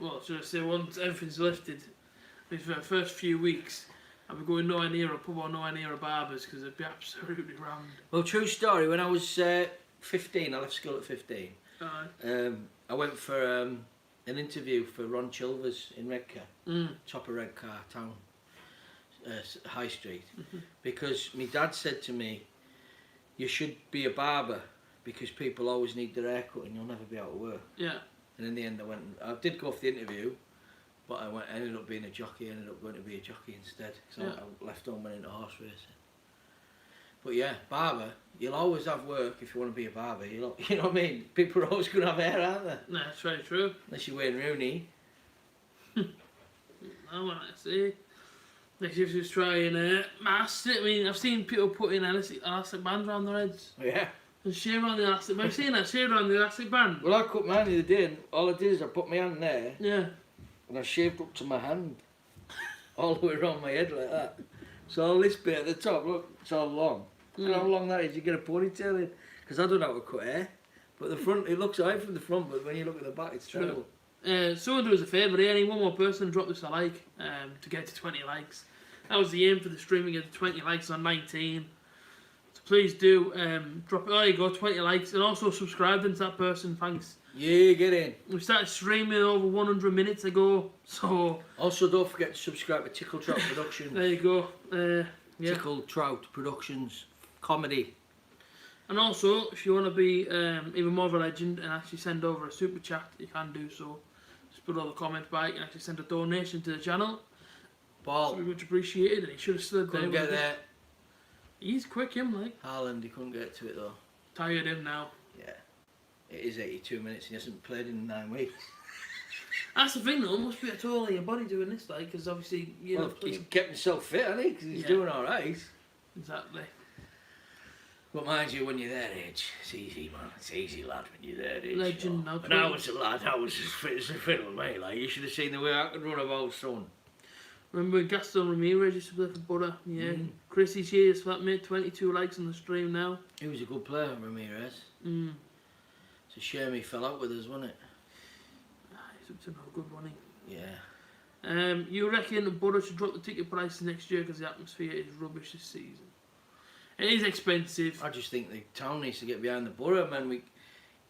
Speaker 1: well, should I say, once everything's lifted, for the first few weeks, I'll be going nowhere near a pub or nowhere near a barber's because it'd be absolutely rammed.
Speaker 2: Well, true story, when I was 15, I left school at 15. I went for an interview for Ron Chilvers in Redcar, top of Redcar town, High Street, because my dad said to me, you should be a barber because people always need their hair cut and you'll never be able to work.
Speaker 1: Yeah.
Speaker 2: And in the end I did go for the interview, But I ended up being a jockey. I ended up going to be a jockey instead. So I left home and went into horse racing. But yeah, barber. You'll always have work if you want to be a barber. You know what I mean? People are always going to have hair, aren't they?
Speaker 1: No, that's very true.
Speaker 2: Unless you're Wayne Rooney.
Speaker 1: I want to see. Next year just try and mask it. I mean, I've seen people putting elastic bands around their heads.
Speaker 2: Yeah.
Speaker 1: And shave around the elastic band. I've seen that, shave around the elastic band.
Speaker 2: Well, I cut mine the other day and all I did is I put my hand there.
Speaker 1: Yeah.
Speaker 2: And I shaved up to my hand. All the way around my head like that. So all this bit at the top, look, it's all long. You know how long that is? You get a ponytail in. Because I don't know how to cut hair. But the front, it looks alright from the front, but when you look at the back, it's terrible.
Speaker 1: Someone do us a favour here. I need one more person to drop this a like to get to 20 likes. That was the aim for the stream, to get to 20 likes on 19. So please do drop it. There you go, 20 likes. And also subscribing to that person, thanks.
Speaker 2: Yeah, get in.
Speaker 1: We started streaming over 100 minutes ago, so...
Speaker 2: Also, don't forget to subscribe to Tickle Trout Productions.
Speaker 1: There you go. Yeah.
Speaker 2: Tickle Trout Productions. Comedy.
Speaker 1: And also, if you want to be even more of a legend and actually send over a super chat, you can do so. Just put all the comments back and actually send a donation to the channel.
Speaker 2: Ball.
Speaker 1: So much appreciated, and he should have stood there.
Speaker 2: Couldn't get there.
Speaker 1: He's quick, him, like.
Speaker 2: Haaland, he couldn't get to it though.
Speaker 1: Tired him now.
Speaker 2: Yeah. It is 82 minutes and he hasn't played in 9 weeks.
Speaker 1: That's the thing though, it must be a toll on your body doing this, like, because obviously, you know...
Speaker 2: He's kept himself fit, hasn't he? Because he's doing alright.
Speaker 1: Exactly.
Speaker 2: But mind you, when you're their age, it's easy, man. It's easy, lad, when you're their age.
Speaker 1: Legend,
Speaker 2: you know.
Speaker 1: now.
Speaker 2: When I was a lad, I was as fit as a fiddle, mate. Like, you should have seen the way I could run about, son.
Speaker 1: Remember when Gaston Ramirez used to play for Butter? Yeah. Chrissy, cheers for that, mate. 22 likes on the stream now.
Speaker 2: He was a good player, Ramirez. It's a shame he fell out with us, wasn't it?
Speaker 1: He's up to no good money.
Speaker 2: Yeah.
Speaker 1: You reckon Butter should drop the ticket prices next year because the atmosphere is rubbish this season? It is expensive.
Speaker 2: I just think the town needs to get behind the borough, man. We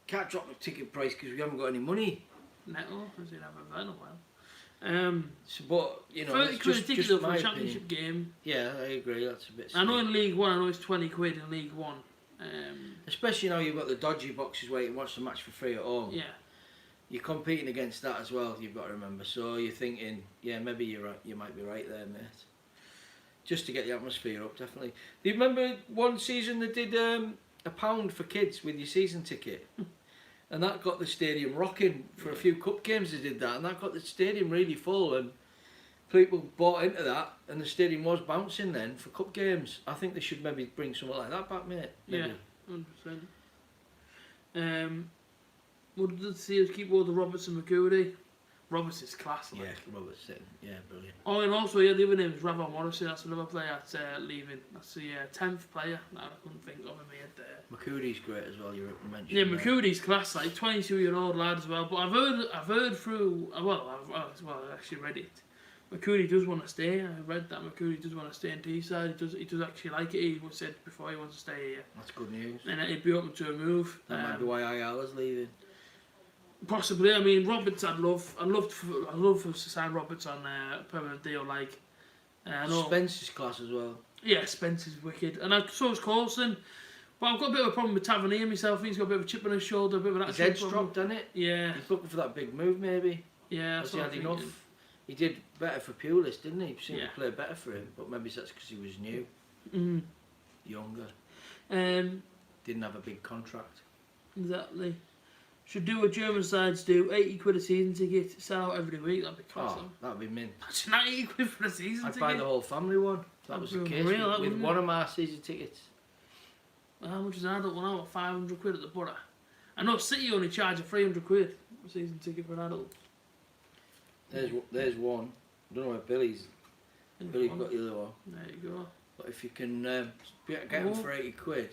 Speaker 2: can't drop the ticket price because we haven't got any money.
Speaker 1: Nettle, as you haven't had in a while.
Speaker 2: So, but, you know,
Speaker 1: 30
Speaker 2: it's
Speaker 1: quid a
Speaker 2: just,
Speaker 1: ticket
Speaker 2: just
Speaker 1: though for
Speaker 2: my
Speaker 1: a championship
Speaker 2: opinion.
Speaker 1: game.
Speaker 2: Yeah, I agree. That's a bit
Speaker 1: I know
Speaker 2: steep.
Speaker 1: in League One, I know it's 20 quid in League One.
Speaker 2: Especially now you've got the dodgy boxes where you can watch the match for free at home.
Speaker 1: Yeah.
Speaker 2: You're competing against that as well, you've got to remember. So you're thinking, yeah, maybe you're right. You might be right there, mate. Just to get the atmosphere up, definitely. Do you remember one season they did £1 for kids with your season ticket? And that got the stadium rocking. For a few cup games they did that, and that got the stadium really full, and people bought into that, and the stadium was bouncing then for cup games. I think they should maybe bring something like that back, mate. Maybe.
Speaker 1: Yeah, 100%. Would the Seals keep all the Robertson McCurdy? Robertson's class, like.
Speaker 2: Yeah, Robertson. Yeah, brilliant.
Speaker 1: Oh, and also, yeah, the other name is Ravon Morrissey. That's another player that's leaving. That's the 10th player that I couldn't think of in my head there.
Speaker 2: McCurdy's great as well. You mentioned.
Speaker 1: Yeah, McCurdy's class, like 22-year-old lad as well. But I've heard through. I've actually read it. McCurdy does want to stay. I read that McCurdy does want to stay in Teesside. He does actually like it. He said before he wants to stay here.
Speaker 2: That's good news.
Speaker 1: And he'd be open to a move.
Speaker 2: That might be why Ayala's leaving.
Speaker 1: Possibly. I mean, Roberts, I'd love for to sign Roberts on a permanent deal. Like, I know.
Speaker 2: Spence's class as well.
Speaker 1: Yeah, Spence is wicked, and so is Coulson. But I've got a bit of a problem with Tavernier myself. He's got a bit of a chip on his shoulder, a bit of an
Speaker 2: His
Speaker 1: attitude
Speaker 2: head's
Speaker 1: problem.
Speaker 2: dropped, hasn't it?
Speaker 1: Yeah.
Speaker 2: He's looking for that big move, maybe.
Speaker 1: Yeah,
Speaker 2: Has
Speaker 1: that's
Speaker 2: he
Speaker 1: what
Speaker 2: had
Speaker 1: I'm
Speaker 2: enough?
Speaker 1: thinking.
Speaker 2: He did better for Pulis, didn't he? He seemed
Speaker 1: Yeah.
Speaker 2: to play better for him, but maybe that's because he was new, younger, didn't have a big contract.
Speaker 1: Exactly. Should do what German sides do, 80 quid a season ticket, sell out every week, that'd be class.
Speaker 2: Oh, that'd be mint.
Speaker 1: Imagine that, 80 quid for a season
Speaker 2: I'd
Speaker 1: ticket.
Speaker 2: buy the whole family one. If that
Speaker 1: That'd
Speaker 2: was
Speaker 1: be
Speaker 2: the case
Speaker 1: unreal, that,
Speaker 2: with
Speaker 1: wouldn't
Speaker 2: one
Speaker 1: it?
Speaker 2: of my season tickets.
Speaker 1: How much is an adult one out? 500 quid at the Borough. I know City only charge a 300 quid a season ticket for an adult.
Speaker 2: There's one. I don't know where Billy's got the other one.
Speaker 1: There you go.
Speaker 2: But if you can get them for 80 quid.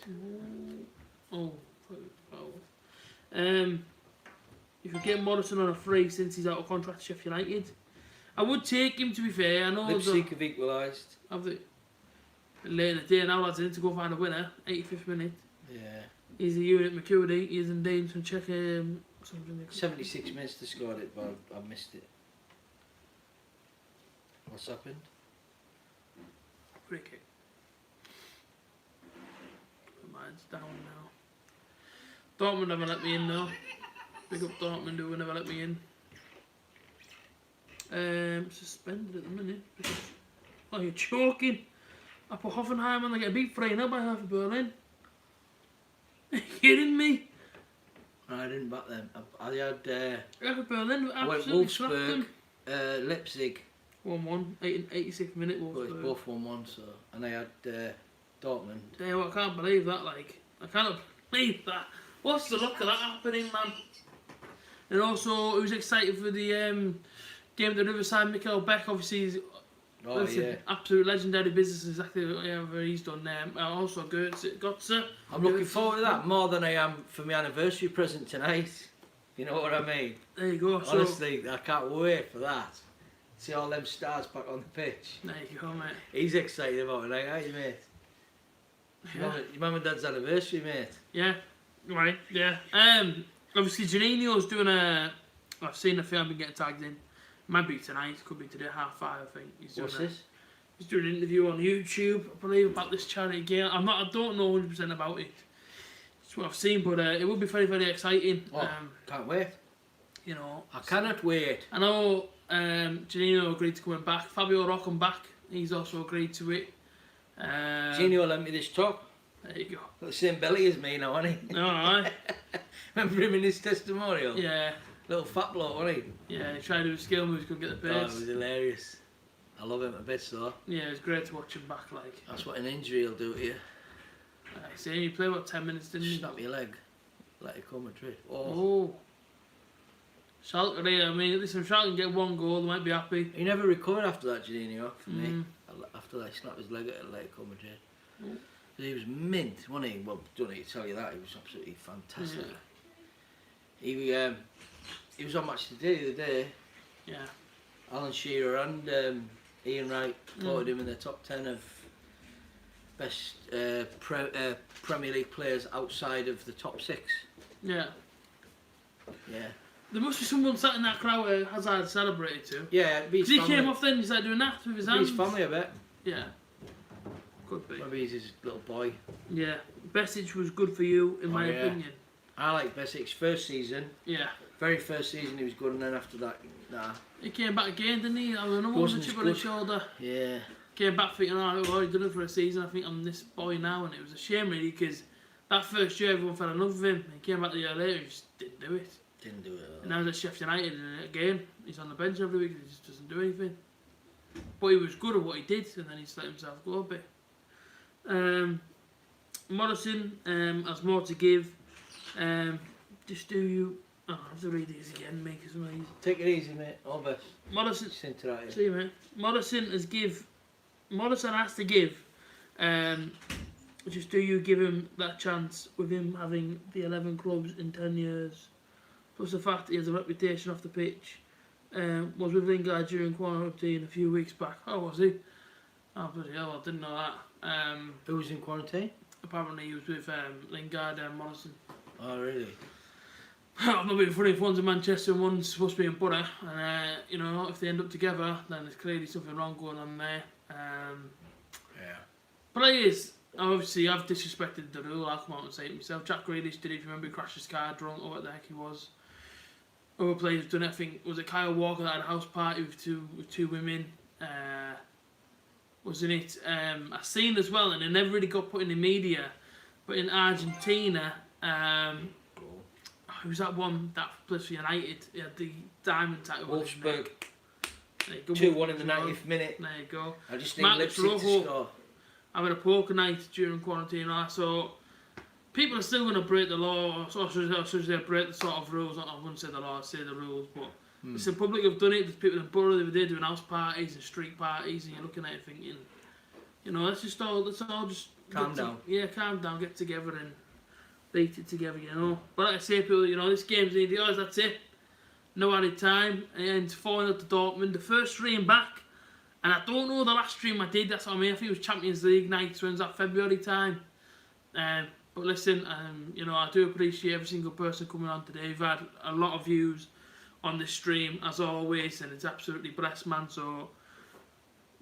Speaker 1: If you get Morrison on a free since he's out of contract to Sheffield United, I would take him, to be fair. I know
Speaker 2: Lipstick have equalised.
Speaker 1: Have they? Late in the day now, lads, I need to go find a winner. 85th minute.
Speaker 2: Yeah.
Speaker 1: He's a unit McCurdy. He's in Dames and check
Speaker 2: 76 minutes to score it, but I missed it. What's happened?
Speaker 1: Free kick. Mine's down now. Dortmund never let me in now. Big up Dortmund who never let me in. Suspended at the minute. Oh, you're choking. I put Hoffenheim on, they get a beat 3-0 by Hertha Berlin. Are you kidding me?
Speaker 2: I didn't back them. I had.
Speaker 1: Hertha Berlin
Speaker 2: I went
Speaker 1: absolutely slapped
Speaker 2: Wolfsburg,
Speaker 1: them.
Speaker 2: Leipzig.
Speaker 1: 1-1, 86th minute
Speaker 2: But it's
Speaker 1: Wolfsburg.
Speaker 2: both 1-1, so. And I had Dortmund.
Speaker 1: Tell you what, I can't believe that, like. I cannot believe that. What's the luck of that happening, man? And also, who's excited for the game at the Riverside? Mikael Beck, obviously, he's absolute legendary business, exactly whatever he's done there. Also, Götze.
Speaker 2: I'm looking forward to that more than I am for my anniversary present tonight. You know what I mean?
Speaker 1: There you go.
Speaker 2: Honestly, I can't wait for that. See all them stars back on the pitch.
Speaker 1: There you go, mate.
Speaker 2: He's excited about it, aren't you, mate?
Speaker 1: Yeah.
Speaker 2: Your mum and dad's anniversary, mate.
Speaker 1: Yeah, right, yeah. Obviously, Janino's doing I've seen the film been getting tagged in. Might be tonight, could be today, 5:30, I think.
Speaker 2: What's this?
Speaker 1: He's doing an interview on YouTube, I believe, about this charity game. I don't know 100% about it. It's what I've seen, but it will be very, very exciting.
Speaker 2: Oh, can't wait.
Speaker 1: You know,
Speaker 2: I cannot wait.
Speaker 1: I know Janino agreed to coming back. Fabio Rockham back. He's also agreed to it.
Speaker 2: Gino lent me this top.
Speaker 1: There you go.
Speaker 2: Got the same belly as me now, hasn't he?
Speaker 1: Alright.
Speaker 2: Remember him in his testimonial?
Speaker 1: Yeah.
Speaker 2: Little fat bloke, wasn't he?
Speaker 1: Yeah, he tried to do a skill moves, couldn't get the
Speaker 2: Oh, it
Speaker 1: pace.
Speaker 2: was hilarious. I love him a bit, so.
Speaker 1: Yeah, it's great to watch him back, like.
Speaker 2: That's what an injury will do to you.
Speaker 1: I see, he played about 10 minutes, didn't he?
Speaker 2: Snap your leg. Atletico Madrid.
Speaker 1: Oh. Schalke, I mean, listen, if Schalke can get 1 goal, they might be happy.
Speaker 2: He never recovered after that, Janino, for me. After that, he snapped his leg at Atletico Madrid.
Speaker 1: Mm.
Speaker 2: He was mint, wasn't he? Well, don't need to tell you that. He was absolutely fantastic.
Speaker 1: Yeah.
Speaker 2: He was on Match Today the other day.
Speaker 1: Yeah.
Speaker 2: Alan Shearer and Ian Wright voted him in the top 10 of best Premier League players outside of the top 6.
Speaker 1: Yeah.
Speaker 2: Yeah.
Speaker 1: There must be someone sat in that crowd where Hazard celebrated too.
Speaker 2: Yeah,
Speaker 1: because he came off then, he started doing that with his hands.
Speaker 2: His family, I bet.
Speaker 1: Yeah. Could be.
Speaker 2: Maybe he's his little boy.
Speaker 1: Yeah. Besic was good for you, in my opinion.
Speaker 2: I like Besic's first season.
Speaker 1: Yeah.
Speaker 2: Very first season he was good, and then after that, nah.
Speaker 1: He came back again, didn't he? I was another one with a chip on his shoulder.
Speaker 2: Yeah.
Speaker 1: Came back thinking, oh, I've already done it for a season, I think I'm this boy now, and it was a shame really, because that first year everyone fell in love with him. He came back the year later and just didn't do it.
Speaker 2: Didn't do it at all.
Speaker 1: And now he's at Sheffield United, and again, he's on the bench every week and he just doesn't do anything. But he was good at what he did, and then he's let himself go a bit. Morrison has more to give. Just do you... Oh, I have to read these again, make it amazing.
Speaker 2: Take it easy, mate. All best.
Speaker 1: Morrison...
Speaker 2: Right,
Speaker 1: see, mate. Morrison has to give... just do you give him that chance with him having the 11 clubs in 10 years? Plus the fact he has a reputation off the pitch. Was with Lingard during quarantine a few weeks back. Oh, was he? Oh, bloody hell, I didn't know that.
Speaker 2: Who was in quarantine?
Speaker 1: Apparently he was with Lingard and Morrison.
Speaker 2: Oh, really?
Speaker 1: I'm not being funny if one's in Manchester and one's supposed to be in Butter. And, you know, if they end up together, then there's clearly something wrong going on there.
Speaker 2: Yeah.
Speaker 1: Players, obviously, I've disrespected the rule. I'll come out and say it myself. Jack Grealish did it. If you remember, he crashed his car drunk or what the heck he was. Other players have done it. I think, was it Kyle Walker that had a house party with two women? Wasn't it? I've seen as well, and it never really got put in the media, but in Argentina, who's that one that plays for United? He had the diamond tattoo.
Speaker 2: Wolfsburg.
Speaker 1: 2-1
Speaker 2: in the 90th minute.
Speaker 1: There you go.
Speaker 2: I just need Leipzig to score.
Speaker 1: Having a poker night during quarantine, so people are still going to break the law, or should they break the sort of rules? I wouldn't say the law, I'd say the rules, but it's the public have done it. There's people in Borough the other day doing house parties and street parties, and you're looking at it thinking, you know, let's all just
Speaker 2: calm down.
Speaker 1: Calm down, get together and beat it together, you know. But like I say, people, you know, this game's nearly yours, that's it. No added time, and 4-0 to Dortmund. The first stream back, and I don't know the last stream I did, that's what I mean. I think it was Champions League night, when's that, February time. But listen, you know, I do appreciate every single person coming on today. We've had a lot of views on this stream, as always, and it's absolutely blessed, man. So,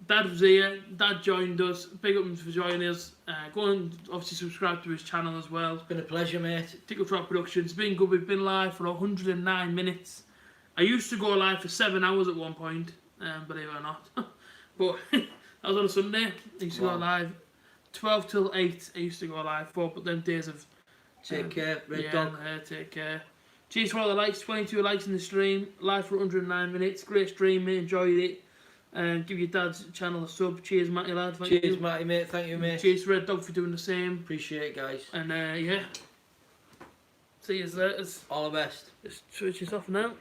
Speaker 1: Dad was here, Dad joined us. Big up him for joining us. Go and obviously subscribe to his channel as well.
Speaker 2: It's been a pleasure, mate.
Speaker 1: Tickle Trot Productions. It's been good. We've been live for 109 minutes. I used to go live for 7 hours at one point, believe it or not. But that was on a Sunday. I used to go live 12 till 8. I used to go live for, but them days of
Speaker 2: Take care, Red
Speaker 1: yeah,
Speaker 2: Dog.
Speaker 1: Take care. Cheers for all the likes. 22 likes in the stream. Live for 109 minutes. Great stream, mate. Enjoyed it. Give your dad's channel a sub. Cheers, Matty lad. Thank you.
Speaker 2: Matty, mate. Thank you, mate.
Speaker 1: Cheers, Red Dog, for doing the same.
Speaker 2: Appreciate it, guys.
Speaker 1: And yeah. See you later.
Speaker 2: All the best.
Speaker 1: Just switch this off now.